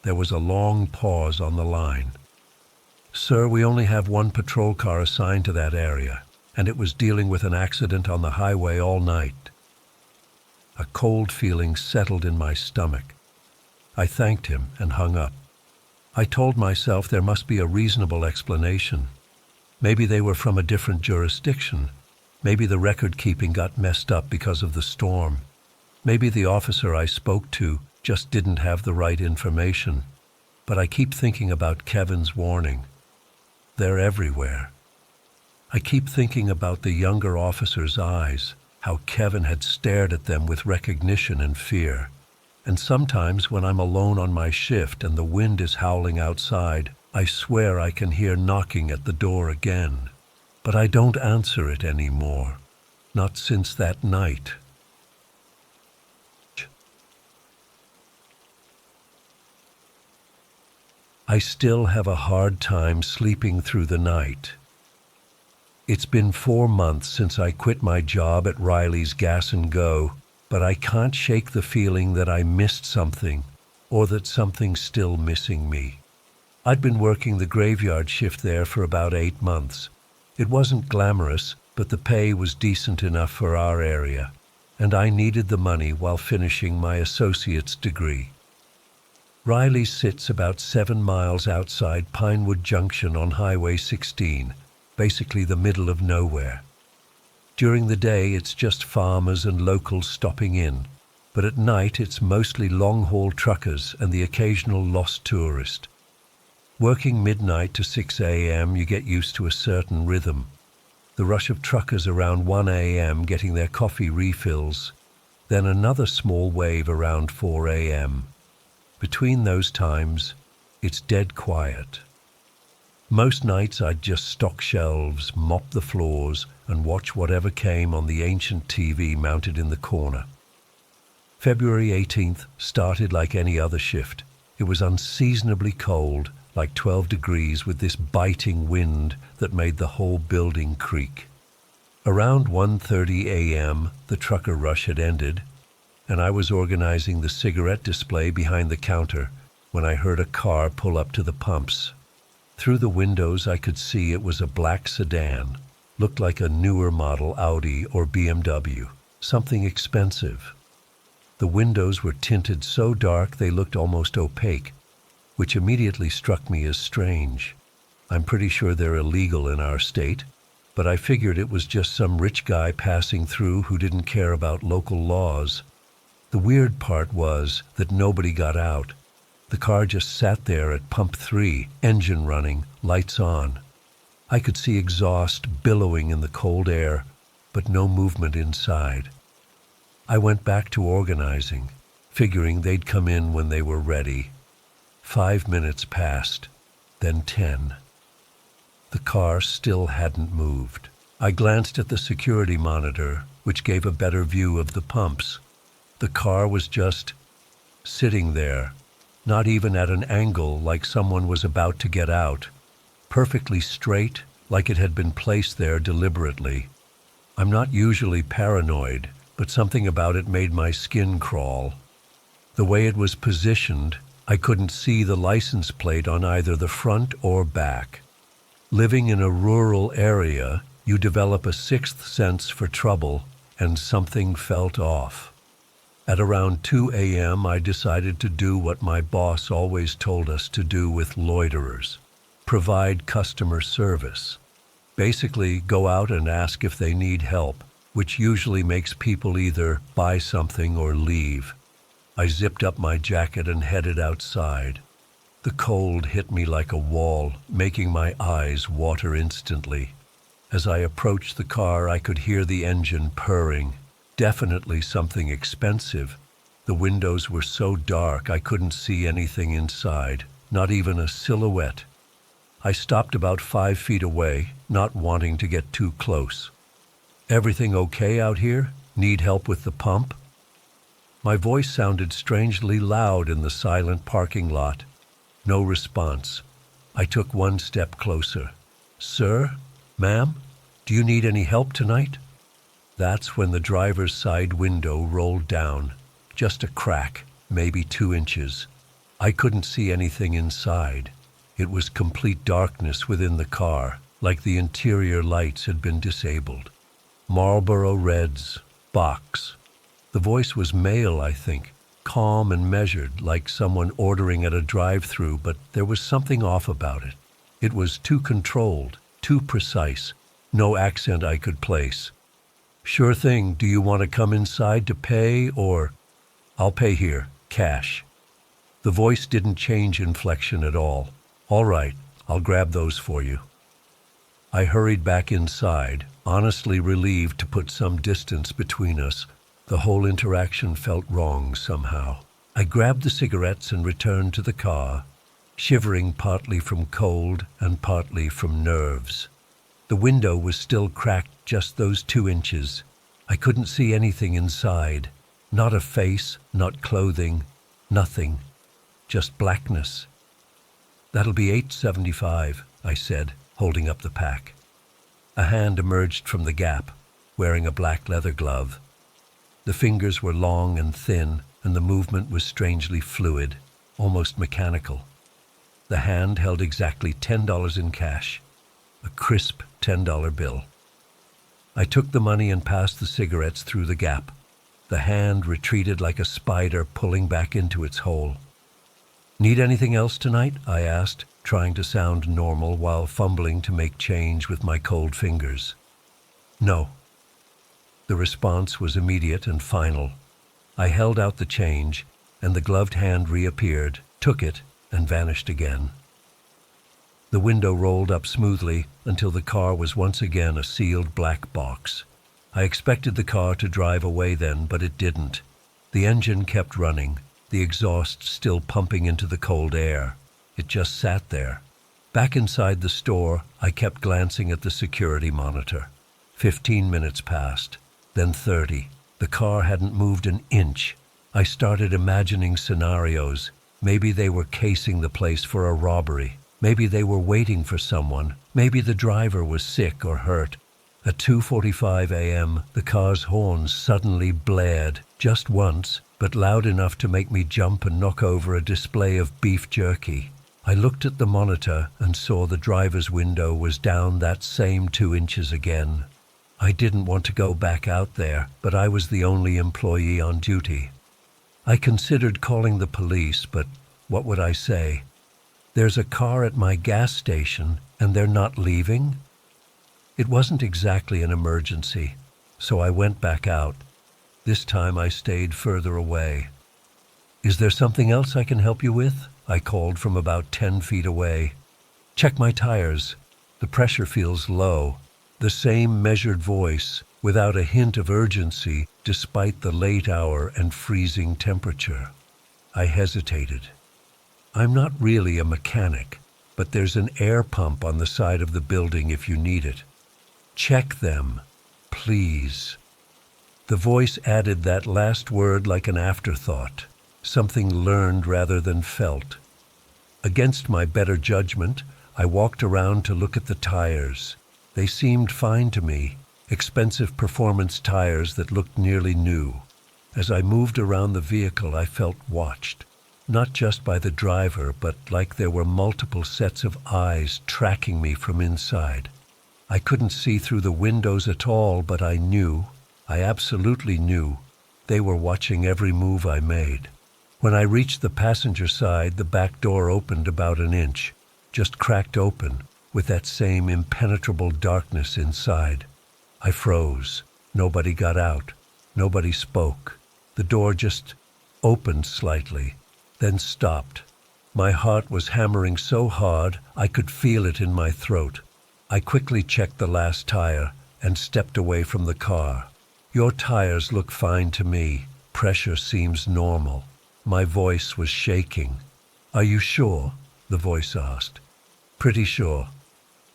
There was a long pause on the line. "Sir, we only have one patrol car assigned to that area, and it was dealing with an accident on the highway all night." A cold feeling settled in my stomach. I thanked him and hung up. I told myself there must be a reasonable explanation. Maybe they were from a different jurisdiction. Maybe the record-keeping got messed up because of the storm. Maybe the officer I spoke to just didn't have the right information. But I keep thinking about Kevin's warning. They're everywhere. I keep thinking about the younger officer's eyes, how Kevin had stared at them with recognition and fear. And sometimes when I'm alone on my shift and the wind is howling outside, I swear I can hear knocking at the door again. But I don't answer it anymore. Not since that night. I still have a hard time sleeping through the night. It's been 4 months since I quit my job at Riley's Gas and Go, but I can't shake the feeling that I missed something, or that something's still missing me. I'd been working the graveyard shift there for about 8 months. It wasn't glamorous, but the pay was decent enough for our area, and I needed the money while finishing my associate's degree. Riley sits about 7 miles outside Pinewood Junction on Highway 16, basically the middle of nowhere. During the day, it's just farmers and locals stopping in, but at night it's mostly long-haul truckers and the occasional lost tourist. Working midnight to 6 a.m., you get used to a certain rhythm. The rush of truckers around 1 a.m. getting their coffee refills, then another small wave around 4 a.m. Between those times, it's dead quiet. Most nights I'd just stock shelves, mop the floors, and watch whatever came on the ancient TV mounted in the corner. February 18th started like any other shift. It was unseasonably cold, like 12 degrees, with this biting wind that made the whole building creak. Around 1:30 a.m., the trucker rush had ended, and I was organizing the cigarette display behind the counter when I heard a car pull up to the pumps. Through the windows I could see it was a black sedan, looked like a newer model Audi or BMW, something expensive. The windows were tinted so dark they looked almost opaque, which immediately struck me as strange. I'm pretty sure they're illegal in our state, but I figured it was just some rich guy passing through who didn't care about local laws. The weird part was that nobody got out. The car just sat there at pump 3, engine running, lights on. I could see exhaust billowing in the cold air, but no movement inside. I went back to organizing, figuring they'd come in when they were ready. 5 minutes passed, then 10. The car still hadn't moved. I glanced at the security monitor, which gave a better view of the pumps. The car was just sitting there, not even at an angle like someone was about to get out, perfectly straight, like it had been placed there deliberately. I'm not usually paranoid, but something about it made my skin crawl. The way it was positioned, I couldn't see the license plate on either the front or back. Living in a rural area, you develop a sixth sense for trouble, and something felt off. At around 2 a.m., I decided to do what my boss always told us to do with loiterers: provide customer service. Basically, go out and ask if they need help, which usually makes people either buy something or leave. I zipped up my jacket and headed outside. The cold hit me like a wall, making my eyes water instantly. As I approached the car, I could hear the engine purring. Definitely something expensive. The windows were so dark I couldn't see anything inside, not even a silhouette. I stopped about 5 feet away, not wanting to get too close. "Everything okay out here? Need help with the pump?" My voice sounded strangely loud in the silent parking lot. No response. I took 1 step closer. "Sir? Ma'am? Do you need any help tonight?" That's when the driver's side window rolled down. Just a crack, maybe 2 inches. I couldn't see anything inside. It was complete darkness within the car, like the interior lights had been disabled. Marlboro Reds, box. The voice was male, I think, calm and measured, like someone ordering at a drive-thru, but there was something off about it. It was too controlled, too precise, no accent I could place. Sure thing, do you want to come inside to pay, or... I'll pay here, cash. The voice didn't change inflection at all. All right, I'll grab those for you. I hurried back inside, honestly relieved to put some distance between us. The whole interaction felt wrong somehow. I grabbed the cigarettes and returned to the car, shivering partly from cold and partly from nerves. The window was still cracked just those 2 inches. I couldn't see anything inside. Not a face, not clothing, nothing. Just blackness. That'll be $8.75, I said, holding up the pack. A hand emerged from the gap, wearing a black leather glove. The fingers were long and thin, and the movement was strangely fluid, almost mechanical. The hand held exactly $10 in cash, a crisp $10 bill. I took the money and passed the cigarettes through the gap. The hand retreated like a spider pulling back into its hole. Need anything else tonight? I asked, trying to sound normal while fumbling to make change with my cold fingers. No. The response was immediate and final. I held out the change, and the gloved hand reappeared, took it, and vanished again. The window rolled up smoothly until the car was once again a sealed black box. I expected the car to drive away then, but it didn't. The engine kept running, the exhaust still pumping into the cold air. It just sat there. Back inside the store, I kept glancing at the security monitor. 15 minutes passed, then 30. The car hadn't moved an inch. I started imagining scenarios. Maybe they were casing the place for a robbery. Maybe they were waiting for someone. Maybe the driver was sick or hurt. At 2:45 a.m., the car's horns suddenly blared, just once, but loud enough to make me jump and knock over a display of beef jerky. I looked at the monitor and saw the driver's window was down that same 2 inches again. I didn't want to go back out there, but I was the only employee on duty. I considered calling the police, but what would I say? There's a car at my gas station, and they're not leaving? It wasn't exactly an emergency, so I went back out. This time I stayed further away. Is there something else I can help you with? I called from about 10 feet away. Check my tires. The pressure feels low. The same measured voice, without a hint of urgency, despite the late hour and freezing temperature. I hesitated. I'm not really a mechanic, but there's an air pump on the side of the building if you need it. Check them, please. The voice added that last word like an afterthought, something learned rather than felt. Against my better judgment, I walked around to look at the tires. They seemed fine to me, expensive performance tires that looked nearly new. As I moved around the vehicle, I felt watched, not just by the driver, but like there were multiple sets of eyes tracking me from inside. I couldn't see through the windows at all, but I knew, I absolutely knew, they were watching every move I made. When I reached the passenger side, the back door opened about an inch, just cracked open, with that same impenetrable darkness inside. I froze. Nobody got out. Nobody spoke. The door just opened slightly, then stopped. My heart was hammering so hard I could feel it in my throat. I quickly checked the last tire and stepped away from the car. Your tires look fine to me. Pressure seems normal. My voice was shaking. Are you sure? The voice asked. Pretty sure.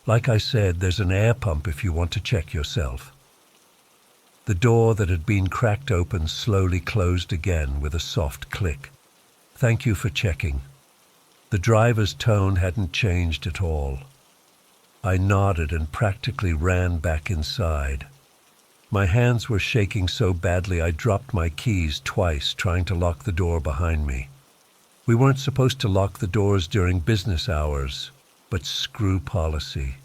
Like I said, there's an air pump if you want to check yourself. The door that had been cracked open slowly closed again with a soft click. Thank you for checking. The driver's tone hadn't changed at all. I nodded and practically ran back inside. My hands were shaking so badly I dropped my keys twice trying to lock the door behind me. We weren't supposed to lock the doors during business hours, but screw policy.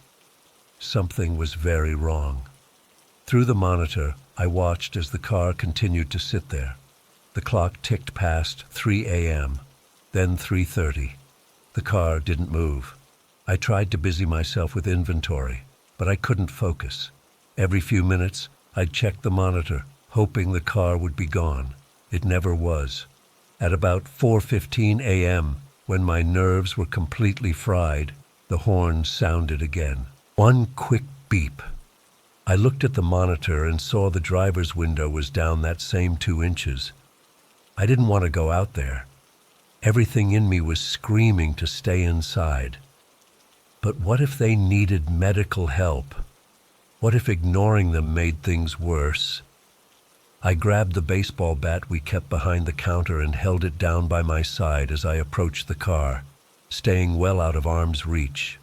Something was very wrong. Through the monitor, I watched as the car continued to sit there. The clock ticked past 3 a.m., then 3:30. The car didn't move. I tried to busy myself with inventory, but I couldn't focus. Every few minutes, I'd check the monitor, hoping the car would be gone. It never was. At about 4:15 a.m., when my nerves were completely fried, the horn sounded again. One quick beep. I looked at the monitor and saw the driver's window was down that same 2 inches. I didn't want to go out there. Everything in me was screaming to stay inside. But what if they needed medical help? What if ignoring them made things worse? I grabbed the baseball bat we kept behind the counter and held it down by my side as I approached the car, staying well out of arm's reach.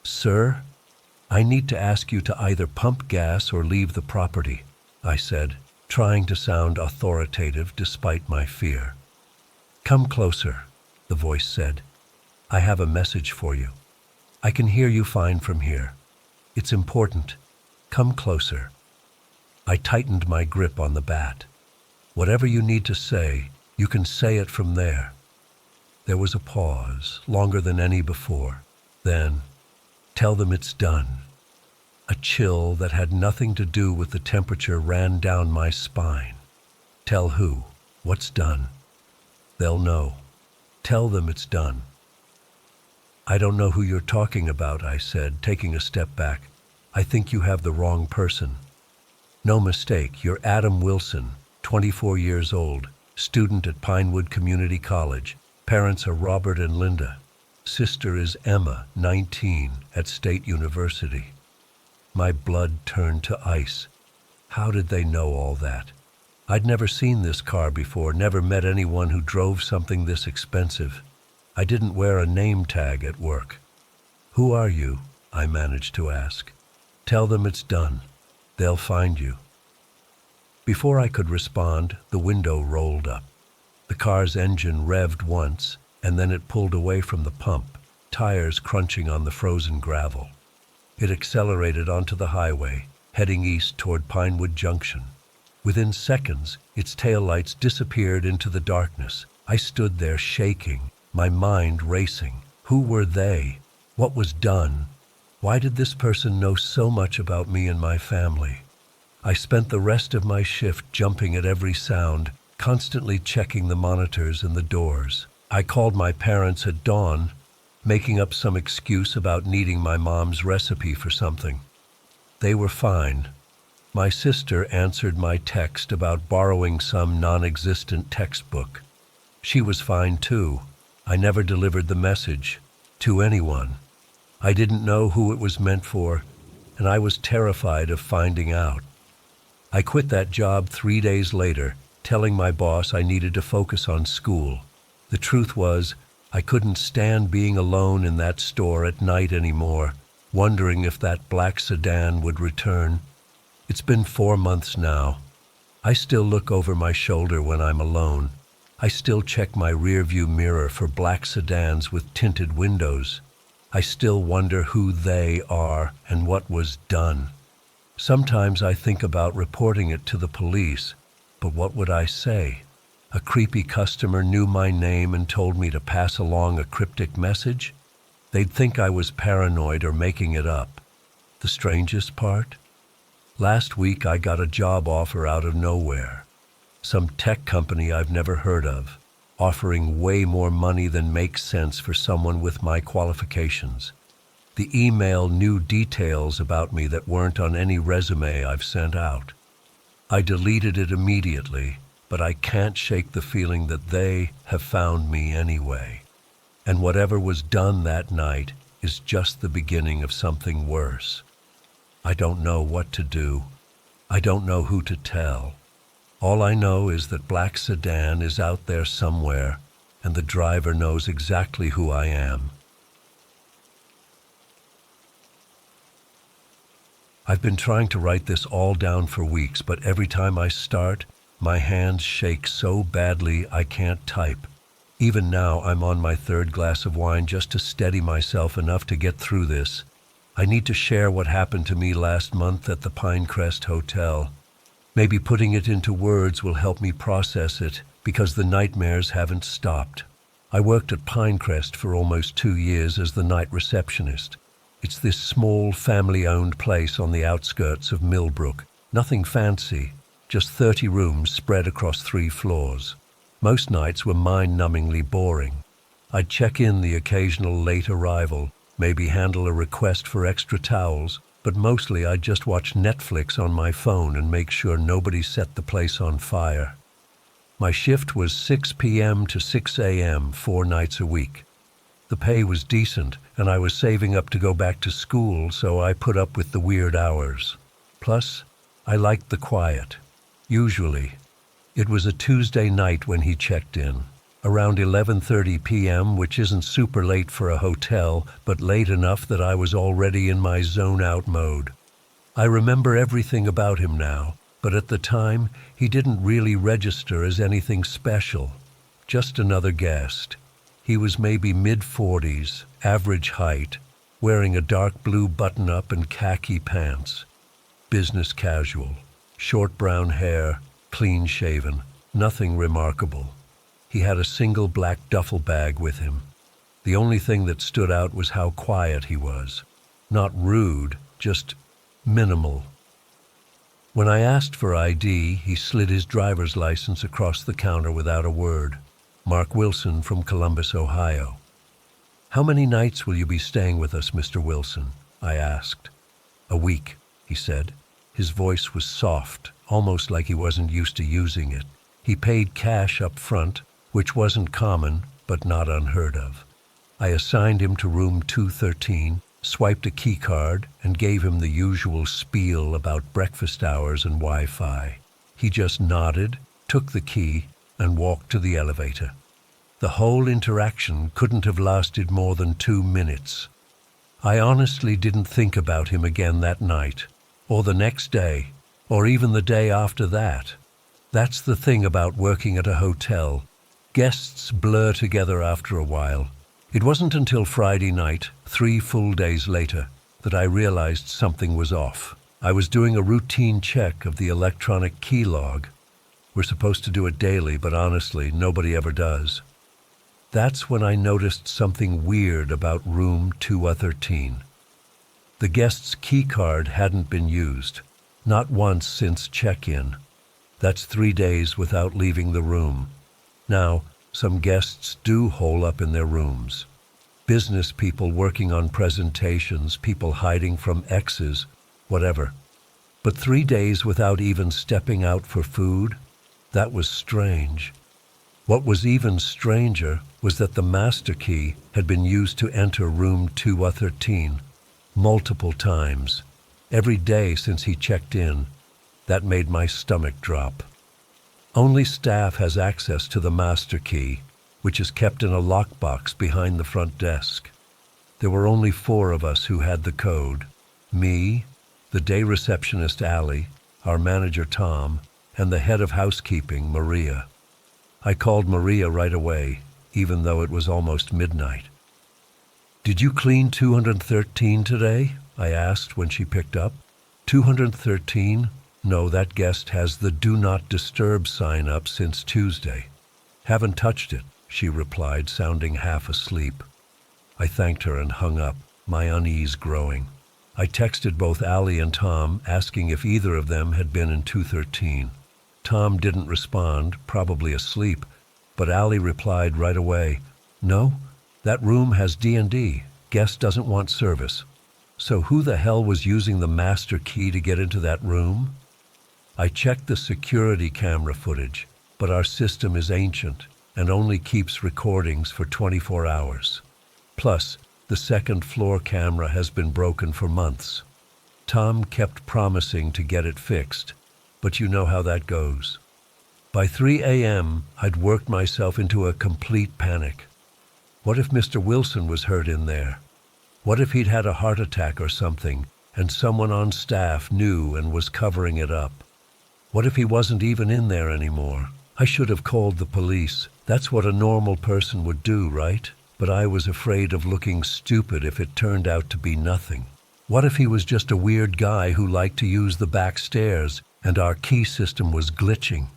"Sir, I need to ask you to either pump gas or leave the property," I said, trying to sound authoritative despite my fear. "Come closer," the voice said. "I have a message for you. I can hear you fine from here. It's important. Come closer." I tightened my grip on the bat. "Whatever you need to say, you can say it from there." There was a pause, longer than any before. Then, "Tell them it's done." A chill that had nothing to do with the temperature ran down my spine. "Tell who? What's done?" "They'll know. Tell them it's done." "I don't know who you're talking about," I said, taking a step back. "I think you have the wrong person." "No mistake, you're Adam Wilson, 24 years old, student at Pinewood Community College. Parents are Robert and Linda. Sister is Emma, 19, at State University." My blood turned to ice. How did they know all that? I'd never seen this car before, never met anyone who drove something this expensive. I didn't wear a name tag at work. "Who are you?" I managed to ask. "Tell them it's done. They'll find you." Before I could respond, the window rolled up. The car's engine revved once, and then it pulled away from the pump, tires crunching on the frozen gravel. It accelerated onto the highway, heading east toward Pinewood Junction. Within seconds, its taillights disappeared into the darkness. I stood there shaking, my mind racing. Who were they? What was done? Why did this person know so much about me and my family? I spent the rest of my shift jumping at every sound, constantly checking the monitors and the doors. I called my parents at dawn, making up some excuse about needing my mom's recipe for something. They were fine. My sister answered my text about borrowing some non-existent textbook. She was fine too. I never delivered the message to anyone. I didn't know who it was meant for, and I was terrified of finding out. I quit that job 3 days later, telling my boss I needed to focus on school. The truth was, I couldn't stand being alone in that store at night anymore, wondering if that black sedan would return. It's been 4 months now. I still look over my shoulder when I'm alone. I still check my rearview mirror for black sedans with tinted windows. I still wonder who they are and what was done. Sometimes I think about reporting it to the police, but what would I say? A creepy customer knew my name and told me to pass along a cryptic message? They'd think I was paranoid or making it up. The strangest part? Last week I got a job offer out of nowhere. Some tech company I've never heard of, offering way more money than makes sense for someone with my qualifications. The email knew details about me that weren't on any resume I've sent out. I deleted it immediately, but I can't shake the feeling that they have found me anyway. And whatever was done that night is just the beginning of something worse. I don't know what to do. I don't know who to tell. All I know is that black sedan is out there somewhere, and the driver knows exactly who I am. I've been trying to write this all down for weeks, but every time I start, my hands shake so badly I can't type. Even now, I'm on my third glass of wine just to steady myself enough to get through this. I need to share what happened to me last month at the Pinecrest Hotel. Maybe putting it into words will help me process it, because the nightmares haven't stopped. I worked at Pinecrest for almost 2 years as the night receptionist. It's this small, family-owned place on the outskirts of Millbrook. Nothing fancy, just 30 rooms spread across 3 floors. Most nights were mind-numbingly boring. I'd check in the occasional late arrival, maybe handle a request for extra towels, but mostly I'd just watch Netflix on my phone and make sure nobody set the place on fire. My shift was 6 p.m. to 6 a.m. 4 nights a week. The pay was decent, and I was saving up to go back to school, so I put up with the weird hours. Plus, I liked the quiet. Usually, it was a Tuesday night when he checked in, around 11:30 p.m., which isn't super late for a hotel, but late enough that I was already in my zone-out mode. I remember everything about him now, but at the time, he didn't really register as anything special. Just another guest. He was maybe mid-40s, average height, wearing a dark blue button-up and khaki pants. Business casual, short brown hair, clean-shaven, nothing remarkable. He had a single black duffel bag with him. The only thing that stood out was how quiet he was. Not rude, just minimal. When I asked for ID, he slid his driver's license across the counter without a word. Mark Wilson from Columbus, Ohio. "How many nights will you be staying with us, Mr. Wilson?" I asked. "A week," he said. His voice was soft, almost like he wasn't used to using it. He paid cash up front, which wasn't common, but not unheard of. I assigned him to room 213, swiped a key card, and gave him the usual spiel about breakfast hours and Wi-Fi. He just nodded, took the key, and walked to the elevator. The whole interaction couldn't have lasted more than 2 minutes. I honestly didn't think about him again that night, or the next day, or even the day after that. That's the thing about working at a hotel. Guests blur together after a while. It wasn't until Friday night, 3 full days later, that I realized something was off. I was doing a routine check of the electronic key log. We're supposed to do it daily, but honestly, nobody ever does. That's when I noticed something weird about room 213. The guest's key card hadn't been used, not once since check-in. That's 3 days without leaving the room. Now, some guests do hole up in their rooms. Business people working on presentations, people hiding from exes, whatever. But 3 days without even stepping out for food? That was strange. What was even stranger was that the master key had been used to enter room 213 multiple times, every day since he checked in. That made my stomach drop. Only staff has access to the master key, which is kept in a lockbox behind the front desk. There were only 4 of us who had the code. Me, the day receptionist Allie, our manager Tom, and the head of housekeeping, Maria. I called Maria right away, even though it was almost midnight. "Did you clean 213 today?" I asked when she picked up. 213? No, that guest has the Do Not Disturb sign up since Tuesday. "Haven't touched it," she replied, sounding half asleep. I thanked her and hung up, my unease growing. I texted both Allie and Tom, asking if either of them had been in 213. Tom didn't respond, probably asleep, but Allie replied right away, "No, that room has D&D. Guest doesn't want service." So who the hell was using the master key to get into that room? I checked the security camera footage, but our system is ancient and only keeps recordings for 24 hours. Plus, the second floor camera has been broken for months. Tom kept promising to get it fixed, but you know how that goes. By 3 a.m., I'd worked myself into a complete panic. What if Mr. Wilson was hurt in there? What if he'd had a heart attack or something, and someone on staff knew and was covering it up? What if he wasn't even in there anymore? I should have called the police, That's what a normal person would do, right? But I was afraid of looking stupid if it turned out to be nothing. What if he was just a weird guy who liked to use the back stairs and our key system was glitching?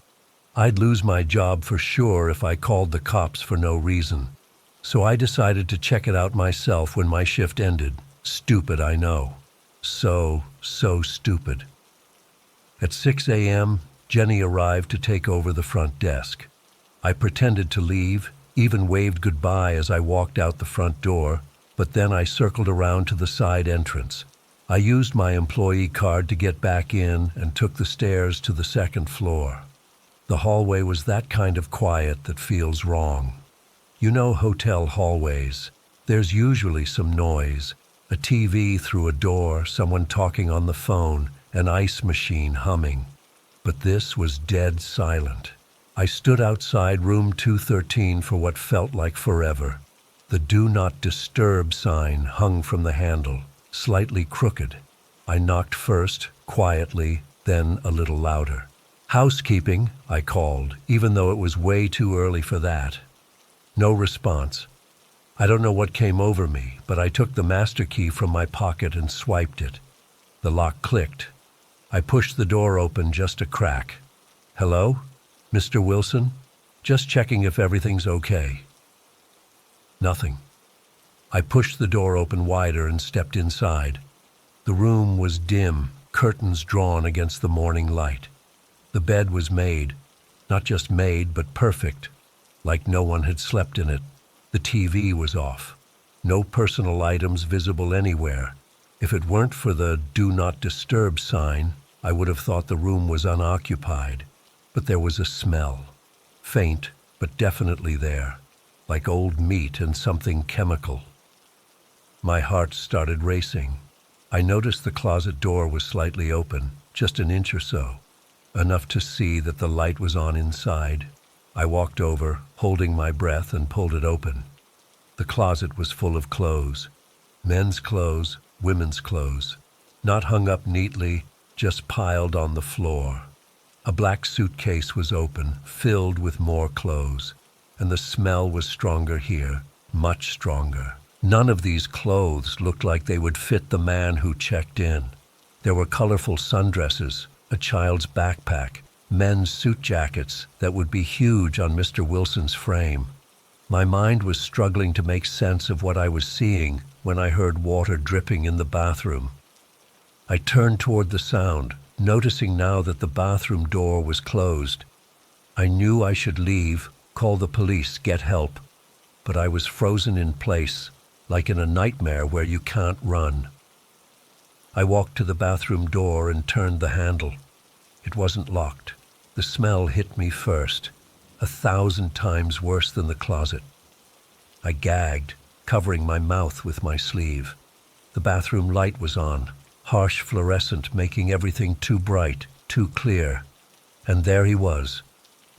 I'd lose my job for sure if I called the cops for no reason. So I decided to check it out myself when my shift ended. Stupid, I know. So stupid. At 6 a.m., Jenny arrived to take over the front desk. I pretended to leave, even waved goodbye as I walked out the front door, but then I circled around to the side entrance. I used my employee card to get back in and took the stairs to the second floor. The hallway was that kind of quiet that feels wrong. You know hotel hallways. There's usually some noise, a TV through a door, someone talking on the phone, an ice machine humming. But this was dead silent. I stood outside room 213 for what felt like forever. The "Do Not Disturb" sign hung from the handle, slightly crooked. I knocked first, quietly, then a little louder. "Housekeeping," I called, even though it was way too early for that. No response. I don't know what came over me, but I took the master key from my pocket and swiped it. The lock clicked. I pushed the door open just a crack. "Hello? Mr. Wilson? Just checking if everything's okay." Nothing. I pushed the door open wider and stepped inside. The room was dim, curtains drawn against the morning light. The bed was made, not just made, but perfect, like no one had slept in it. The TV was off. No personal items visible anywhere. If it weren't for the "Do Not Disturb" sign, I would have thought the room was unoccupied. But there was a smell. Faint, but definitely there, like old meat and something chemical. My heart started racing. I noticed the closet door was slightly open, just an inch or so, enough to see that the light was on inside. I walked over, holding my breath, and pulled it open. The closet was full of clothes. Men's clothes, women's clothes. Not hung up neatly, just piled on the floor. A black suitcase was open, filled with more clothes. And the smell was stronger here, much stronger. None of these clothes looked like they would fit the man who checked in. There were colorful sundresses, a child's backpack, men's suit jackets that would be huge on Mr. Wilson's frame. My mind was struggling to make sense of what I was seeing when I heard water dripping in the bathroom. I turned toward the sound, noticing now that the bathroom door was closed. I knew I should leave, call the police, get help, but I was frozen in place, like in a nightmare where you can't run. I walked to the bathroom door and turned the handle. It wasn't locked. The smell hit me first, 1,000 times worse than the closet. I gagged, covering my mouth with my sleeve. The bathroom light was on, harsh fluorescent, making everything too bright, too clear. And there he was,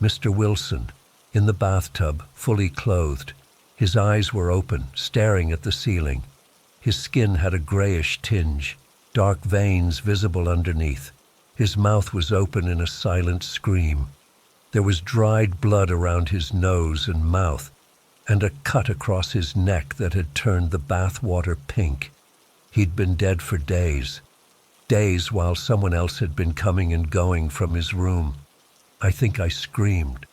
Mr. Wilson, in the bathtub, fully clothed. His eyes were open, staring at the ceiling. His skin had a grayish tinge, dark veins visible underneath. His mouth was open in a silent scream. There was dried blood around his nose and mouth, and a cut across his neck that had turned the bath water pink. He'd been dead for days. Days while someone else had been coming and going from his room. I think I screamed.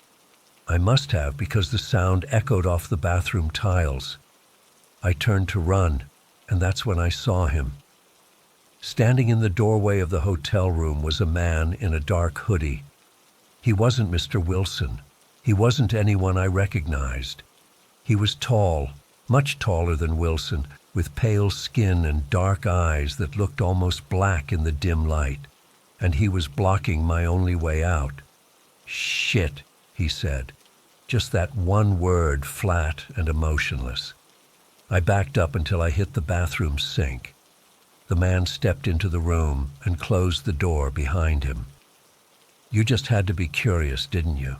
I must have, because the sound echoed off the bathroom tiles. I turned to run, and that's when I saw him. Standing in the doorway of the hotel room was a man in a dark hoodie. He wasn't Mr. Wilson. He wasn't anyone I recognized. He was tall, much taller than Wilson, with pale skin and dark eyes that looked almost black in the dim light. And he was blocking my only way out. "Shit," he said. Just that one word, flat and emotionless. I backed up until I hit the bathroom sink. The man stepped into the room and closed the door behind him. "You just had to be curious, didn't you?"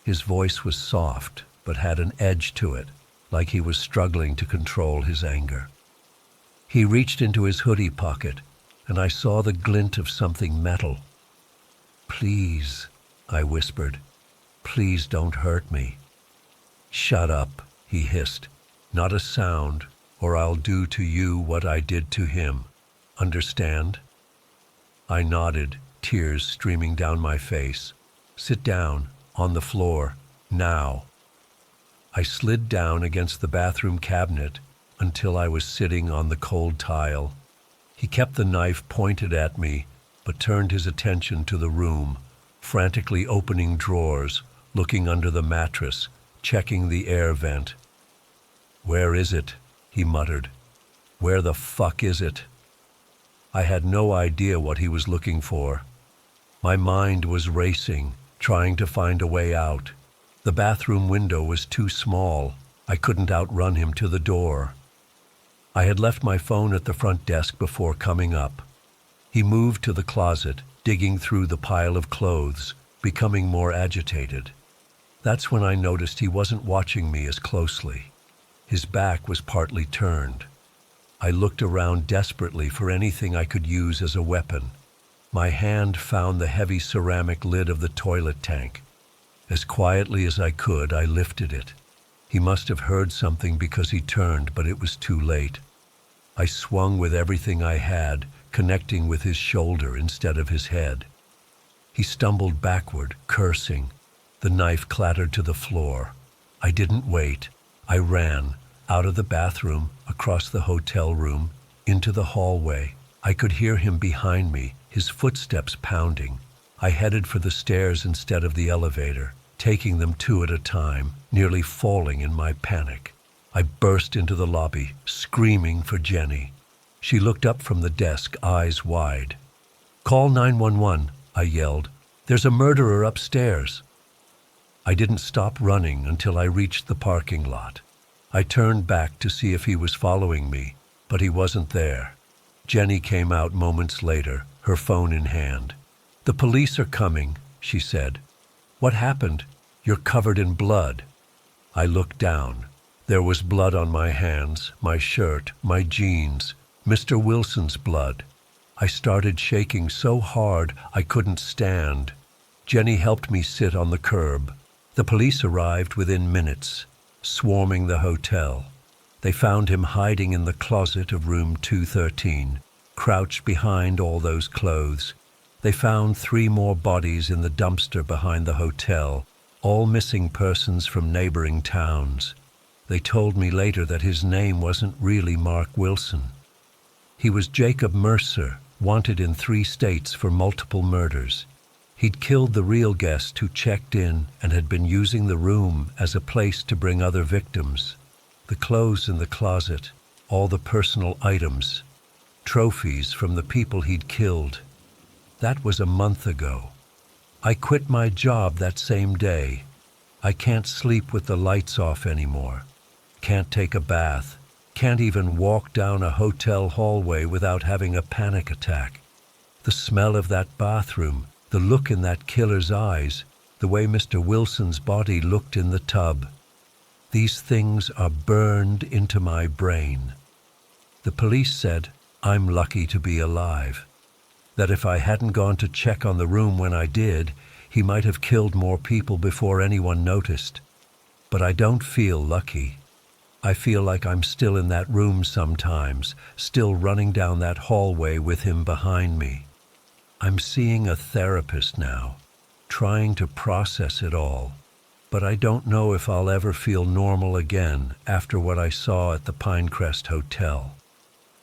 His voice was soft, but had an edge to it, like he was struggling to control his anger. He reached into his hoodie pocket, and I saw the glint of something metal. "Please," I whispered, "please don't hurt me." "Shut up," he hissed. "Not a sound, or I'll do to you what I did to him. Understand?" I nodded, tears streaming down my face. "Sit down, on the floor, now." I slid down against the bathroom cabinet until I was sitting on the cold tile. He kept the knife pointed at me, but turned his attention to the room, frantically opening drawers, looking under the mattress, checking the air vent. "Where is it?" he muttered. "Where the fuck is it?" I had no idea what he was looking for. My mind was racing, trying to find a way out. The bathroom window was too small. I couldn't outrun him to the door. I had left my phone at the front desk before coming up. He moved to the closet, digging through the pile of clothes, becoming more agitated. That's when I noticed he wasn't watching me as closely. His back was partly turned. I looked around desperately for anything I could use as a weapon. My hand found the heavy ceramic lid of the toilet tank. As quietly as I could, I lifted it. He must have heard something because he turned, but it was too late. I swung with everything I had, connecting with his shoulder instead of his head. He stumbled backward, cursing. The knife clattered to the floor. I didn't wait. I ran, out of the bathroom, across the hotel room, into the hallway. I could hear him behind me, his footsteps pounding. I headed for the stairs instead of the elevator, taking them two at a time, nearly falling in my panic. I burst into the lobby, screaming for Jenny. She looked up from the desk, eyes wide. "Call 911, I yelled. "There's a murderer upstairs." I didn't stop running until I reached the parking lot. I turned back to see if he was following me, but he wasn't there. Jenny came out moments later, her phone in hand. "The police are coming," she said. "What happened? You're covered in blood." I looked down. There was blood on my hands, my shirt, my jeans, Mr. Wilson's blood. I started shaking so hard I couldn't stand. Jenny helped me sit on the curb. The police arrived within minutes, swarming the hotel. They found him hiding in the closet of room 213, crouched behind all those clothes. They found 3 more bodies in the dumpster behind the hotel, all missing persons from neighboring towns. They told me later that his name wasn't really Mark Wilson. He was Jacob Mercer, wanted in 3 states for multiple murders. He'd killed the real guest who checked in and had been using the room as a place to bring other victims. The clothes in the closet, all the personal items, trophies from the people he'd killed. That was a month ago. I quit my job that same day. I can't sleep with the lights off anymore. Can't take a bath. Can't even walk down a hotel hallway without having a panic attack. The smell of that bathroom, the look in that killer's eyes, the way Mr. Wilson's body looked in the tub. These things are burned into my brain. The police said I'm lucky to be alive. That if I hadn't gone to check on the room when I did, he might have killed more people before anyone noticed. But I don't feel lucky. I feel like I'm still in that room sometimes, still running down that hallway with him behind me. I'm seeing a therapist now, trying to process it all. But I don't know if I'll ever feel normal again after what I saw at the Pinecrest Hotel.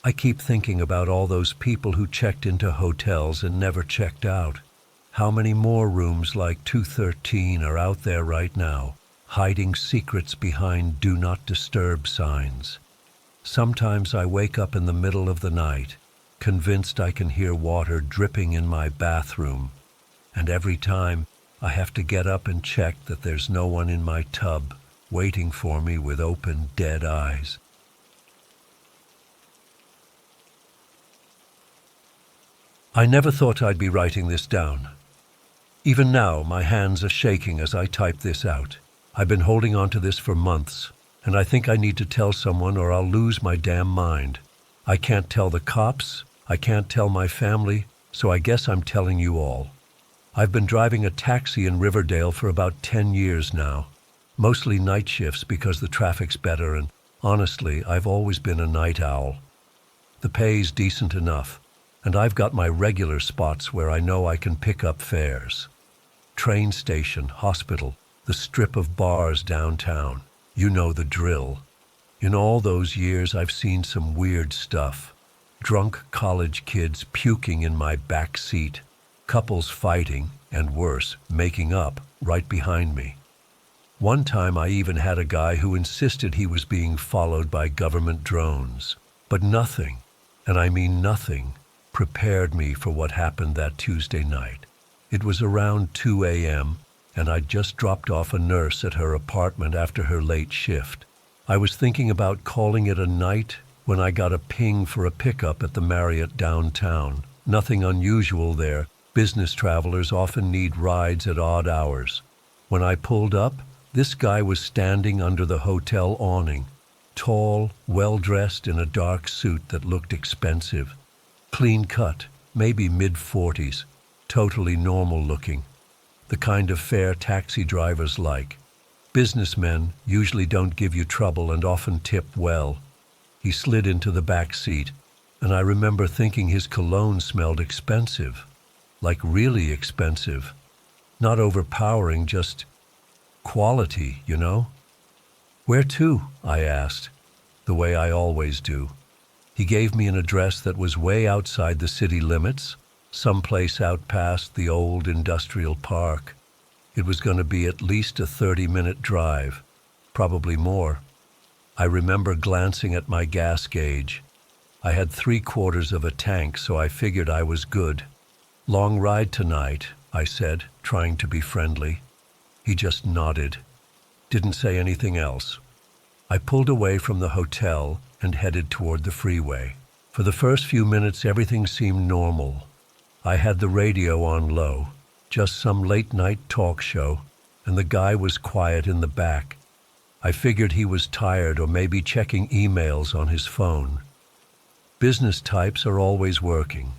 I keep thinking about all those people who checked into hotels and never checked out. How many more rooms like 213 are out there right now, hiding secrets behind Do Not Disturb signs? Sometimes I wake up in the middle of the night, convinced I can hear water dripping in my bathroom, and every time I have to get up and check that there's no one in my tub waiting for me with open, dead eyes. I never thought I'd be writing this down. Even now, my hands are shaking as I type this out. I've been holding on to this for months, and I think I need to tell someone or I'll lose my damn mind. I can't tell the cops, I can't tell my family, so I guess I'm telling you all. I've been driving a taxi in Riverdale for about 10 years now. Mostly night shifts because the traffic's better, and honestly, I've always been a night owl. The pay's decent enough, and I've got my regular spots where I know I can pick up fares. Train station, hospital, the strip of bars downtown. You know the drill. In all those years, I've seen some weird stuff. Drunk college kids puking in my back seat, couples fighting, and worse, making up, right behind me. One time I even had a guy who insisted he was being followed by government drones. But nothing, and I mean nothing, prepared me for what happened that Tuesday night. It was around 2 a.m., and I'd just dropped off a nurse at her apartment after her late shift. I was thinking about calling it a night when I got a ping for a pickup at the Marriott downtown. Nothing unusual there. Business travelers often need rides at odd hours. When I pulled up, this guy was standing under the hotel awning, tall, well-dressed in a dark suit that looked expensive. Clean cut, maybe mid-40s, totally normal looking. The kind of fare taxi drivers like. Businessmen usually don't give you trouble and often tip well. He slid into the back seat, and I remember thinking his cologne smelled expensive. Like really expensive. Not overpowering, just quality, you know? "Where to?" I asked, the way I always do. He gave me an address that was way outside the city limits, someplace out past the old industrial park. It was going to be at least a 30-minute drive, probably more. I remember glancing at my gas gauge. I had 3/4 of a tank, so I figured I was good. "Long ride tonight," I said, trying to be friendly. He just nodded. Didn't say anything else. I pulled away from the hotel and headed toward the freeway. For the first few minutes, everything seemed normal. I had the radio on low, just some late-night talk show, and the guy was quiet in the back. I figured he was tired or maybe checking emails on his phone. Business types are always working.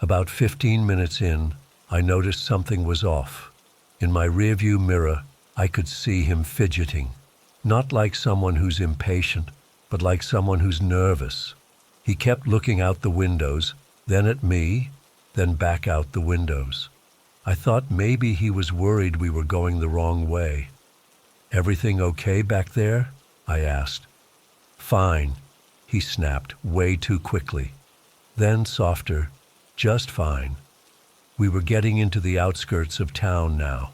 About 15 minutes in, I noticed something was off. In my rearview mirror, I could see him fidgeting. Not like someone who's impatient, but like someone who's nervous. He kept looking out the windows, then at me, then back out the windows. I thought maybe he was worried we were going the wrong way. "Everything okay back there?" I asked. "Fine," he snapped way too quickly. Then softer, "Just fine." We were getting into the outskirts of town now.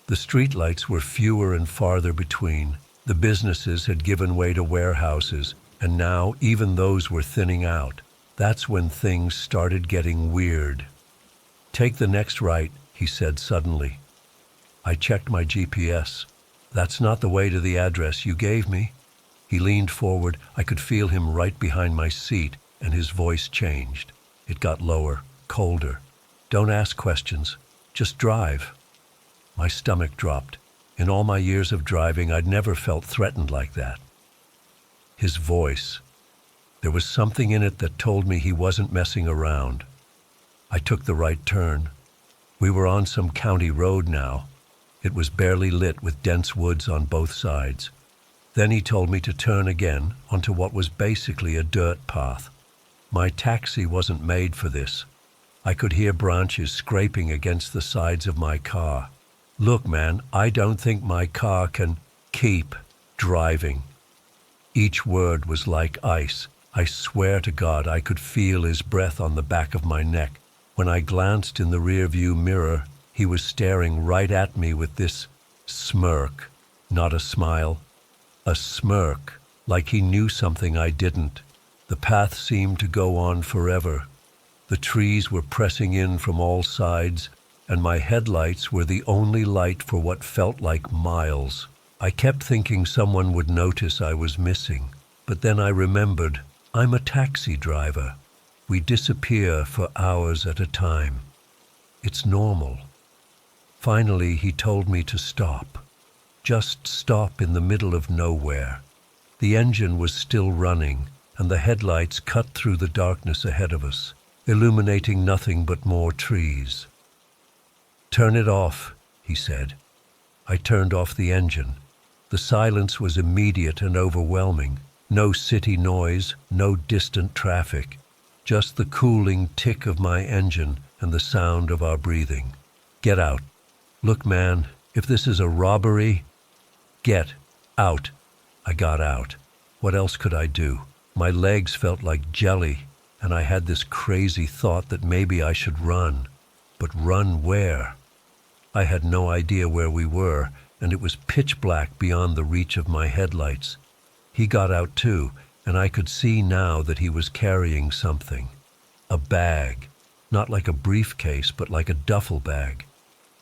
The streetlights were fewer and farther between. The businesses had given way to warehouses, and now even those were thinning out. That's when things started getting weird. "Take the next right," he said suddenly. I checked my GPS. "That's not the way to the address you gave me." He leaned forward. I could feel him right behind my seat, and his voice changed. It got lower, colder. "Don't ask questions. Just drive." My stomach dropped. In all my years of driving, I'd never felt threatened like that. His voice. There was something in it that told me he wasn't messing around. I took the right turn. We were on some county road now. It was barely lit with dense woods on both sides. Then he told me to turn again onto what was basically a dirt path. My taxi wasn't made for this. I could hear branches scraping against the sides of my car. "Look, man, I don't think my car can keep driving." Each word was like ice. I swear to God I could feel his breath on the back of my neck. When I glanced in the rearview mirror, he was staring right at me with this smirk, not a smile, a smirk, like he knew something I didn't. The path seemed to go on forever. The trees were pressing in from all sides, and my headlights were the only light for what felt like miles. I kept thinking someone would notice I was missing, but then I remembered, I'm a taxi driver. We disappear for hours at a time. It's normal. Finally, he told me to stop. Just stop in the middle of nowhere. The engine was still running, and the headlights cut through the darkness ahead of us, illuminating nothing but more trees. "Turn it off," he said. I turned off the engine. The silence was immediate and overwhelming. No city noise, no distant traffic, just the cooling tick of my engine and the sound of our breathing. Get out. Look, man, if this is a robbery, get out. I got out. What else could I do? My legs felt like jelly, and I had this crazy thought that maybe I should run. But run where? I had no idea where we were, and it was pitch black beyond the reach of my headlights. He got out too, and I could see now that he was carrying something. A bag. Not like a briefcase, but like a duffel bag.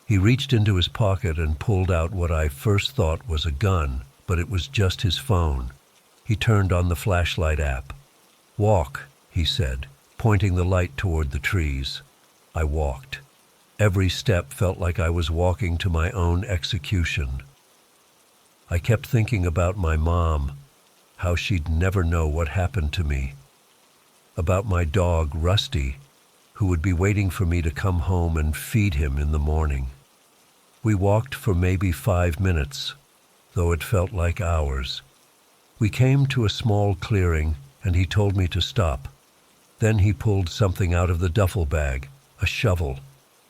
He reached into his pocket and pulled out what I first thought was a gun, but it was just his phone. He turned on the flashlight app. "Walk," he said, pointing the light toward the trees. I walked. Every step felt like I was walking to my own execution. I kept thinking about my mom, how she'd never know what happened to me. About my dog, Rusty, who would be waiting for me to come home and feed him in the morning. We walked for maybe 5 minutes, though it felt like hours. We came to a small clearing, and he told me to stop. Then he pulled something out of the duffel bag, a shovel.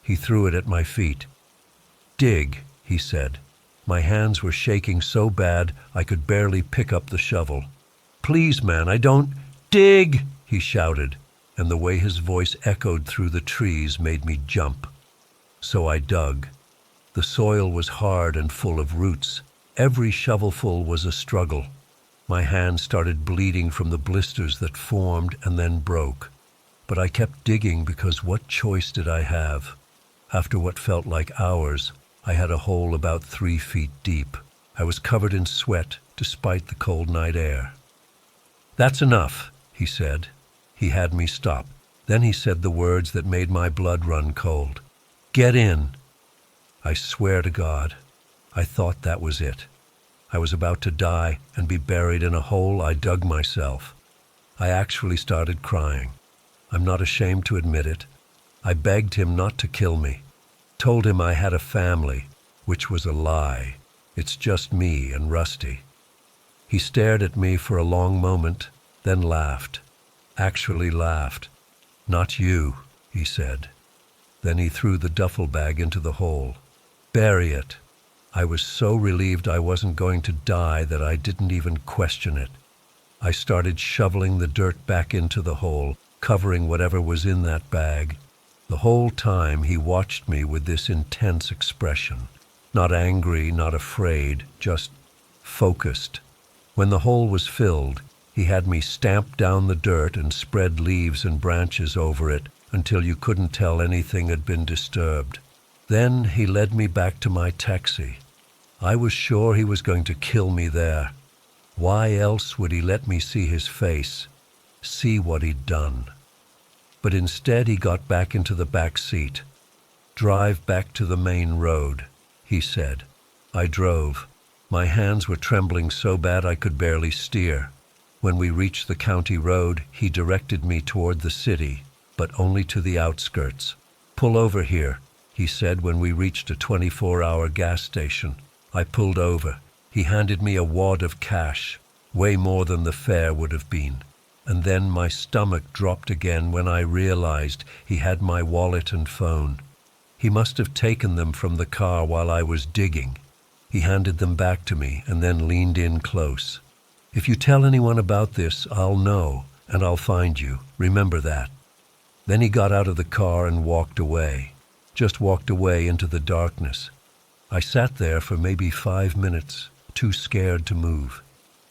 He threw it at my feet. "Dig," he said. My hands were shaking so bad I could barely pick up the shovel. "Please, man, I don't—" "Dig!" he shouted, and the way his voice echoed through the trees made me jump. So I dug. The soil was hard and full of roots. Every shovelful was a struggle. My hands started bleeding from the blisters that formed and then broke. But I kept digging because what choice did I have? After what felt like hours, I had a hole about 3 feet deep. I was covered in sweat despite the cold night air. "That's enough," he said. He had me stop. Then he said the words that made my blood run cold. "Get in." I swear to God, I thought that was it. I was about to die and be buried in a hole I dug myself. I actually started crying. I'm not ashamed to admit it. I begged him not to kill me. Told him I had a family, which was a lie. It's just me and Rusty. He stared at me for a long moment, then laughed. Actually laughed. "Not you," he said. Then he threw the duffel bag into the hole. "Bury it." I was so relieved I wasn't going to die that I didn't even question it. I started shoveling the dirt back into the hole, covering whatever was in that bag. The whole time he watched me with this intense expression. Not angry, not afraid, just focused. When the hole was filled, he had me stamp down the dirt and spread leaves and branches over it until you couldn't tell anything had been disturbed. Then he led me back to my taxi. I was sure he was going to kill me there. Why else would he let me see his face, see what he'd done? But instead he got back into the back seat. "Drive back to the main road," he said. I drove. My hands were trembling so bad I could barely steer. When we reached the county road, he directed me toward the city, but only to the outskirts. "Pull over here," he said when we reached a 24-hour gas station. I pulled over. He handed me a wad of cash, way more than the fare would have been. And then my stomach dropped again when I realized he had my wallet and phone. He must have taken them from the car while I was digging. He handed them back to me and then leaned in close. "If you tell anyone about this, I'll know, and I'll find you. Remember that." Then he got out of the car and walked away. Just walked away into the darkness. I sat there for maybe 5 minutes, too scared to move.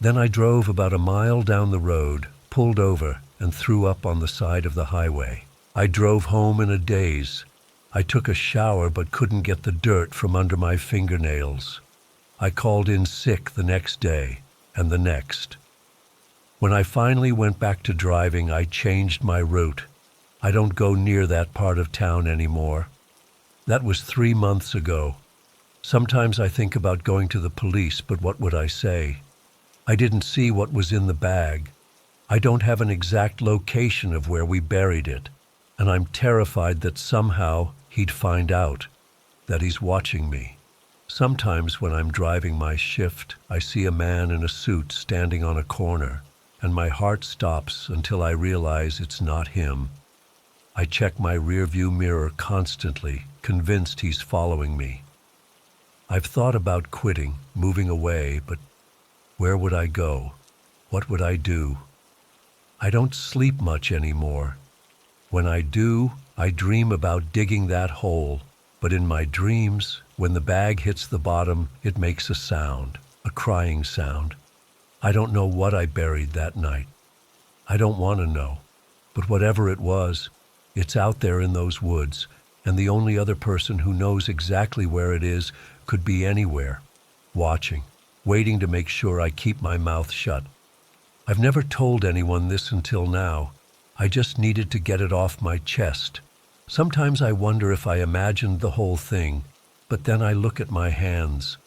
Then I drove about a mile down the road, pulled over, and threw up on the side of the highway. I drove home in a daze. I took a shower but couldn't get the dirt from under my fingernails. I called in sick the next day, and the next. When I finally went back to driving, I changed my route. I don't go near that part of town anymore. That was 3 months ago. Sometimes I think about going to the police, but what would I say? I didn't see what was in the bag. I don't have an exact location of where we buried it, and I'm terrified that somehow he'd find out, that he's watching me. Sometimes when I'm driving my shift, I see a man in a suit standing on a corner, and my heart stops until I realize it's not him. I check my rearview mirror constantly, convinced he's following me. I've thought about quitting, moving away, but where would I go? What would I do? I don't sleep much anymore. When I do, I dream about digging that hole, but in my dreams, when the bag hits the bottom, it makes a sound, a crying sound. I don't know what I buried that night. I don't want to know, but whatever it was, it's out there in those woods, and the only other person who knows exactly where it is could be anywhere, watching, waiting to make sure I keep my mouth shut. I've never told anyone this until now. I just needed to get it off my chest. Sometimes I wonder if I imagined the whole thing, but then I look at my hands.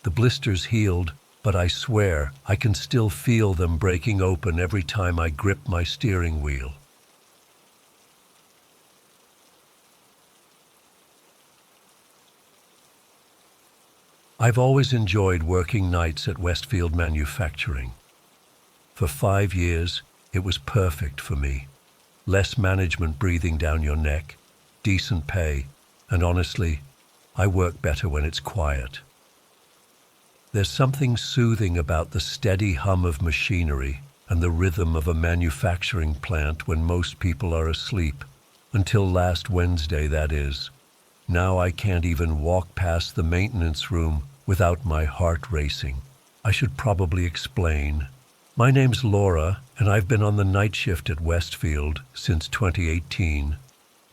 The blisters healed, but I swear I can still feel them breaking open every time I grip my steering wheel. I've always enjoyed working nights at Westfield Manufacturing. For 5 years, it was perfect for me. Less management breathing down your neck, decent pay, and honestly, I work better when it's quiet. There's something soothing about the steady hum of machinery and the rhythm of a manufacturing plant when most people are asleep, until last Wednesday, that is. Now I can't even walk past the maintenance room without my heart racing. I should probably explain. My name's Laura, and I've been on the night shift at Westfield since 2018.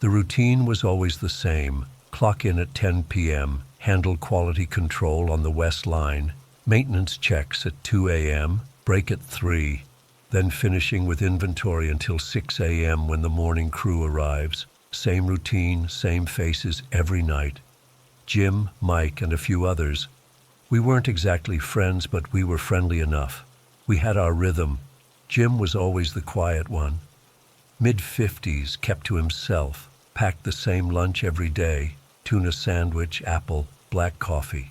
The routine was always the same. Clock in at 10 p.m., handle quality control on the West Line, maintenance checks at 2 a.m., break at 3, then finishing with inventory until 6 a.m. when the morning crew arrives. Same routine, same faces every night. Jim, Mike, and a few others. We weren't exactly friends, but we were friendly enough. We had our rhythm. Jim was always the quiet one. Mid-50s, kept to himself, packed the same lunch every day, tuna sandwich, apple, black coffee.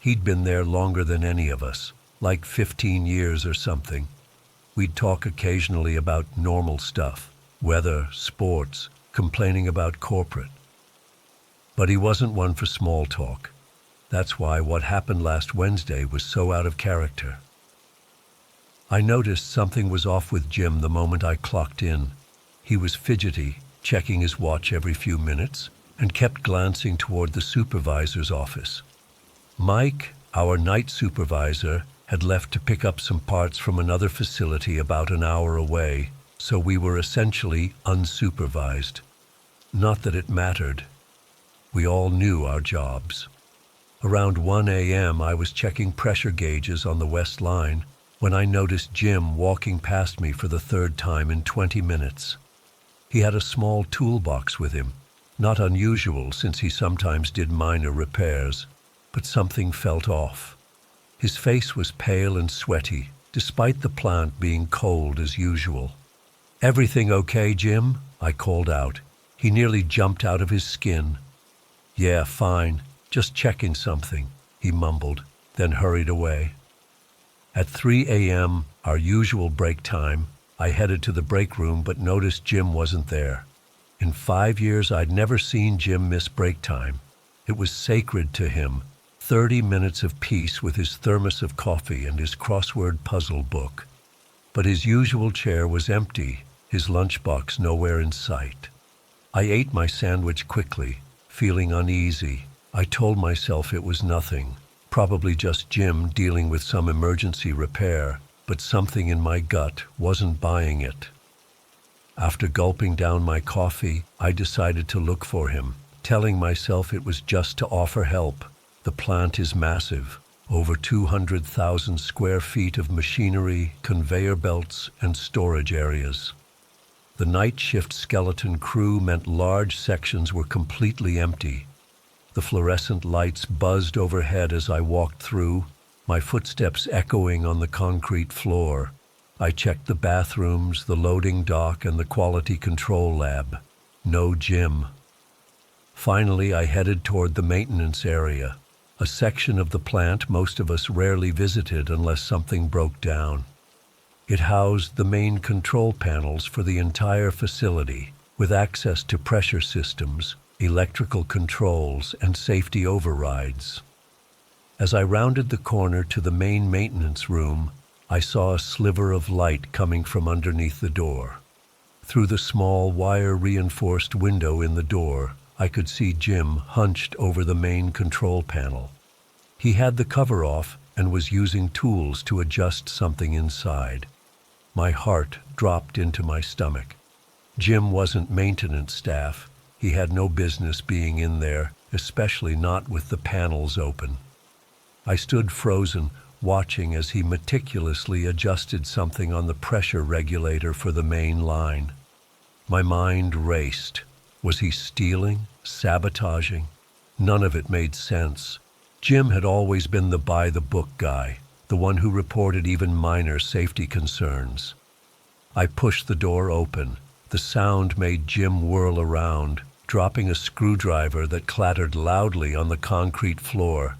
He'd been there longer than any of us, like 15 years or something. We'd talk occasionally about normal stuff, weather, sports, complaining about corporate. But he wasn't one for small talk. That's why what happened last Wednesday was so out of character. I noticed something was off with Jim the moment I clocked in. He was fidgety, checking his watch every few minutes, and kept glancing toward the supervisor's office. Mike, our night supervisor, had left to pick up some parts from another facility about an hour away, so we were essentially unsupervised. Not that it mattered. We all knew our jobs. Around 1 a.m., I was checking pressure gauges on the West Line when I noticed Jim walking past me for the third time in 20 minutes. He had a small toolbox with him, not unusual since he sometimes did minor repairs, but something felt off. His face was pale and sweaty, despite the plant being cold as usual. "Everything okay, Jim?" I called out. He nearly jumped out of his skin. "Yeah, fine. Just checking something," he mumbled, then hurried away. At 3 a.m., our usual break time, I headed to the break room but noticed Jim wasn't there. In 5 years, I'd never seen Jim miss break time. It was sacred to him. 30 minutes of peace with his thermos of coffee and his crossword puzzle book. But his usual chair was empty, his lunchbox nowhere in sight. I ate my sandwich quickly, feeling uneasy. I told myself it was nothing, probably just Jim dealing with some emergency repair, but something in my gut wasn't buying it. After gulping down my coffee, I decided to look for him, telling myself it was just to offer help. The plant is massive, over 200,000 square feet of machinery, conveyor belts, and storage areas. The night shift skeleton crew meant large sections were completely empty. The fluorescent lights buzzed overhead as I walked through, my footsteps echoing on the concrete floor. I checked the bathrooms, the loading dock, and the quality control lab. No Jim. Finally, I headed toward the maintenance area. a section of the plant most of us rarely visited unless something broke down. It housed the main control panels for the entire facility, with access to pressure systems, electrical controls, and safety overrides. As I rounded the corner to the main maintenance room, I saw a sliver of light coming from underneath the door. Through the small wire-reinforced window in the door, I could see Jim hunched over the main control panel. He had the cover off and was using tools to adjust something inside. My heart dropped into my stomach. Jim wasn't maintenance staff. He had no business being in there, especially not with the panels open. I stood frozen, watching as he meticulously adjusted something on the pressure regulator for the main line. My mind raced. Was he stealing? Sabotaging? None of it made sense. Jim had always been the by-the-book guy, the one who reported even minor safety concerns. I pushed the door open. The sound made Jim whirl around, dropping a screwdriver that clattered loudly on the concrete floor.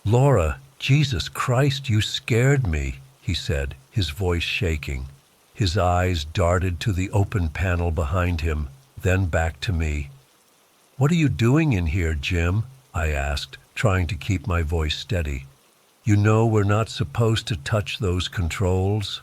"Laura, Jesus Christ, you scared me," he said, his voice shaking. His eyes darted to the open panel behind him, then back to me. "What are you doing in here, Jim?" I asked, trying to keep my voice steady. "You know we're not supposed to touch those controls?"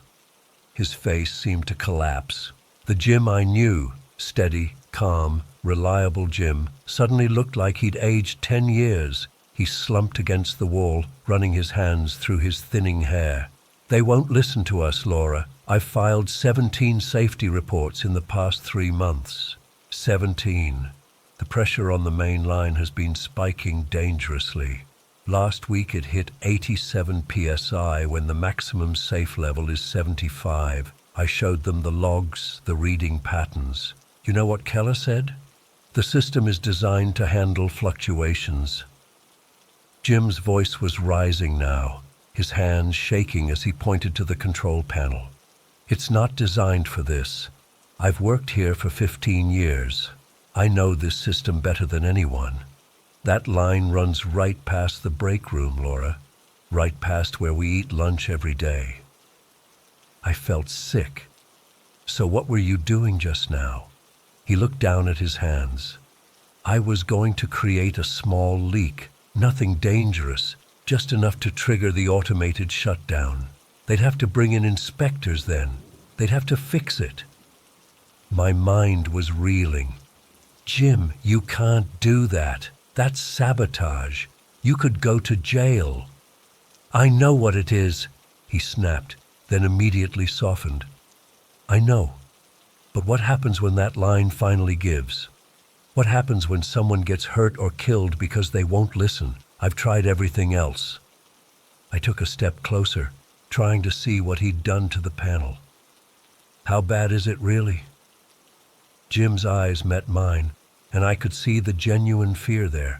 His face seemed to collapse. The Jim I knew, steady, calm, reliable Jim, suddenly looked like he'd aged 10 years. He slumped against the wall, running his hands through his thinning hair. "They won't listen to us, Laura. I've filed 17 safety reports in the past 3 months. 17. The pressure on the main line has been spiking dangerously. Last week it hit 87 psi when the maximum safe level is 75. I showed them the logs, the reading patterns. You know what Keller said? The system is designed to handle fluctuations." Jim's voice was rising now, his hands shaking as he pointed to the control panel. "It's not designed for this. I've worked here for 15 years. I know this system better than anyone. That line runs right past the break room, Laura, right past where we eat lunch every day." I felt sick. "So what were you doing just now?" He looked down at his hands. "I was going to create a small leak. Nothing dangerous, just enough to trigger the automated shutdown. They'd have to bring in inspectors then. They'd have to fix it." My mind was reeling. "Jim, you can't do that. That's sabotage. You could go to jail." "I know what it is," he snapped, then immediately softened. "I know. But what happens when that line finally gives? What happens when someone gets hurt or killed because they won't listen? I've tried everything else." I took a step closer, trying to see what he'd done to the panel. "How bad is it really?" Jim's eyes met mine, and I could see the genuine fear there.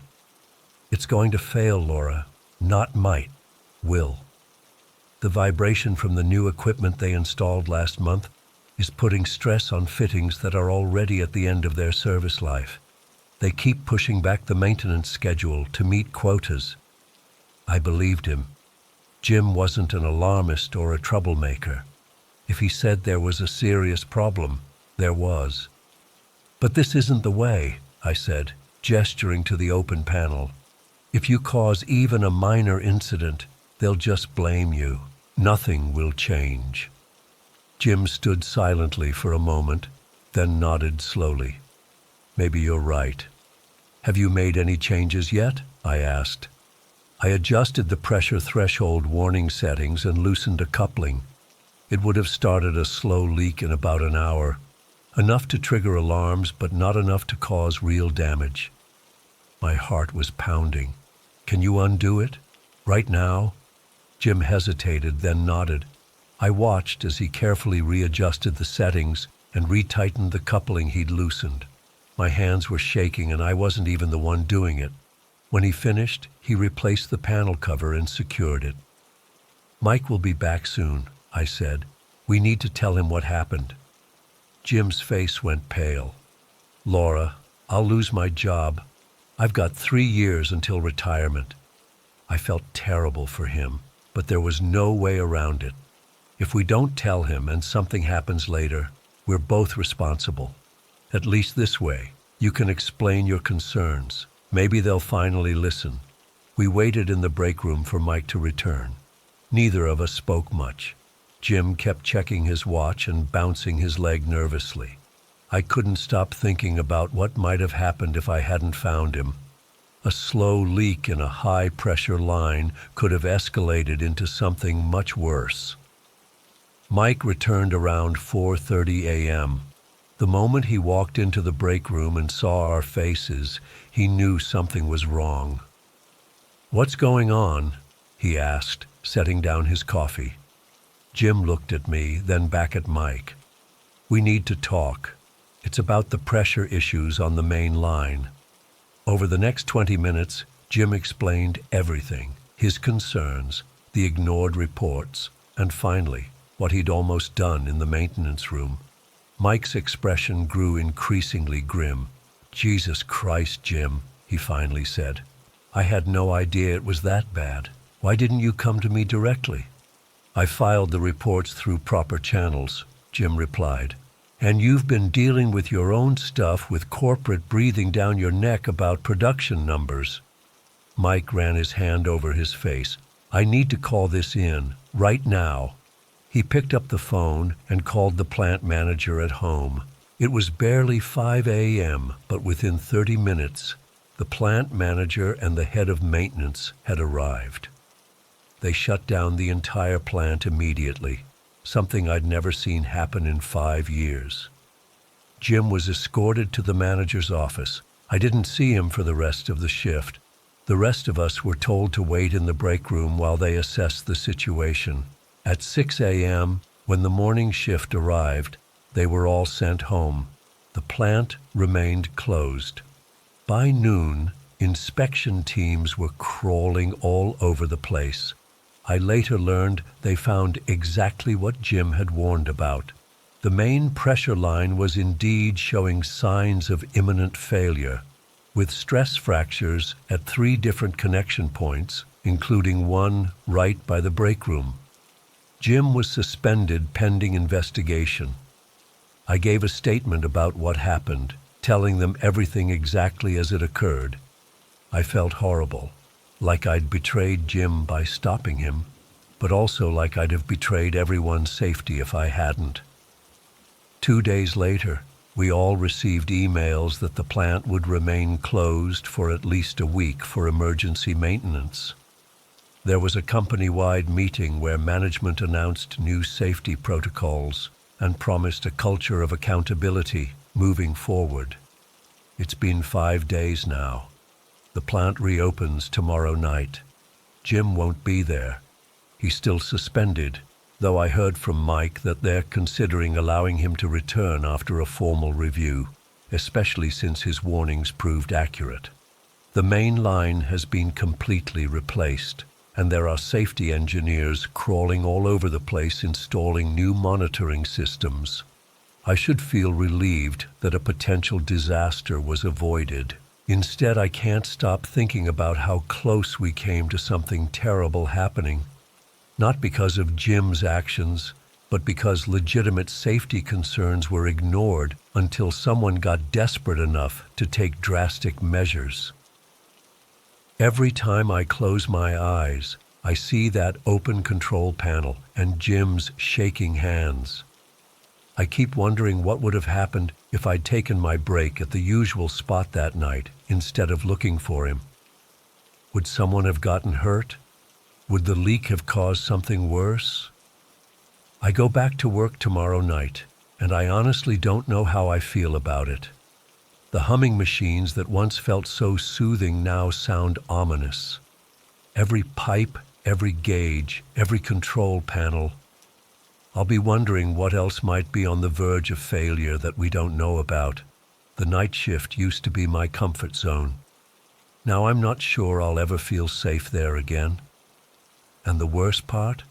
"It's going to fail, Laura. Not might. Will. The vibration from the new equipment they installed last month is putting stress on fittings that are already at the end of their service life. They keep pushing back the maintenance schedule to meet quotas." I believed him. Jim wasn't an alarmist or a troublemaker. If he said there was a serious problem, there was. "But this isn't the way," I said, gesturing to the open panel. "If you cause even a minor incident, they'll just blame you. Nothing will change." Jim stood silently for a moment, then nodded slowly. "Maybe you're right." "Have you made any changes yet?" I asked. I adjusted the pressure threshold warning settings and loosened a coupling. It would have started a slow leak in about an hour. Enough to trigger alarms, but not enough to cause real damage. My heart was pounding. "Can you undo it? Right now?" Jim hesitated, then nodded. I watched as he carefully readjusted the settings and retightened the coupling he'd loosened. My hands were shaking and I wasn't even the one doing it. When he finished, he replaced the panel cover and secured it. "Mike will be back soon," I said. "We need to tell him what happened." Jim's face went pale. "Laura, I'll lose my job. I've got 3 years until retirement. I felt terrible for him, but there was no way around it. If we don't tell him and something happens later, we're both responsible. At least this way, you can explain your concerns. Maybe they'll finally listen. We waited in the break room for Mike to return. Neither of us spoke much. Jim kept checking his watch and bouncing his leg nervously. I couldn't stop thinking about what might have happened if I hadn't found him. A slow leak in a high-pressure line could have escalated into something much worse. Mike returned around 4:30 a.m. The moment he walked into the break room and saw our faces, he knew something was wrong. "What's going on?" he asked, setting down his coffee. Jim looked at me, then back at Mike. "We need to talk. It's about the pressure issues on the main line." Over the next 20 minutes, Jim explained everything, his concerns, the ignored reports, and finally, what he'd almost done in the maintenance room. Mike's expression grew increasingly grim. "Jesus Christ, Jim," he finally said. "I had no idea it was that bad. Why didn't you come to me directly?" "I filed the reports through proper channels," Jim replied. "And you've been dealing with your own stuff with corporate breathing down your neck about production numbers." Mike ran his hand over his face. "I need to call this in, right now." He picked up the phone and called the plant manager at home. It was barely 5 a.m., but within 30 minutes, the plant manager and the head of maintenance had arrived. They shut down the entire plant immediately, something I'd never seen happen in 5 years. Jim was escorted to the manager's office. I didn't see him for the rest of the shift. The rest of us were told to wait in the break room while they assessed the situation. At 6 a.m., when the morning shift arrived, they were all sent home. The plant remained closed. By noon, inspection teams were crawling all over the place. I later learned they found exactly what Jim had warned about. The main pressure line was indeed showing signs of imminent failure, with stress fractures at 3 different connection points, including one right by the break room. Jim was suspended pending investigation. I gave a statement about what happened, telling them everything exactly as it occurred. I felt horrible, like I'd betrayed Jim by stopping him, but also like I'd have betrayed everyone's safety if I hadn't. 2 days later, we all received emails that the plant would remain closed for at least a week for emergency maintenance. There was a company-wide meeting where management announced new safety protocols and promised a culture of accountability moving forward. It's been 5 days now. The plant reopens tomorrow night. Jim won't be there. He's still suspended, though I heard from Mike that they're considering allowing him to return after a formal review, especially since his warnings proved accurate. The main line has been completely replaced, and there are safety engineers crawling all over the place installing new monitoring systems. I should feel relieved that a potential disaster was avoided. Instead, I can't stop thinking about how close we came to something terrible happening. Not because of Jim's actions, but because legitimate safety concerns were ignored until someone got desperate enough to take drastic measures. Every time I close my eyes, I see that open control panel and Jim's shaking hands. I keep wondering what would have happened if I'd taken my break at the usual spot that night instead of looking for him. Would someone have gotten hurt? Would the leak have caused something worse? I go back to work tomorrow night, and I honestly don't know how I feel about it. The humming machines that once felt so soothing now sound ominous. Every pipe, every gauge, every control panel. I'll be wondering what else might be on the verge of failure that we don't know about. The night shift used to be my comfort zone. Now I'm not sure I'll ever feel safe there again. And the worst part?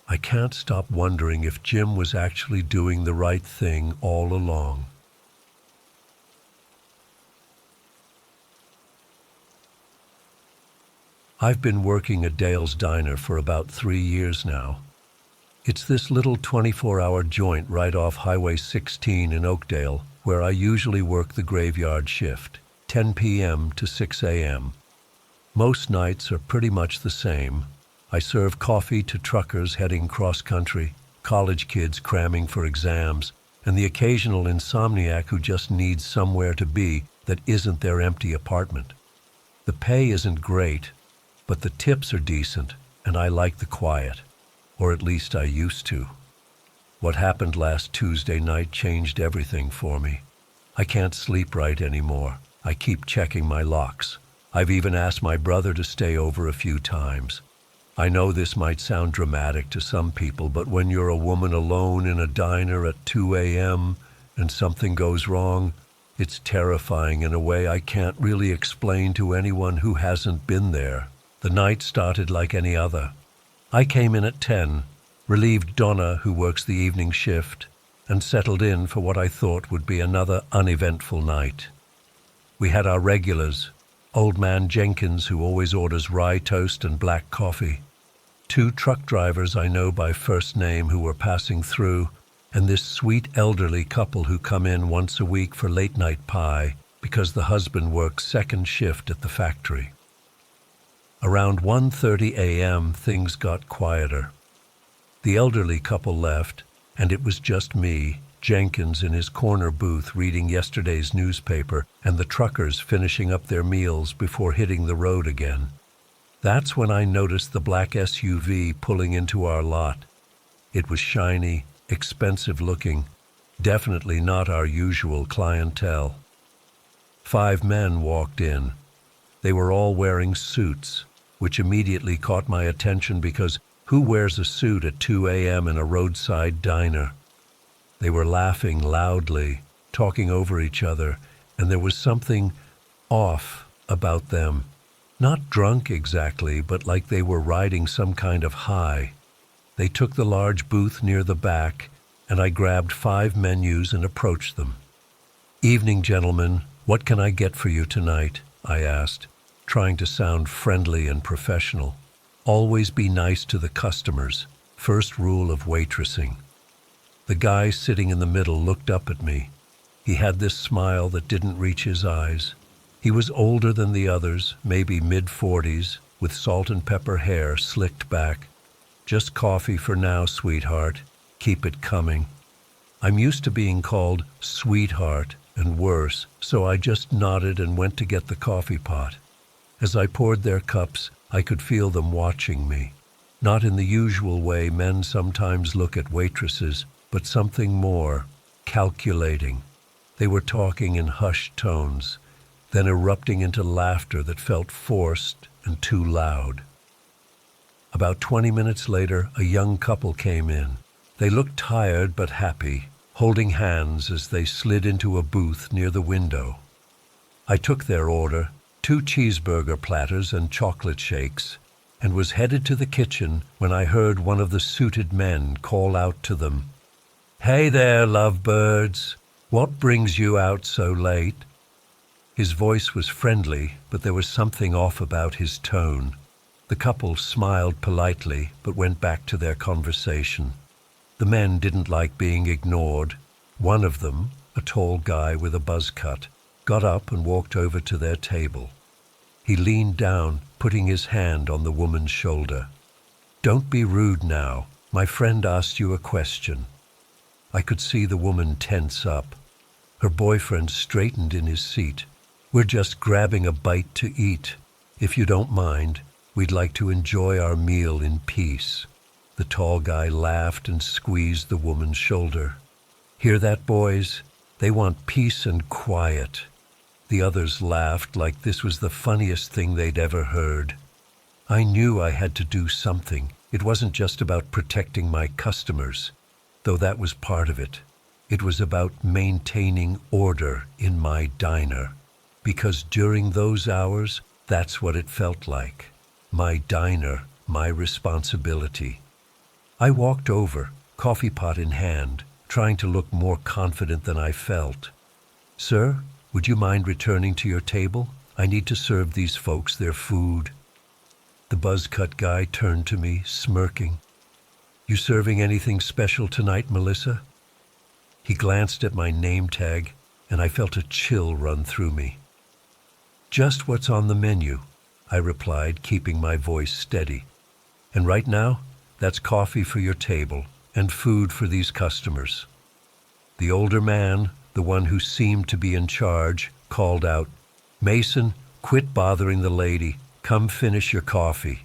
I can't stop wondering if Jim was actually doing the right thing all along. I've been working at Dale's Diner for about 3 years now. It's this little 24-hour joint right off Highway 16 in Oakdale, where I usually work the graveyard shift, 10 p.m. to 6 a.m. Most nights are pretty much the same. I serve coffee to truckers heading cross-country, college kids cramming for exams, and the occasional insomniac who just needs somewhere to be that isn't their empty apartment. The pay isn't great, but the tips are decent, and I like the quiet. Or at least I used to. What happened last Tuesday night changed everything for me. I can't sleep right anymore. I keep checking my locks. I've even asked my brother to stay over a few times. I know this might sound dramatic to some people, but when you're a woman alone in a diner at 2 a.m. and something goes wrong, it's terrifying in a way I can't really explain to anyone who hasn't been there. The night started like any other. I came in at 10, relieved Donna, who works the evening shift, and settled in for what I thought would be another uneventful night. We had our regulars, Old Man Jenkins, who always orders rye toast and black coffee, 2 truck drivers I know by first name who were passing through, and this sweet elderly couple who come in once a week for late-night pie because the husband works second shift at the factory. Around 1:30 a.m., things got quieter. The elderly couple left, and it was just me, Jenkins in his corner booth reading yesterday's newspaper, and the truckers finishing up their meals before hitting the road again. That's when I noticed the black SUV pulling into our lot. It was shiny, expensive looking, definitely not our usual clientele. 5 men walked in. They were all wearing suits, which immediately caught my attention because who wears a suit at 2 a.m. in a roadside diner? They were laughing loudly, talking over each other, and there was something off about them. Not drunk exactly, but like they were riding some kind of high. They took the large booth near the back, and I grabbed 5 menus and approached them. "Evening, gentlemen. What can I get for you tonight?" I asked, trying to sound friendly and professional. Always be nice to the customers. First rule of waitressing. The guy sitting in the middle looked up at me. He had this smile that didn't reach his eyes. He was older than the others, maybe mid-40s, with salt and pepper hair slicked back. "Just coffee for now, sweetheart. Keep it coming." I'm used to being called sweetheart and worse, so I just nodded and went to get the coffee pot. As I poured their cups, I could feel them watching me. Not in the usual way men sometimes look at waitresses, but something more, calculating. They were talking in hushed tones, then erupting into laughter that felt forced and too loud. About 20 minutes later, a young couple came in. They looked tired but happy, holding hands as they slid into a booth near the window. I took their order, 2 cheeseburger platters and chocolate shakes, and was headed to the kitchen when I heard one of the suited men call out to them, "Hey there, lovebirds! What brings you out so late?" His voice was friendly, but there was something off about his tone. The couple smiled politely, but went back to their conversation. The men didn't like being ignored. One of them, a tall guy with a buzz cut, got up and walked over to their table. He leaned down, putting his hand on the woman's shoulder. "Don't be rude now. My friend asked you a question." I could see the woman tense up. Her boyfriend straightened in his seat. "We're just grabbing a bite to eat. If you don't mind, we'd like to enjoy our meal in peace." The tall guy laughed and squeezed the woman's shoulder. "Hear that, boys? They want peace and quiet." The others laughed like this was the funniest thing they'd ever heard. I knew I had to do something. It wasn't just about protecting my customers, though that was part of it. It was about maintaining order in my diner, because during those hours, that's what it felt like. My diner, my responsibility. I walked over, coffee pot in hand, trying to look more confident than I felt. "Sir, would you mind returning to your table? I need to serve these folks their food." The buzz-cut guy turned to me, smirking. "You serving anything special tonight, Melissa?" He glanced at my name tag, and I felt a chill run through me. "Just what's on the menu," I replied, keeping my voice steady. "And right now, that's coffee for your table and food for these customers." The older man, the one who seemed to be in charge, called out, "Mason, quit bothering the lady. Come finish your coffee."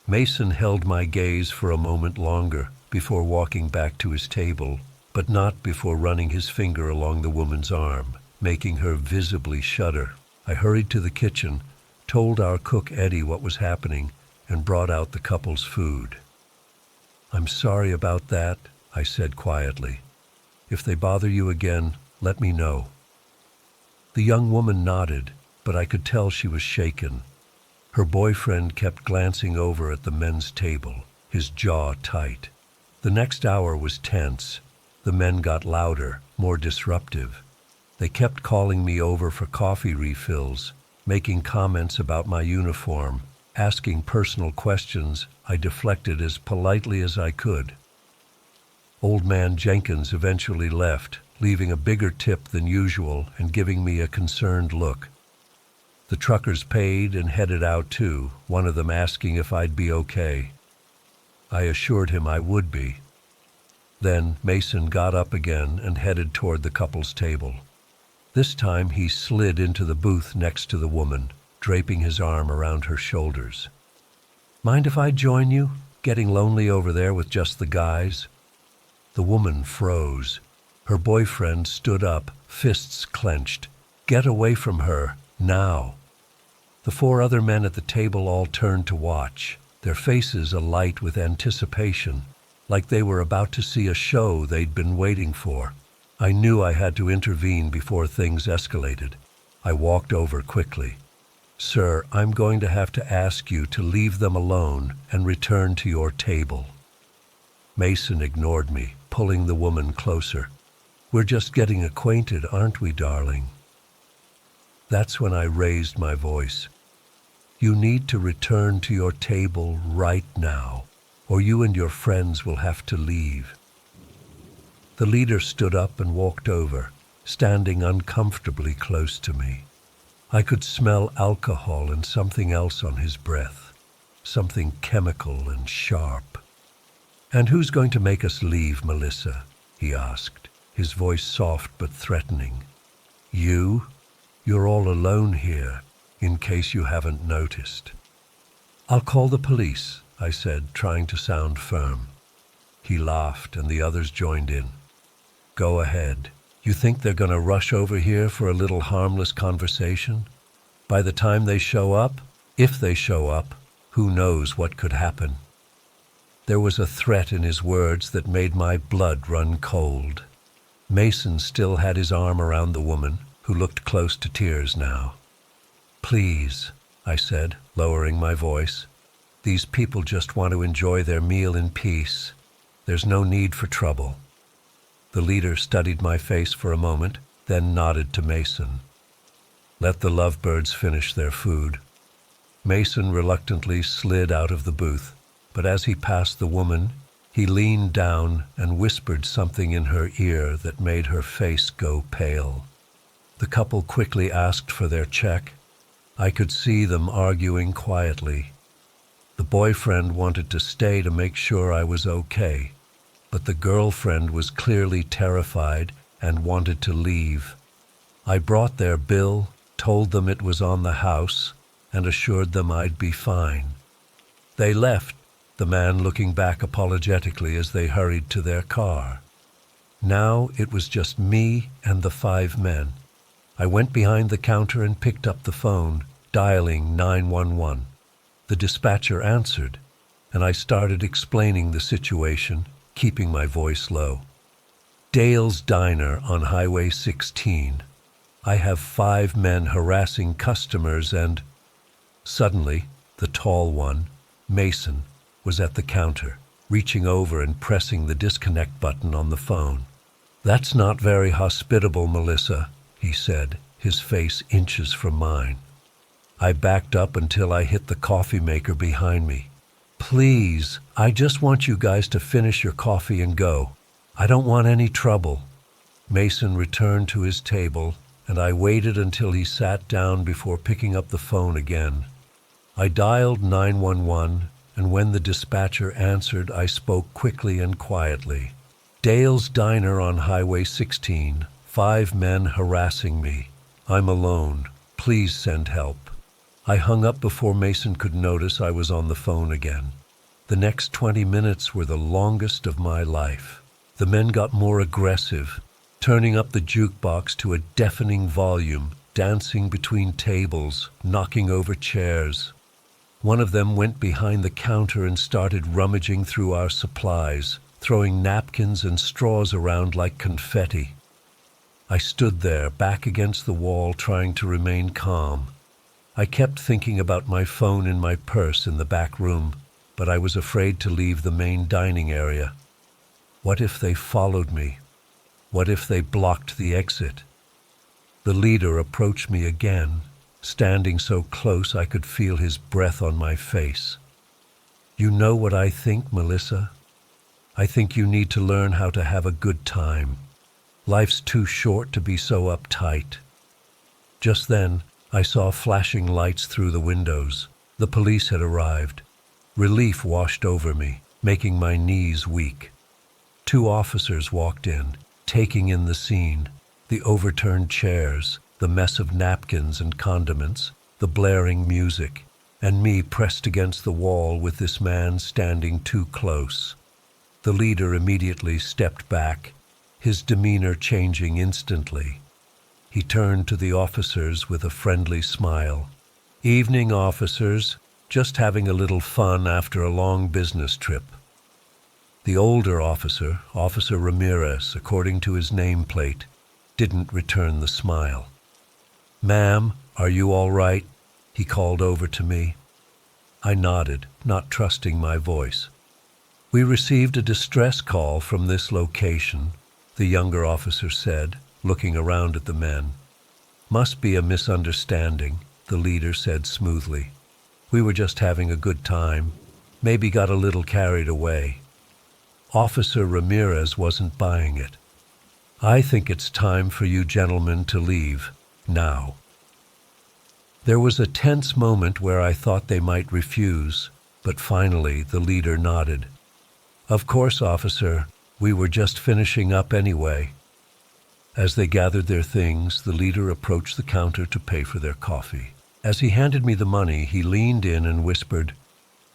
Mason held my gaze for a moment longer before walking back to his table, but not before running his finger along the woman's arm, making her visibly shudder. I hurried to the kitchen, told our cook Eddie what was happening, and brought out the couple's food. "I'm sorry about that," I said quietly. "If they bother you again, let me know." The young woman nodded, but I could tell she was shaken. Her boyfriend kept glancing over at the men's table, his jaw tight. The next hour was tense. The men got louder, more disruptive. They kept calling me over for coffee refills, making comments about my uniform, asking personal questions I deflected as politely as I could. Old man Jenkins eventually left, leaving a bigger tip than usual and giving me a concerned look. The truckers paid and headed out too, one of them asking if I'd be okay. I assured him I would be. Then Mason got up again and headed toward the couple's table. This time he slid into the booth next to the woman, draping his arm around her shoulders. "Mind if I join you? Getting lonely over there with just the guys?" The woman froze. Her boyfriend stood up, fists clenched. "Get away from her, now." The 4 other men at the table all turned to watch, their faces alight with anticipation, like they were about to see a show they'd been waiting for. I knew I had to intervene before things escalated. I walked over quickly. "Sir, I'm going to have to ask you to leave them alone and return to your table." Mason ignored me, pulling the woman closer. "We're just getting acquainted, aren't we, darling?" That's when I raised my voice. "You need to return to your table right now, or you and your friends will have to leave." The leader stood up and walked over, standing uncomfortably close to me. I could smell alcohol and something else on his breath, something chemical and sharp. "And who's going to make us leave, Melissa?" he asked, his voice soft but threatening. "You? You're all alone here, in case you haven't noticed." "I'll call the police," I said, trying to sound firm. He laughed and the others joined in. "Go ahead. You think they're going to rush over here for a little harmless conversation? By the time they show up, if they show up, who knows what could happen?" There was a threat in his words that made my blood run cold. Mason still had his arm around the woman, who looked close to tears now. "Please," I said, lowering my voice. "These people just want to enjoy their meal in peace. There's no need for trouble." The leader studied my face for a moment, then nodded to Mason. "Let the lovebirds finish their food." Mason reluctantly slid out of the booth, but as he passed the woman, he leaned down and whispered something in her ear that made her face go pale. The couple quickly asked for their check. I could see them arguing quietly. The boyfriend wanted to stay to make sure I was okay, but the girlfriend was clearly terrified and wanted to leave. I brought their bill, told them it was on the house, and assured them I'd be fine. They left, the man looking back apologetically as they hurried to their car. Now it was just me and the 5 men. I went behind the counter and picked up the phone, dialing 911. The dispatcher answered, and I started explaining the situation, keeping my voice low. "Dale's Diner on Highway 16. I have 5 men harassing customers and—" Suddenly, the tall one, Mason, was at the counter, reaching over and pressing the disconnect button on the phone. "That's not very hospitable, Melissa," he said, his face inches from mine. I backed up until I hit the coffee maker behind me. "Please, I just want you guys to finish your coffee and go. I don't want any trouble." Mason returned to his table, and I waited until he sat down before picking up the phone again. I dialed 911, and when the dispatcher answered, I spoke quickly and quietly. "Dale's Diner on Highway 16. 5 men harassing me. I'm alone. Please send help." I hung up before Mason could notice I was on the phone again. The next 20 minutes were the longest of my life. The men got more aggressive, turning up the jukebox to a deafening volume, dancing between tables, knocking over chairs. One of them went behind the counter and started rummaging through our supplies, throwing napkins and straws around like confetti. I stood there, back against the wall, trying to remain calm. I kept thinking about my phone in my purse in the back room, but I was afraid to leave the main dining area. What if they followed me? What if they blocked the exit? The leader approached me again, standing so close I could feel his breath on my face. "You know what I think, Melissa? I think you need to learn how to have a good time. Life's too short to be so uptight." Just then, I saw flashing lights through the windows. The police had arrived. Relief washed over me, making my knees weak. 2 officers walked in, taking in the scene, the overturned chairs, the mess of napkins and condiments, the blaring music, and me pressed against the wall with this man standing too close. The leader immediately stepped back, his demeanor changing instantly. He turned to the officers with a friendly smile. "Evening, officers. Just having a little fun after a long business trip." The older officer, Officer Ramirez, according to his nameplate, didn't return the smile. "Ma'am, are you all right?" he called over to me. I nodded, not trusting my voice. "We received a distress call from this location," the younger officer said, looking around at the men. "Must be a misunderstanding," the leader said smoothly. "We were just having a good time. Maybe got a little carried away." Officer Ramirez wasn't buying it. "I think it's time for you gentlemen to leave, now." There was a tense moment where I thought they might refuse, but finally the leader nodded. "Of course, officer. We were just finishing up anyway." As they gathered their things, the leader approached the counter to pay for their coffee. As he handed me the money, he leaned in and whispered,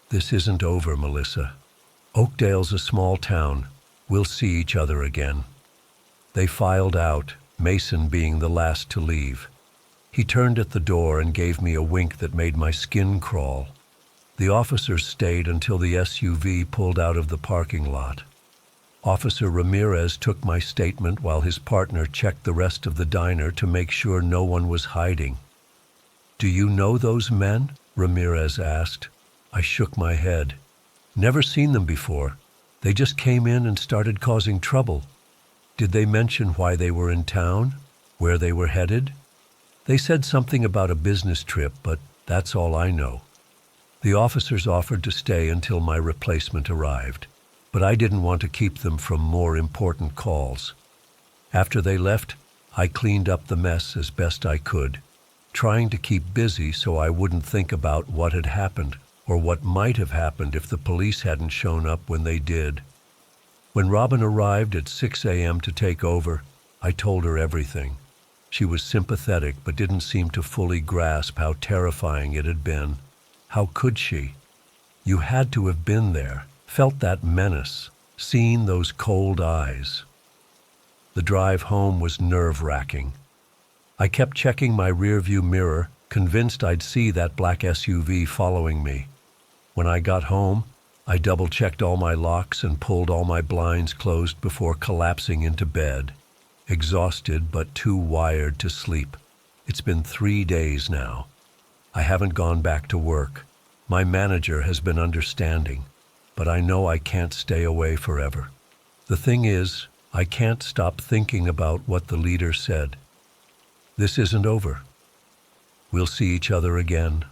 "This isn't over, Melissa. Oakdale's a small town. We'll see each other again." They filed out, Mason being the last to leave. He turned at the door and gave me a wink that made my skin crawl. The officers stayed until the SUV pulled out of the parking lot. Officer Ramirez took my statement while his partner checked the rest of the diner to make sure no one was hiding. "Do you know those men?" Ramirez asked. I shook my head. "Never seen them before. They just came in and started causing trouble." "Did they mention why they were in town? Where they were headed?" "They said something about a business trip, but that's all I know." The officers offered to stay until my replacement arrived, but I didn't want to keep them from more important calls. After they left, I cleaned up the mess as best I could, trying to keep busy so I wouldn't think about what had happened or what might have happened if the police hadn't shown up when they did. When Robin arrived at 6 a.m. to take over, I told her everything. She was sympathetic but didn't seem to fully grasp how terrifying it had been. How could she? You had to have been there, felt that menace, seen those cold eyes. The drive home was nerve-wracking. I kept checking my rearview mirror, convinced I'd see that black SUV following me. When I got home, I double-checked all my locks and pulled all my blinds closed before collapsing into bed, exhausted but too wired to sleep. It's been 3 days now. I haven't gone back to work. My manager has been understanding, but I know I can't stay away forever. The thing is, I can't stop thinking about what the leader said. This isn't over. We'll see each other again.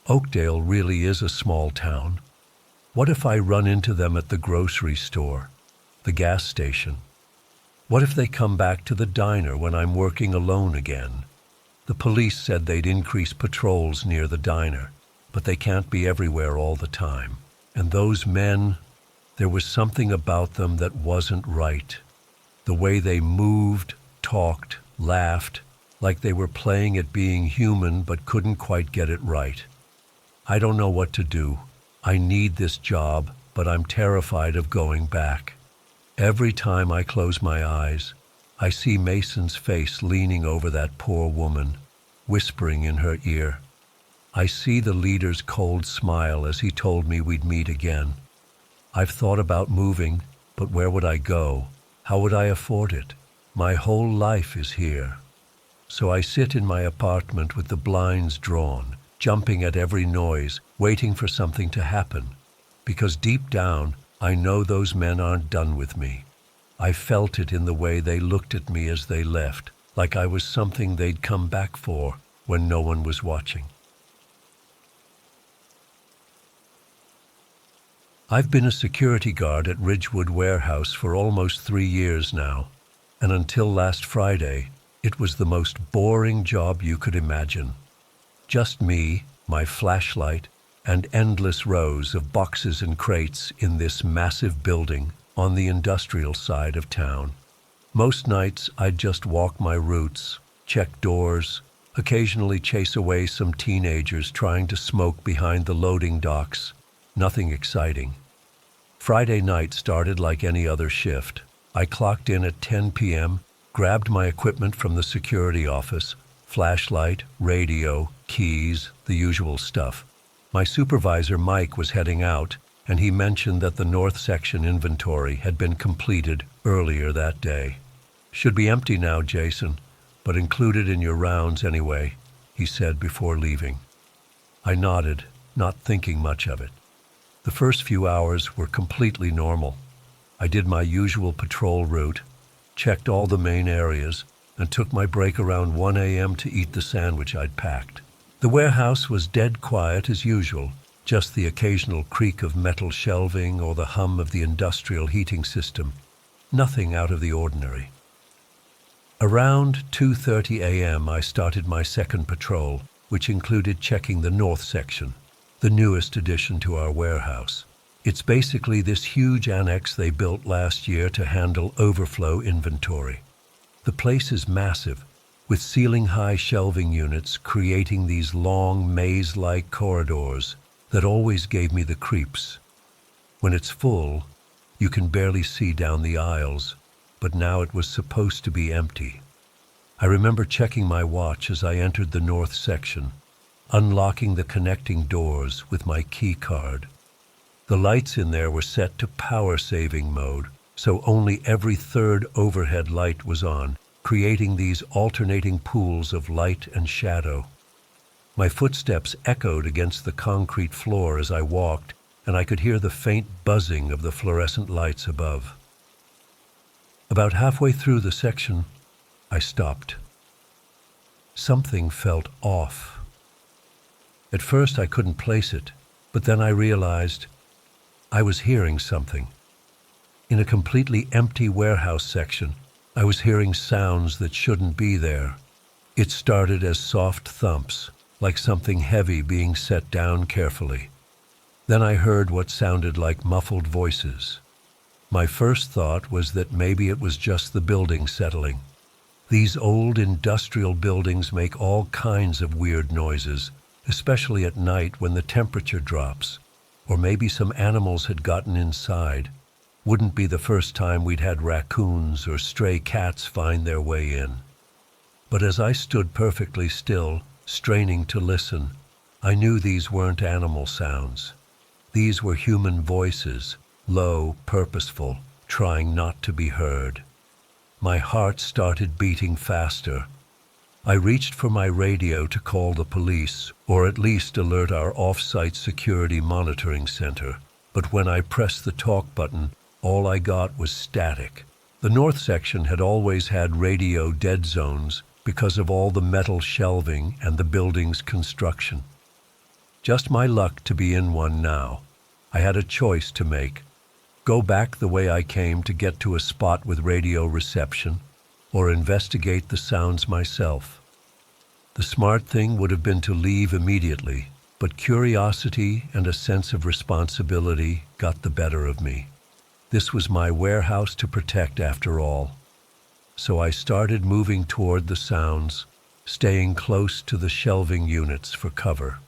Oakdale really is a small town. What if I run into them at the grocery store, the gas station? What if they come back to the diner when I'm working alone again? The police said they'd increase patrols near the diner, but they can't be everywhere all the time. And those men, there was something about them that wasn't right. The way they moved, talked, laughed, like they were playing at being human but couldn't quite get it right. I don't know what to do. I need this job, but I'm terrified of going back. Every time I close my eyes, I see Mason's face leaning over that poor woman, whispering in her ear. I see the leader's cold smile as he told me we'd meet again. I've thought about moving, but where would I go? How would I afford it? My whole life is here. So I sit in my apartment with the blinds drawn, jumping at every noise, waiting for something to happen. Because deep down, I know those men aren't done with me. I felt it in the way they looked at me as they left, like I was something they'd come back for when no one was watching. I've been a security guard at Ridgewood Warehouse for almost 3 years now, and until last Friday, it was the most boring job you could imagine. Just me, my flashlight, and endless rows of boxes and crates in this massive building on the industrial side of town. Most nights I'd just walk my routes, check doors, occasionally chase away some teenagers trying to smoke behind the loading docks. Nothing exciting. Friday night started like any other shift. I clocked in at 10 p.m., grabbed my equipment from the security office, flashlight, radio, keys, the usual stuff. My supervisor, Mike, was heading out, and he mentioned that the North Section inventory had been completed earlier that day. "Should be empty now, Jason, but included in your rounds anyway," he said before leaving. I nodded, not thinking much of it. The first few hours were completely normal. I did my usual patrol route, checked all the main areas, and took my break around 1 a.m. to eat the sandwich I'd packed. The warehouse was dead quiet as usual, just the occasional creak of metal shelving or the hum of the industrial heating system. Nothing out of the ordinary. Around 2:30 a.m. I started my second patrol, which included checking the North Section, the newest addition to our warehouse. It's basically this huge annex they built last year to handle overflow inventory. The place is massive, with ceiling-high shelving units creating these long maze-like corridors that always gave me the creeps. When it's full, you can barely see down the aisles, but now it was supposed to be empty. I remember checking my watch as I entered the North Section, unlocking the connecting doors with my key card. The lights in there were set to power-saving mode, so only every third overhead light was on, creating these alternating pools of light and shadow. My footsteps echoed against the concrete floor as I walked, and I could hear the faint buzzing of the fluorescent lights above. About halfway through the section, I stopped. Something felt off. At first I couldn't place it, but then I realized I was hearing something. In a completely empty warehouse section, I was hearing sounds that shouldn't be there. It started as soft thumps, like something heavy being set down carefully. Then I heard what sounded like muffled voices. My first thought was that maybe it was just the building settling. These old industrial buildings make all kinds of weird noises, especially at night when the temperature drops, or maybe some animals had gotten inside. Wouldn't be the first time we'd had raccoons or stray cats find their way in. But as I stood perfectly still, straining to listen, I knew these weren't animal sounds. These were human voices, low, purposeful, trying not to be heard. My heart started beating faster. I reached for my radio to call the police, or at least alert our off-site security monitoring center. But when I pressed the talk button, all I got was static. The North Section had always had radio dead zones, because of all the metal shelving and the building's construction. Just my luck to be in one now. I had a choice to make. Go back the way I came to get to a spot with radio reception, or investigate the sounds myself. The smart thing would have been to leave immediately, but curiosity and a sense of responsibility got the better of me. This was my warehouse to protect after all. So I started moving toward the sounds, staying close to the shelving units for cover.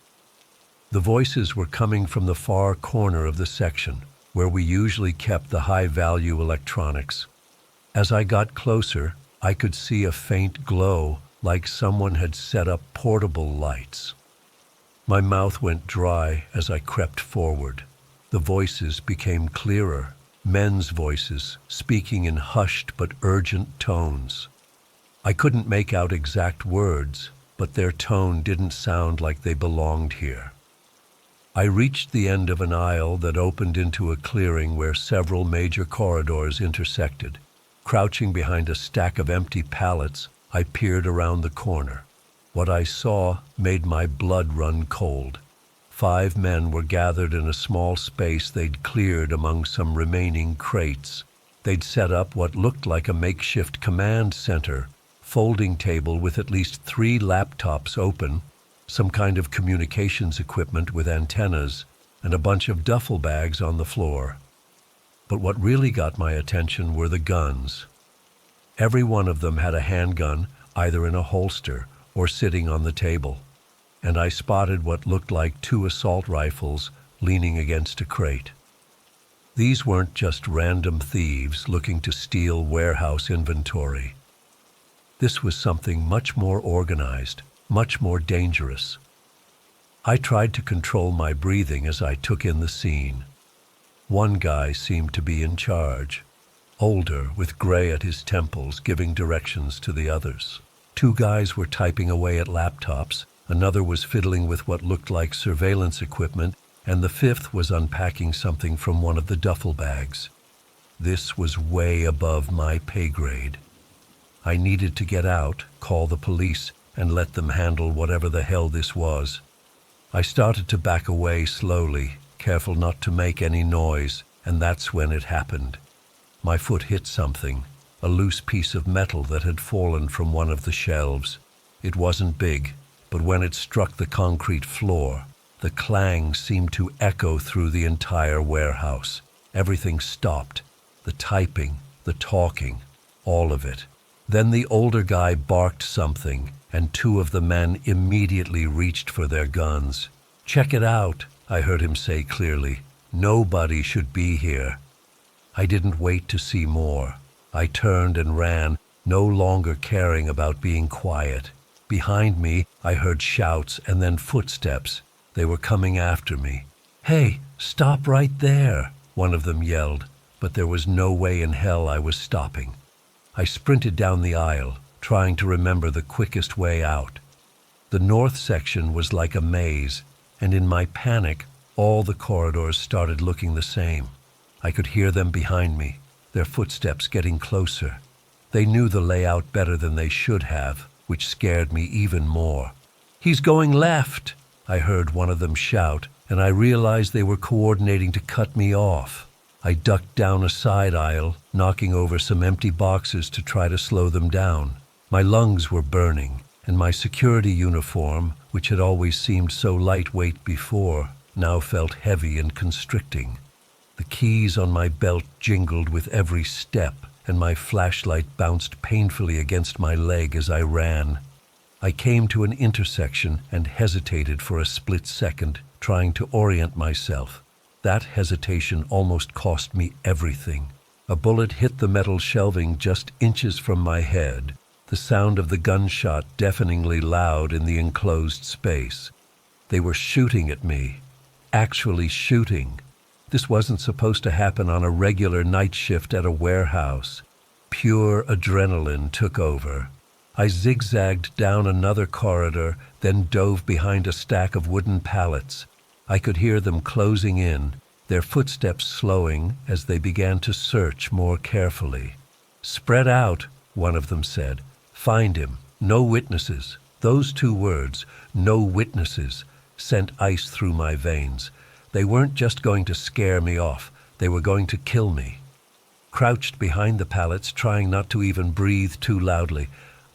The voices were coming from the far corner of the section, where we usually kept the high-value electronics. As I got closer, I could see a faint glow, like someone had set up portable lights. My mouth went dry as I crept forward. The voices became clearer, men's voices, speaking in hushed but urgent tones. I couldn't make out exact words, but their tone didn't sound like they belonged here. I reached the end of an aisle that opened into a clearing where several major corridors intersected. Crouching behind a stack of empty pallets, I peered around the corner. What I saw made my blood run cold. 5 men were gathered in a small space they'd cleared among some remaining crates. They'd set up what looked like a makeshift command center, folding table with at least 3 laptops open, some kind of communications equipment with antennas, and a bunch of duffel bags on the floor. But what really got my attention were the guns. Every one of them had a handgun, either in a holster or sitting on the table, and I spotted what looked like 2 assault rifles leaning against a crate. These weren't just random thieves looking to steal warehouse inventory. This was something much more organized, much more dangerous. I tried to control my breathing as I took in the scene. One guy seemed to be in charge, older, with gray at his temples, giving directions to the others. 2 guys were typing away at laptops, another was fiddling with what looked like surveillance equipment, and the 5th was unpacking something from one of the duffel bags. This was way above my pay grade. I needed to get out, call the police, and let them handle whatever the hell this was. I started to back away slowly, careful not to make any noise, and that's when it happened. My foot hit something, a loose piece of metal that had fallen from one of the shelves. It wasn't big, but when it struck the concrete floor, the clang seemed to echo through the entire warehouse. Everything stopped. The typing, the talking, all of it. Then the older guy barked something, and 2 of the men immediately reached for their guns. "Check it out," I heard him say clearly. "Nobody should be here." I didn't wait to see more. I turned and ran, no longer caring about being quiet. Behind me, I heard shouts and then footsteps. They were coming after me. "Hey, stop right there," one of them yelled, but there was no way in hell I was stopping. I sprinted down the aisle, trying to remember the quickest way out. The north section was like a maze, and in my panic, all the corridors started looking the same. I could hear them behind me, their footsteps getting closer. They knew the layout better than they should have, which scared me even more. "He's going left," I heard one of them shout, and I realized they were coordinating to cut me off. I ducked down a side aisle, knocking over some empty boxes to try to slow them down. My lungs were burning, and my security uniform, which had always seemed so lightweight before, now felt heavy and constricting. The keys on my belt jingled with every step, and my flashlight bounced painfully against my leg as I ran. I came to an intersection and hesitated for a split second, trying to orient myself. That hesitation almost cost me everything. A bullet hit the metal shelving just inches from my head, the sound of the gunshot deafeningly loud in the enclosed space. They were shooting at me, actually shooting. This wasn't supposed to happen on a regular night shift at a warehouse. Pure adrenaline took over. I zigzagged down another corridor, then dove behind a stack of wooden pallets. I could hear them closing in, their footsteps slowing as they began to search more carefully. "Spread out," one of them said. "Find him. No witnesses. Those two words, no witnesses, sent ice through my veins. They weren't just going to scare me off, they were going to kill me. Crouched behind the pallets, trying not to even breathe too loudly,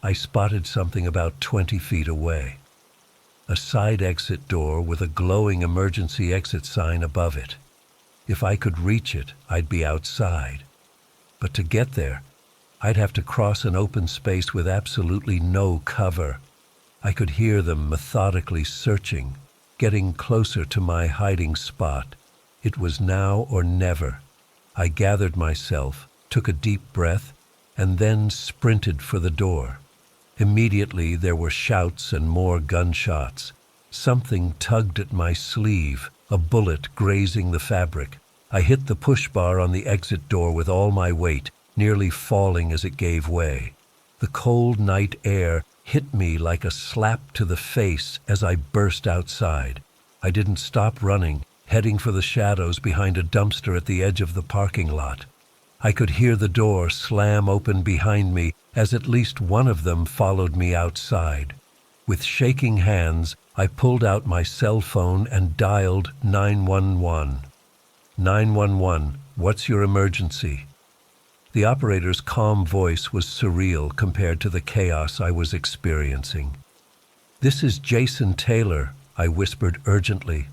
I spotted something about 20 feet away. A side exit door with a glowing emergency exit sign above it. If I could reach it, I'd be outside. But to get there, I'd have to cross an open space with absolutely no cover. I could hear them methodically searching, getting closer to my hiding spot. It was now or never. I gathered myself, took a deep breath, and then sprinted for the door. Immediately there were shouts and more gunshots. Something tugged at my sleeve, a bullet grazing the fabric. I hit the push bar on the exit door with all my weight, nearly falling as it gave way. The cold night air hit me like a slap to the face as I burst outside. I didn't stop running, heading for the shadows behind a dumpster at the edge of the parking lot. I could hear the door slam open behind me as at least one of them followed me outside. With shaking hands, I pulled out my cell phone and dialed 911. 911, what's your emergency? The operator's calm voice was surreal compared to the chaos I was experiencing. This is Jason Taylor, I whispered urgently.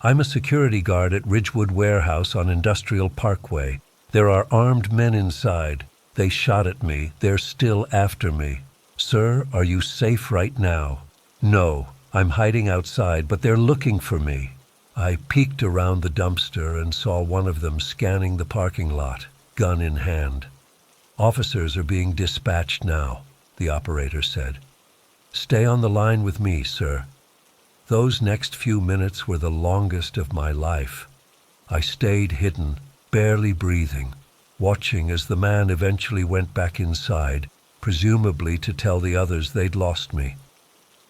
I'm a security guard at Ridgewood Warehouse on Industrial Parkway. There are armed men inside. They shot at me. They're still after me. Sir, are you safe right now? No, I'm hiding outside, but they're looking for me. I peeked around the dumpster and saw one of them scanning the parking lot, gun in hand. Officers are being dispatched now, the operator said. Stay on the line with me, sir. Those next few minutes were the longest of my life. I stayed hidden, barely breathing, watching as the man eventually went back inside, presumably to tell the others they'd lost me.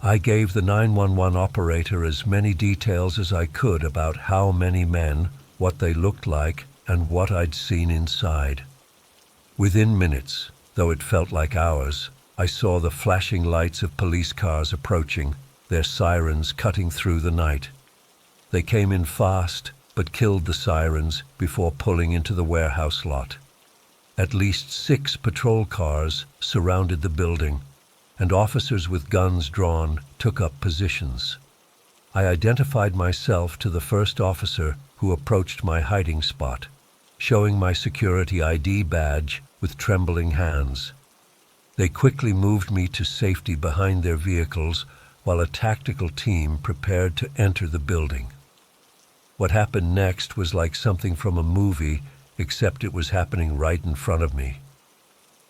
I gave the 911 operator as many details as I could about how many men, what they looked like, and what I'd seen inside. Within minutes, though it felt like hours, I saw the flashing lights of police cars approaching, their sirens cutting through the night. They came in fast, but killed the sirens before pulling into the warehouse lot. At least 6 patrol cars surrounded the building, and officers with guns drawn took up positions. I identified myself to the first officer who approached my hiding spot, showing my security ID badge with trembling hands. They quickly moved me to safety behind their vehicles while a tactical team prepared to enter the building. What happened next was like something from a movie, except it was happening right in front of me.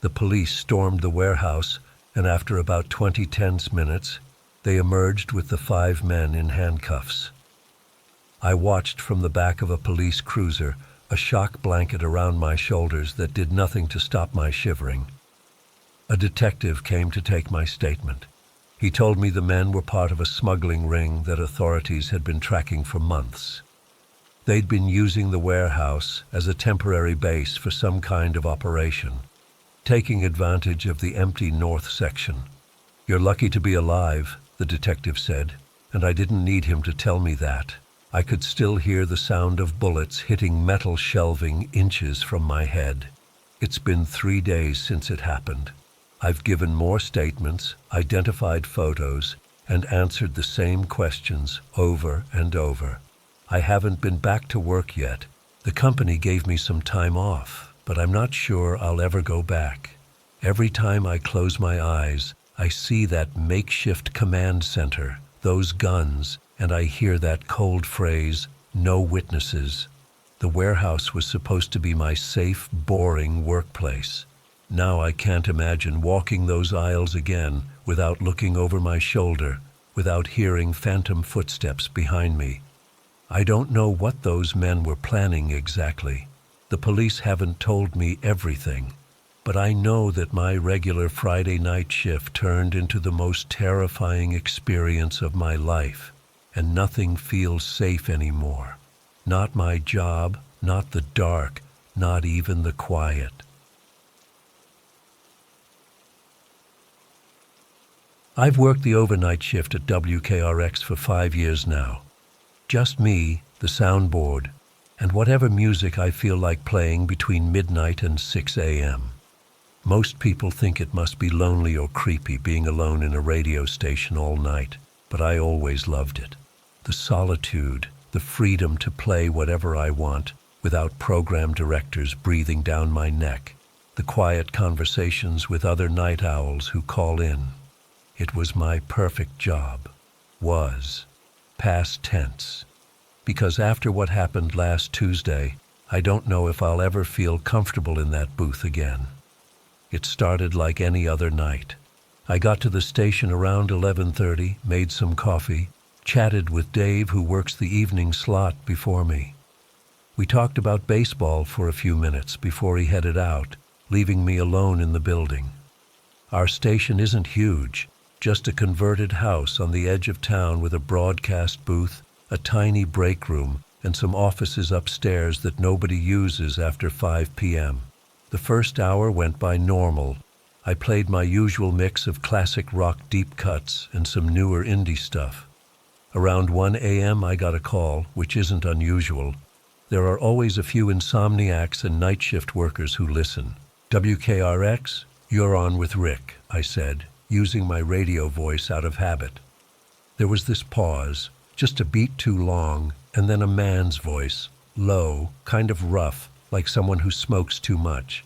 The police stormed the warehouse, and after about 20 tense minutes, they emerged with the 5 men in handcuffs. I watched from the back of a police cruiser, a shock blanket around my shoulders that did nothing to stop my shivering. A detective came to take my statement. He told me the men were part of a smuggling ring that authorities had been tracking for months. They'd been using the warehouse as a temporary base for some kind of operation, taking advantage of the empty north section. You're lucky to be alive, the detective said, and I didn't need him to tell me that. I could still hear the sound of bullets hitting metal shelving inches from my head. It's been 3 days since it happened. I've given more statements, identified photos, and answered the same questions over and over. I haven't been back to work yet. The company gave me some time off, but I'm not sure I'll ever go back. Every time I close my eyes, I see that makeshift command center, those guns, and I hear that cold phrase, no witnesses. The warehouse was supposed to be my safe, boring workplace. Now I can't imagine walking those aisles again without looking over my shoulder, without hearing phantom footsteps behind me. I don't know what those men were planning exactly. The police haven't told me everything, but I know that my regular Friday night shift turned into the most terrifying experience of my life, and nothing feels safe anymore. Not my job, not the dark, not even the quiet. I've worked the overnight shift at WKRX for 5 years now. Just me, the soundboard, and whatever music I feel like playing between midnight and 6 a.m. Most people think it must be lonely or creepy being alone in a radio station all night, but I always loved it. The solitude, the freedom to play whatever I want without program directors breathing down my neck, the quiet conversations with other night owls who call in. It was my perfect job. Was. Past tense. Because after what happened last Tuesday, I don't know if I'll ever feel comfortable in that booth again. It started like any other night. I got to the station around 11:30, made some coffee, chatted with Dave, who works the evening slot before me. We talked about baseball for a few minutes before he headed out, leaving me alone in the building. Our station isn't huge, just a converted house on the edge of town with a broadcast booth, a tiny break room, and some offices upstairs that nobody uses after 5 p.m. The first hour went by normal. I played my usual mix of classic rock deep cuts and some newer indie stuff. Around 1 a.m. I got a call, which isn't unusual. There are always a few insomniacs and night shift workers who listen. WKRX, you're on with Rick, I said, using my radio voice out of habit. There was this pause, just a beat too long, and then a man's voice, low, kind of rough, like someone who smokes too much.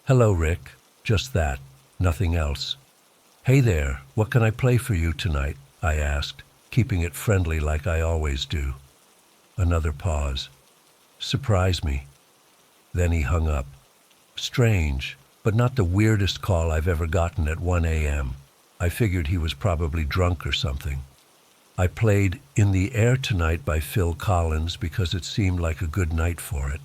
Hello, Rick. Just that. Nothing else. Hey there, what can I play for you tonight? I asked, keeping it friendly like I always do. Another pause. Surprise me. Then he hung up. Strange, but not the weirdest call I've ever gotten at 1 a.m. I figured he was probably drunk or something. I played In the Air Tonight by Phil Collins because it seemed like a good night for it.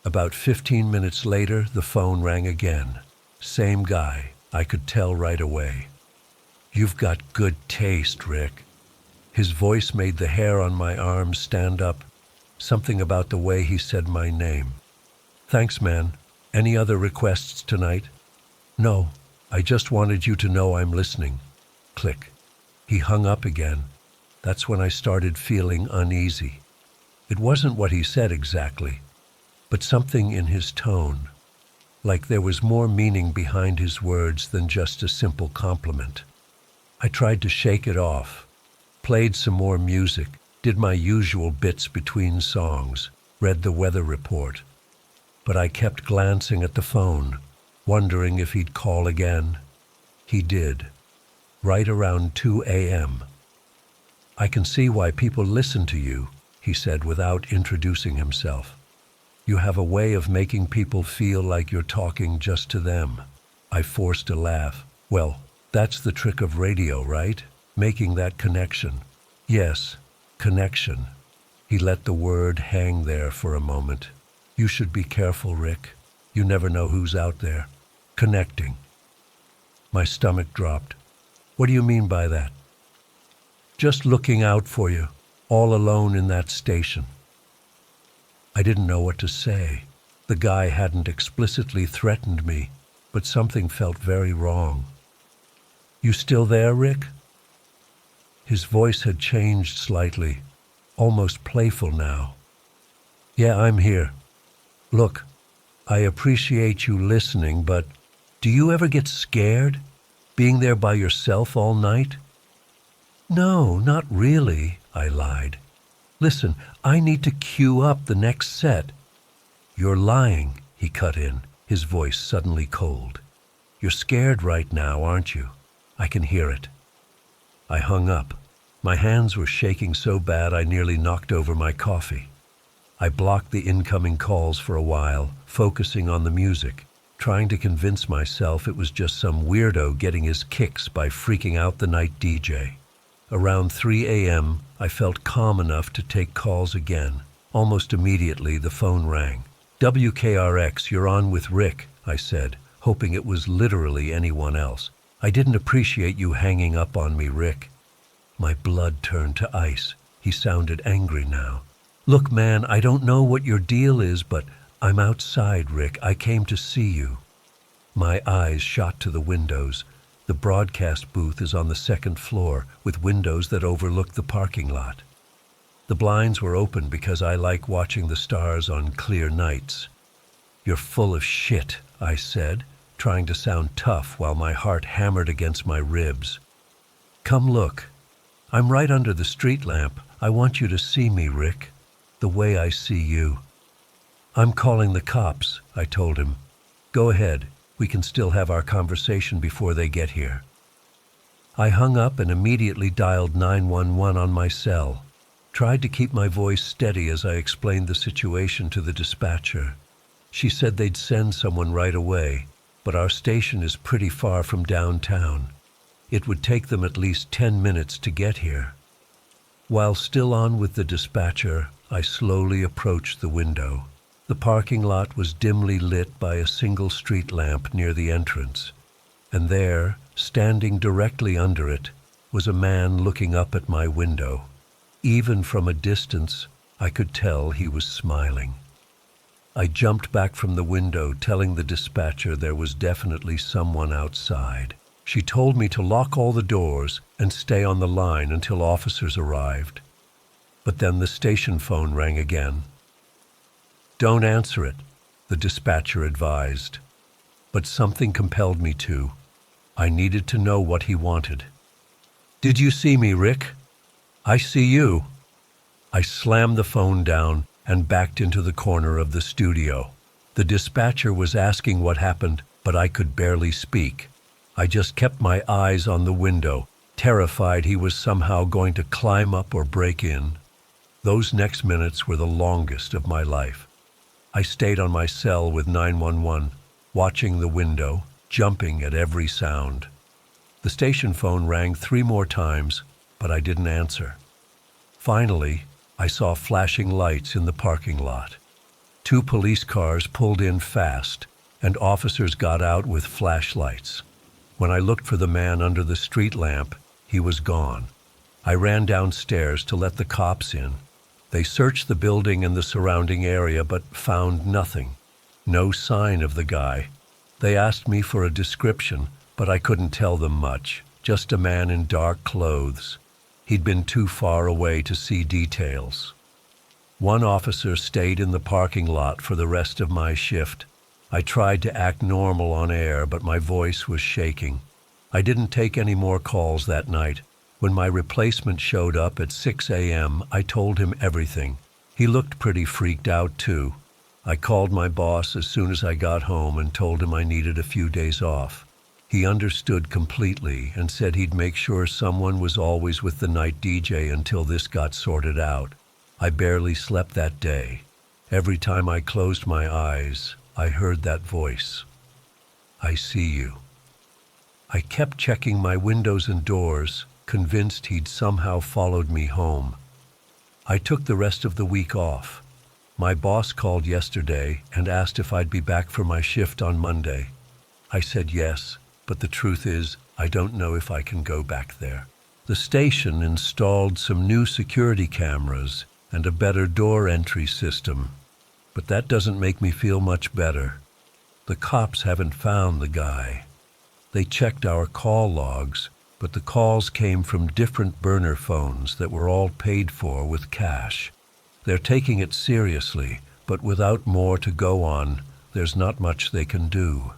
About 15 minutes later, the phone rang again. Same guy. I could tell right away. You've got good taste, Rick. His voice made the hair on my arms stand up. Something about the way he said my name. Thanks, man. Any other requests tonight? No, I just wanted you to know I'm listening. Click. He hung up again. That's when I started feeling uneasy. It wasn't what he said exactly, but something in his tone. Like there was more meaning behind his words than just a simple compliment. I tried to shake it off, played some more music, did my usual bits between songs, read the weather report. But I kept glancing at the phone, wondering if he'd call again. He did, right around 2 a.m. I can see why people listen to you, he said without introducing himself. You have a way of making people feel like you're talking just to them. I forced a laugh. Well, that's the trick of radio, right? Making that connection. Yes, connection. He let the word hang there for a moment. You should be careful, Rick. You never know who's out there. Connecting. My stomach dropped. What do you mean by that? Just looking out for you, all alone in that station. I didn't know what to say. The guy hadn't explicitly threatened me, but something felt very wrong. You still there, Rick? His voice had changed slightly, almost playful now. Yeah, I'm here. Look, I appreciate you listening, but do you ever get scared, being there by yourself all night? No, not really, I lied. Listen, I need to cue up the next set. You're lying, he cut in, his voice suddenly cold. You're scared right now, aren't you? I can hear it. I hung up. My hands were shaking so bad I nearly knocked over my coffee. I blocked the incoming calls for a while, focusing on the music, trying to convince myself it was just some weirdo getting his kicks by freaking out the night DJ. Around 3 a.m., I felt calm enough to take calls again. Almost immediately, the phone rang. WKRX, you're on with Rick, I said, hoping it was literally anyone else. I didn't appreciate you hanging up on me, Rick. My blood turned to ice. He sounded angry now. Look, man, I don't know what your deal is, but I'm outside, Rick. I came to see you. My eyes shot to the windows. The broadcast booth is on the second floor with windows that overlook the parking lot. The blinds were open because I like watching the stars on clear nights. "You're full of shit," I said, trying to sound tough while my heart hammered against my ribs. "Come look. I'm right under the street lamp. I want you to see me, Rick, the way I see you." "I'm calling the cops," I told him. "Go ahead. We can still have our conversation before they get here." I hung up and immediately dialed 911 on my cell. Tried to keep my voice steady as I explained the situation to the dispatcher. She said they'd send someone right away, but our station is pretty far from downtown. It would take them at least 10 minutes to get here. While still on with the dispatcher, I slowly approached the window. The parking lot was dimly lit by a single street lamp near the entrance, and there, standing directly under it, was a man looking up at my window. Even from a distance, I could tell he was smiling. I jumped back from the window, telling the dispatcher there was definitely someone outside. She told me to lock all the doors and stay on the line until officers arrived. But then the station phone rang again. "Don't answer it," the dispatcher advised. But something compelled me to. I needed to know what he wanted. "Did you see me, Rick? I see you." I slammed the phone down and backed into the corner of the studio. The dispatcher was asking what happened, but I could barely speak. I just kept my eyes on the window, terrified he was somehow going to climb up or break in. Those next minutes were the longest of my life. I stayed on my cell with 911, watching the window, jumping at every sound. The station phone rang 3 more times, but I didn't answer. Finally, I saw flashing lights in the parking lot. 2 police cars pulled in fast, and officers got out with flashlights. When I looked for the man under the street lamp, he was gone. I ran downstairs to let the cops in. They searched the building and the surrounding area, but found nothing. No sign of the guy. They asked me for a description, but I couldn't tell them much. Just a man in dark clothes. He'd been too far away to see details. One officer stayed in the parking lot for the rest of my shift. I tried to act normal on air, but my voice was shaking. I didn't take any more calls that night. When my replacement showed up at 6 a.m., I told him everything. He looked pretty freaked out too. I called my boss as soon as I got home and told him I needed a few days off. He understood completely and said he'd make sure someone was always with the night DJ until this got sorted out. I barely slept that day. Every time I closed my eyes, I heard that voice. "I see you." I kept checking my windows and doors, convinced he'd somehow followed me home. I took the rest of the week off. My boss called yesterday and asked if I'd be back for my shift on Monday. I said yes, but the truth is, I don't know if I can go back there. The station installed some new security cameras and a better door entry system, but that doesn't make me feel much better. The cops haven't found the guy. They checked our call logs, but the calls came from different burner phones that were all paid for with cash. They're taking it seriously, but without more to go on, there's not much they can do.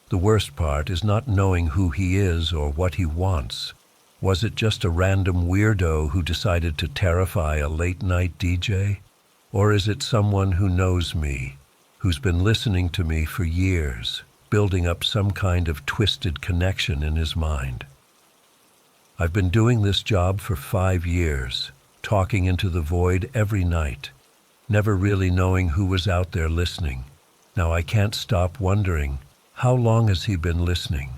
The worst part is not knowing who he is or what he wants. Was it just a random weirdo who decided to terrify a late-night DJ? Or is it someone who knows me, who's been listening to me for years, building up some kind of twisted connection in his mind? I've been doing this job for 5 years, talking into the void every night, never really knowing who was out there listening. Now I can't stop wondering, how long has he been listening?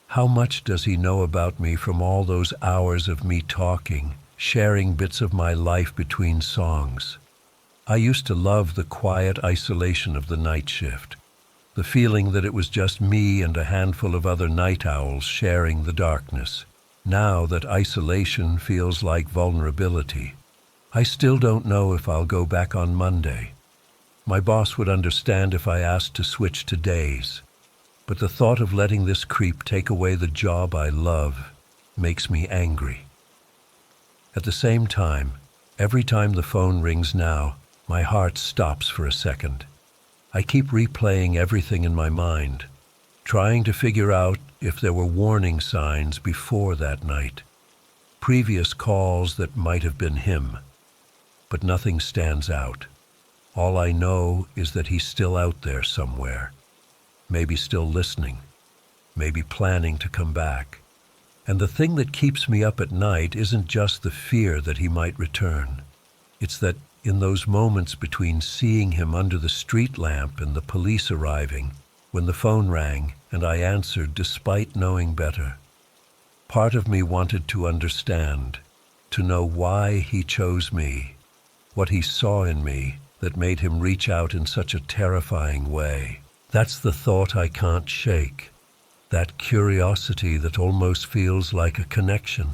How much does he know about me from all those hours of me talking, sharing bits of my life between songs? I used to love the quiet isolation of the night shift, the feeling that it was just me and a handful of other night owls sharing the darkness. Now that isolation feels like vulnerability. I still don't know if I'll go back on Monday. My boss would understand if I asked to switch to days. but the thought of letting this creep take away the job I love makes me angry. At the same time, every time the phone rings now, my heart stops for a second. I keep replaying everything in my mind, trying to figure out if there were warning signs before that night, previous calls that might have been him, but nothing stands out. All I know is that he's still out there somewhere, maybe still listening, maybe planning to come back. And the thing that keeps me up at night isn't just the fear that he might return. It's that in those moments between seeing him under the street lamp and the police arriving, when the phone rang and I answered despite knowing better, part of me wanted to understand, to know why he chose me, what he saw in me that made him reach out in such a terrifying way. That's the thought I can't shake, that curiosity that almost feels like a connection.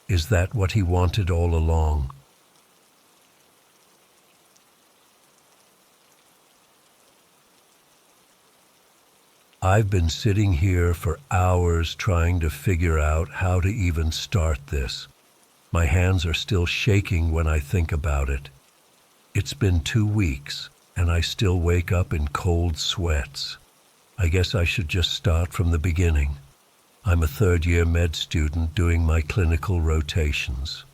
Is that what he wanted all along? I've been sitting here for hours trying to figure out how to even start this. My hands are still shaking when I think about it. It's been 2 weeks, and I still wake up in cold sweats. I guess I should just start from the beginning. I'm a third-year med student doing my clinical rotations.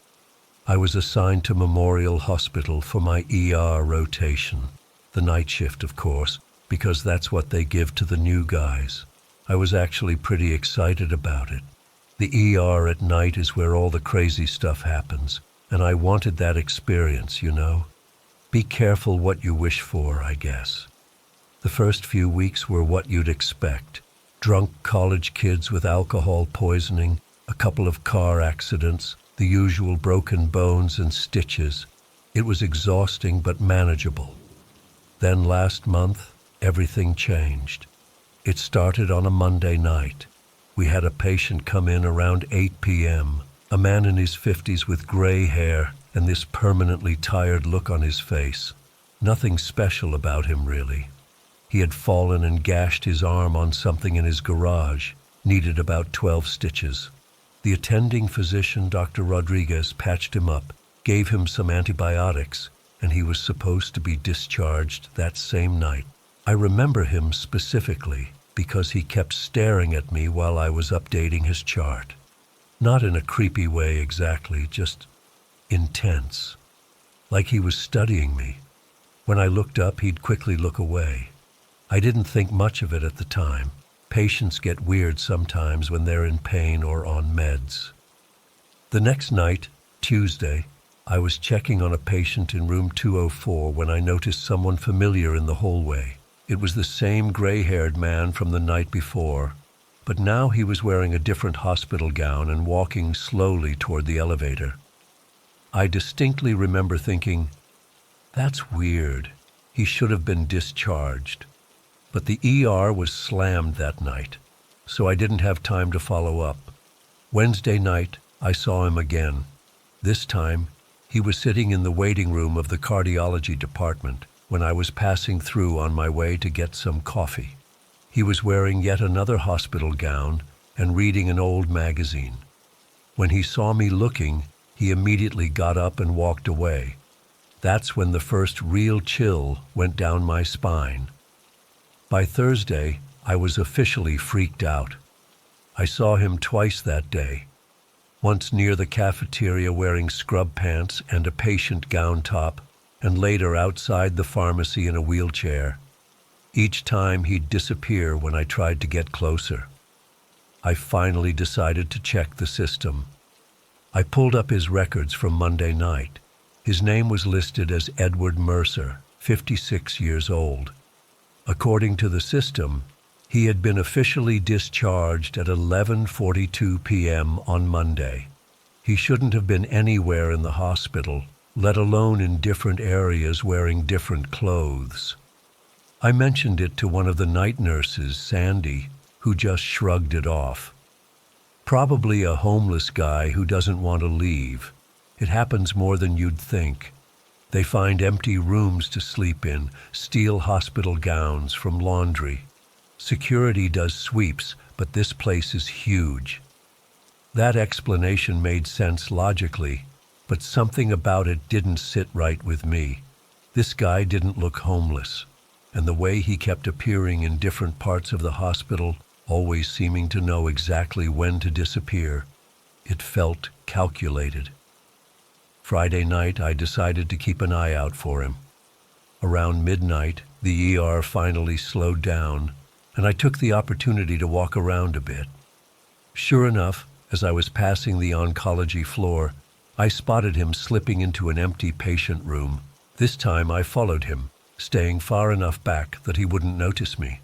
I was assigned to Memorial Hospital for my ER rotation, the night shift, of course, because that's what they give to the new guys. I was actually pretty excited about it. The ER at night is where all the crazy stuff happens, and I wanted that experience, you know. Be careful what you wish for, I guess. The first few weeks were what you'd expect. Drunk college kids with alcohol poisoning, a couple of car accidents, the usual broken bones and stitches. It was exhausting but manageable. Then last month, everything changed. It started on a Monday night. We had a patient come in around 8 p.m., a man in his 50s with gray hair and this permanently tired look on his face. Nothing special about him, really. He had fallen and gashed his arm on something in his garage, needed about 12 stitches. The attending physician, Dr. Rodriguez, patched him up, gave him some antibiotics, and he was supposed to be discharged that same night. I remember him specifically because he kept staring at me while I was updating his chart. Not in a creepy way exactly, just intense, like he was studying me. When I looked up, he'd quickly look away. I didn't think much of it at the time. Patients get weird sometimes when they're in pain or on meds. The next night, Tuesday, I was checking on a patient in room 204 when I noticed someone familiar in the hallway. It was the same gray-haired man from the night before, but now he was wearing a different hospital gown and walking slowly toward the elevator. I distinctly remember thinking, that's weird. He should have been discharged. But the ER was slammed that night, so I didn't have time to follow up. Wednesday night, I saw him again. This time, he was sitting in the waiting room of the cardiology department when I was passing through on my way to get some coffee. He was wearing yet another hospital gown and reading an old magazine. When he saw me looking, he immediately got up and walked away. That's when the first real chill went down my spine. By Thursday, I was officially freaked out. I saw him twice that day, once near the cafeteria wearing scrub pants and a patient gown top, and later outside the pharmacy in a wheelchair. Each time he'd disappear when I tried to get closer. I finally decided to check the system. I pulled up his records from Monday night. His name was listed as Edward Mercer, 56 years old. According to the system, he had been officially discharged at 11:42 p.m. on Monday. He shouldn't have been anywhere in the hospital, let alone in different areas wearing different clothes. I mentioned it to one of the night nurses, Sandy, who just shrugged it off. Probably a homeless guy who doesn't want to leave. It happens more than you'd think. They find empty rooms to sleep in, steal hospital gowns from laundry. Security does sweeps, but this place is huge. That explanation made sense logically, but something about it didn't sit right with me. This guy didn't look homeless, and the way he kept appearing in different parts of the hospital, always seeming to know exactly when to disappear, it felt calculated. Friday night, I decided to keep an eye out for him. Around midnight, the ER finally slowed down, and I took the opportunity to walk around a bit. Sure enough, as I was passing the oncology floor, I spotted him slipping into an empty patient room. This time I followed him, staying far enough back that he wouldn't notice me.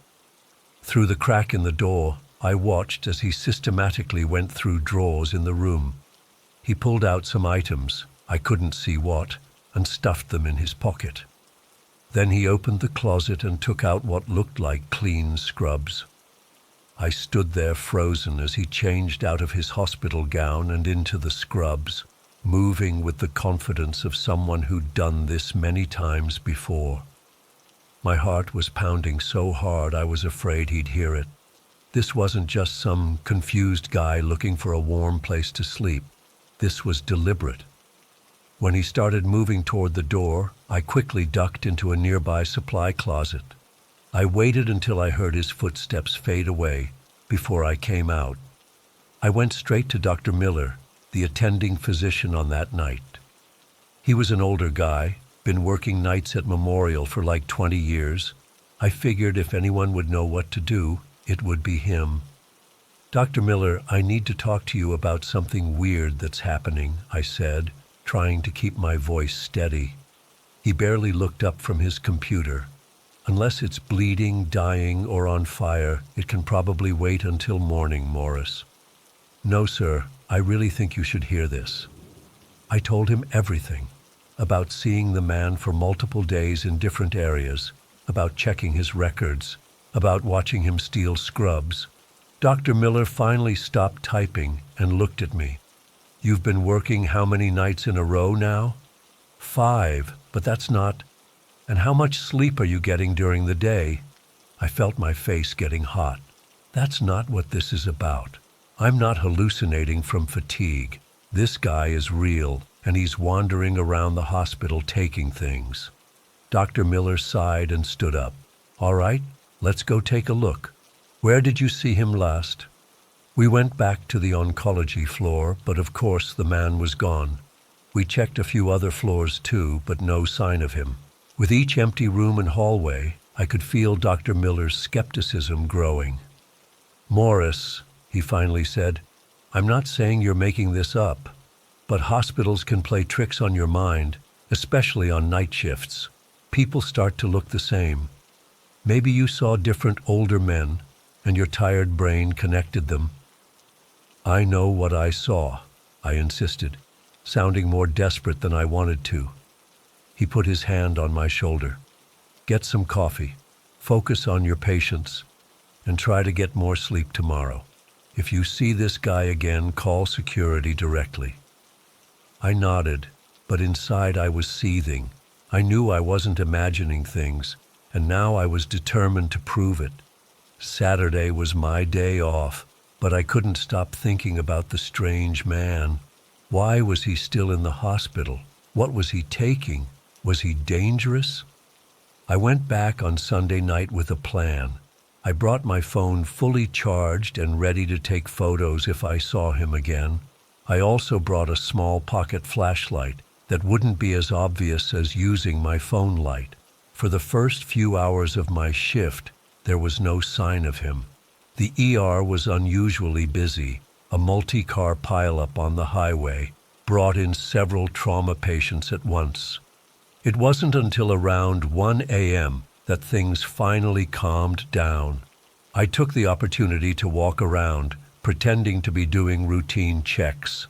Through the crack in the door, I watched as he systematically went through drawers in the room. He pulled out some items, I couldn't see what, and stuffed them in his pocket. Then he opened the closet and took out what looked like clean scrubs. I stood there frozen as he changed out of his hospital gown and into the scrubs, moving with the confidence of someone who'd done this many times before. My heart was pounding so hard I was afraid he'd hear it. This wasn't just some confused guy looking for a warm place to sleep. This was deliberate. When he started moving toward the door, I quickly ducked into a nearby supply closet. I waited until I heard his footsteps fade away before I came out. I went straight to Dr. Miller, the attending physician on that night. He was an older guy, been working nights at Memorial for like 20 years. I figured if anyone would know what to do, it would be him. "Dr. Miller, I need to talk to you about something weird that's happening," I said, trying to keep my voice steady. He barely looked up from his computer. "Unless it's bleeding, dying, or on fire, it can probably wait until morning, Morris." "No, sir, I really think you should hear this." I told him everything, about seeing the man for multiple days in different areas, about checking his records, about watching him steal scrubs. Dr. Miller finally stopped typing and looked at me. "You've been working how many nights in a row now?" "5, but that's not..." "And how much sleep are you getting during the day?" I felt my face getting hot. "That's not what this is about. I'm not hallucinating from fatigue. This guy is real, and he's wandering around the hospital taking things." Dr. Miller sighed and stood up. "All right, let's go take a look. Where did you see him last?" We went back to the oncology floor, but of course the man was gone. We checked a few other floors too, but no sign of him. With each empty room and hallway, I could feel Dr. Miller's skepticism growing. "Morris," he finally said, "I'm not saying you're making this up, but hospitals can play tricks on your mind, especially on night shifts. People start to look the same. Maybe you saw different older men, and your tired brain connected them." "I know what I saw," I insisted, sounding more desperate than I wanted to. He put his hand on my shoulder. "Get some coffee, focus on your patients, and try to get more sleep tomorrow. If you see this guy again, call security directly." I nodded, but inside I was seething. I knew I wasn't imagining things, and now I was determined to prove it. Saturday was my day off, but I couldn't stop thinking about the strange man. Why was he still in the hospital? What was he taking? Was he dangerous? I went back on Sunday night with a plan. I brought my phone fully charged and ready to take photos if I saw him again. I also brought a small pocket flashlight that wouldn't be as obvious as using my phone light. For the first few hours of my shift, there was no sign of him. The ER was unusually busy. A multi-car pileup on the highway brought in several trauma patients at once. It wasn't until around 1 a.m. that things finally calmed down. I took the opportunity to walk around, pretending to be doing routine checks.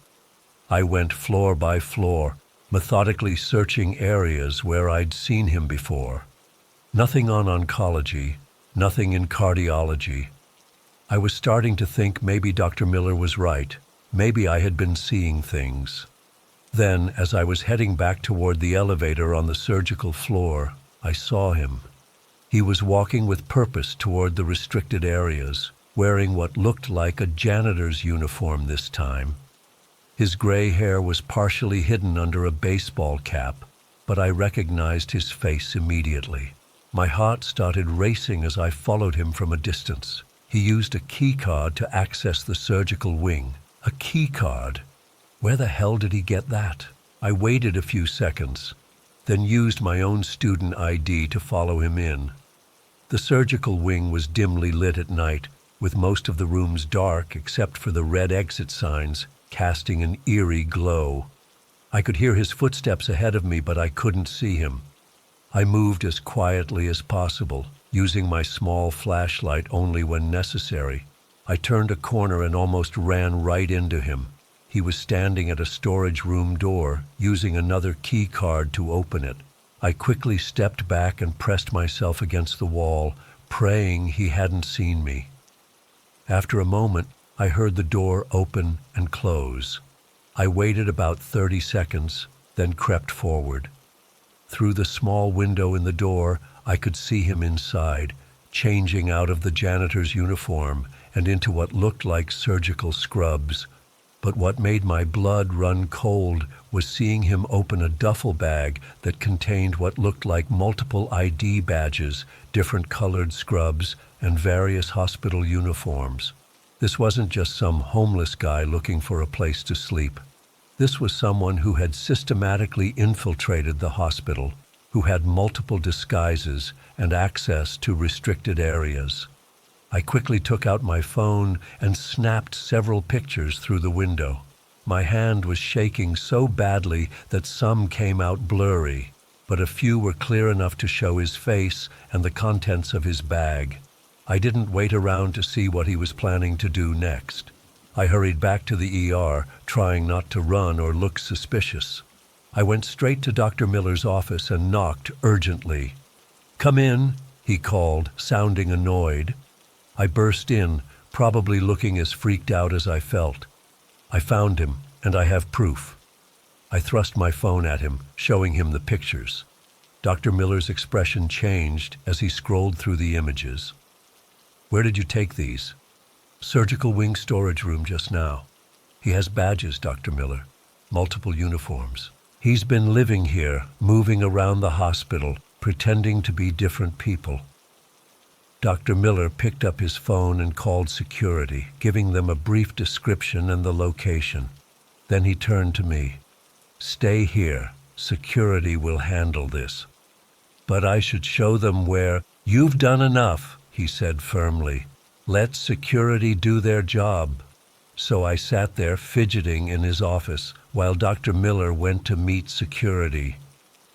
I went floor by floor, methodically searching areas where I'd seen him before. Nothing on oncology, nothing in cardiology. I was starting to think maybe Dr. Miller was right. Maybe I had been seeing things. Then, as I was heading back toward the elevator on the surgical floor, I saw him. He was walking with purpose toward the restricted areas, wearing what looked like a janitor's uniform this time. His gray hair was partially hidden under a baseball cap, but I recognized his face immediately. My heart started racing as I followed him from a distance. He used a key card to access the surgical wing. A key card? Where the hell did he get that? I waited a few seconds, then used my own student ID to follow him in. The surgical wing was dimly lit at night, with most of the rooms dark except for the red exit signs casting an eerie glow. I could hear his footsteps ahead of me, but I couldn't see him. I moved as quietly as possible, using my small flashlight only when necessary. I turned a corner and almost ran right into him. He was standing at a storage room door, using another key card to open it. I quickly stepped back and pressed myself against the wall, praying he hadn't seen me. After a moment, I heard the door open and close. I waited about 30 seconds, then crept forward. Through the small window in the door, I could see him inside, changing out of the janitor's uniform and into what looked like surgical scrubs. But what made my blood run cold was seeing him open a duffel bag that contained what looked like multiple ID badges, different colored scrubs, and various hospital uniforms. This wasn't just some homeless guy looking for a place to sleep. This was someone who had systematically infiltrated the hospital, who had multiple disguises and access to restricted areas. I quickly took out my phone and snapped several pictures through the window. My hand was shaking so badly that some came out blurry, but a few were clear enough to show his face and the contents of his bag. I didn't wait around to see what he was planning to do next. I hurried back to the ER, trying not to run or look suspicious. I went straight to Dr. Miller's office and knocked urgently. "Come in," he called, sounding annoyed. I burst in, probably looking as freaked out as I felt. "I found him, and I have proof." I thrust my phone at him, showing him the pictures. Dr. Miller's expression changed as he scrolled through the images. "Where did you take these?" "Surgical wing storage room just now. He has badges, Dr. Miller. Multiple uniforms. He's been living here, moving around the hospital, pretending to be different people." Dr. Miller picked up his phone and called security, giving them a brief description and the location. Then he turned to me. "Stay here. Security will handle this." "But I should show them where—" "You've done enough," he said firmly. "Let security do their job." So I sat there fidgeting in his office while Dr. Miller went to meet security.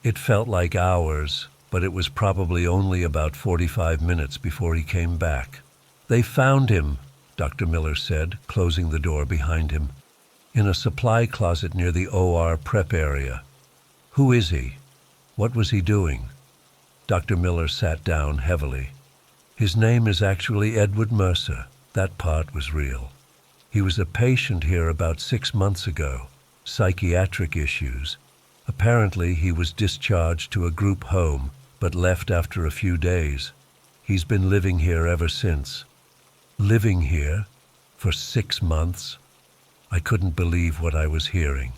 It felt like hours, but it was probably only about 45 minutes before he came back. "They found him," Dr. Miller said, closing the door behind him, "in a supply closet near the OR prep area." "Who is he? What was he doing?" Dr. Miller sat down heavily. "His name is actually Edward Mercer. That part was real. He was a patient here about 6 months ago. Psychiatric issues. Apparently he was discharged to a group home, but left after a few days. He's been living here ever since." Living here? For 6 months? I couldn't believe what I was hearing.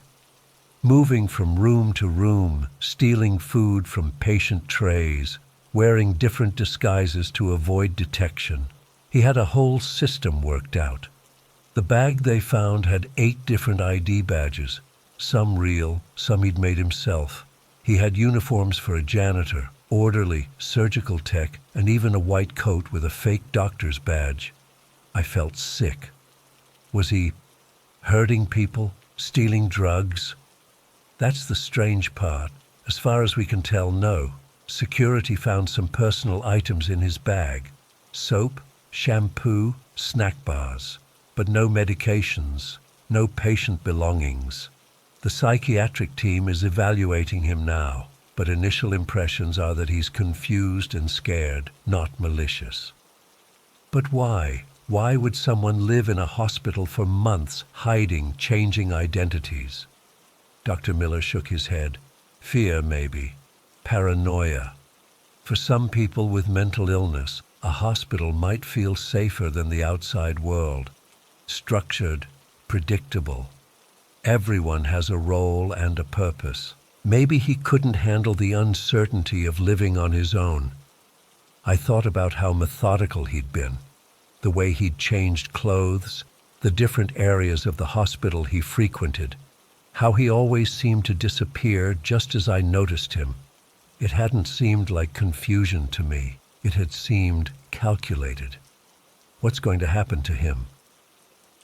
Moving from room to room, stealing food from patient trays, wearing different disguises to avoid detection. He had a whole system worked out. The bag they found had 8 different ID badges, some real, some he'd made himself. He had uniforms for a janitor, orderly, surgical tech, and even a white coat with a fake doctor's badge. I felt sick. Was he hurting people, stealing drugs? That's the strange part. As far as we can tell, no. Security found some personal items in his bag. Soap, shampoo, snack bars. But no medications, no patient belongings. The psychiatric team is evaluating him now, but initial impressions are that he's confused and scared, not malicious. But why? Why would someone live in a hospital for months, hiding, changing identities? Dr. Miller shook his head. Fear, maybe. Paranoia. For some people with mental illness, a hospital might feel safer than the outside world. Structured, predictable. Everyone has a role and a purpose. Maybe he couldn't handle the uncertainty of living on his own. I thought about how methodical he'd been, the way he'd changed clothes, the different areas of the hospital he frequented, how he always seemed to disappear just as I noticed him. It hadn't seemed like confusion to me. It had seemed calculated. What's going to happen to him?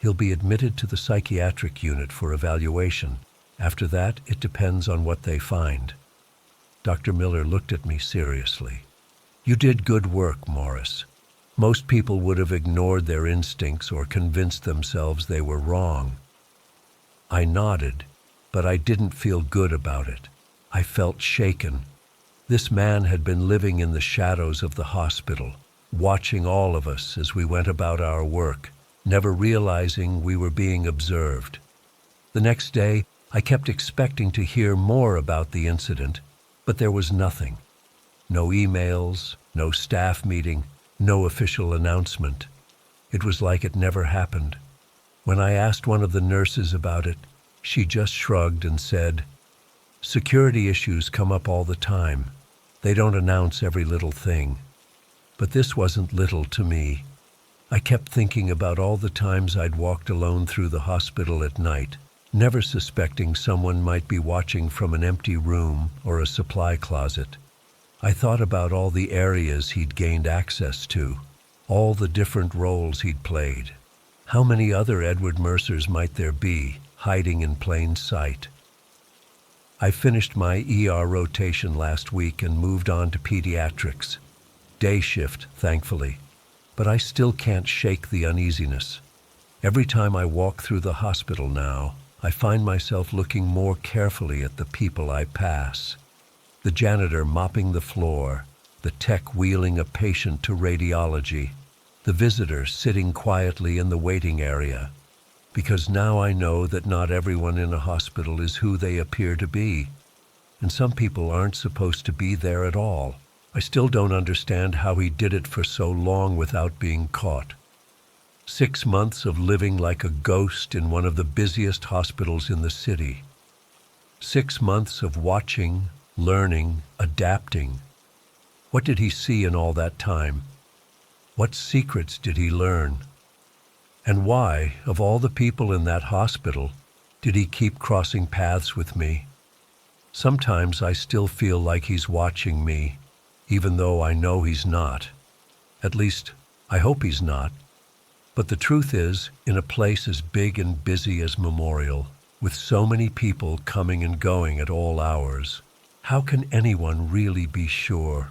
He'll be admitted to the psychiatric unit for evaluation. After that, it depends on what they find. Dr. Miller looked at me seriously. You did good work, Morris. Most people would have ignored their instincts or convinced themselves they were wrong. I nodded, but I didn't feel good about it. I felt shaken. This man had been living in the shadows of the hospital, watching all of us as we went about our work, never realizing we were being observed. The next day, I kept expecting to hear more about the incident, but there was nothing. No emails, no staff meeting, no official announcement. It was like it never happened. When I asked one of the nurses about it, she just shrugged and said, "Security issues come up all the time. They don't announce every little thing." But this wasn't little to me. I kept thinking about all the times I'd walked alone through the hospital at night, never suspecting someone might be watching from an empty room or a supply closet. I thought about all the areas he'd gained access to, all the different roles he'd played. How many other Edward Mercers might there be, hiding in plain sight? I finished my ER rotation last week and moved on to pediatrics. Day shift, thankfully. But I still can't shake the uneasiness. Every time I walk through the hospital now, I find myself looking more carefully at the people I pass. The janitor mopping the floor, the tech wheeling a patient to radiology, the visitor sitting quietly in the waiting area. Because now I know that not everyone in a hospital is who they appear to be, and some people aren't supposed to be there at all. I still don't understand how he did it for so long without being caught. 6 months of living like a ghost in one of the busiest hospitals in the city. 6 months of watching, learning, adapting. What did he see in all that time? What secrets did he learn? And why, of all the people in that hospital, did he keep crossing paths with me? Sometimes I still feel like he's watching me, even though I know he's not. At least, I hope he's not. But the truth is, in a place as big and busy as Memorial, with so many people coming and going at all hours, how can anyone really be sure?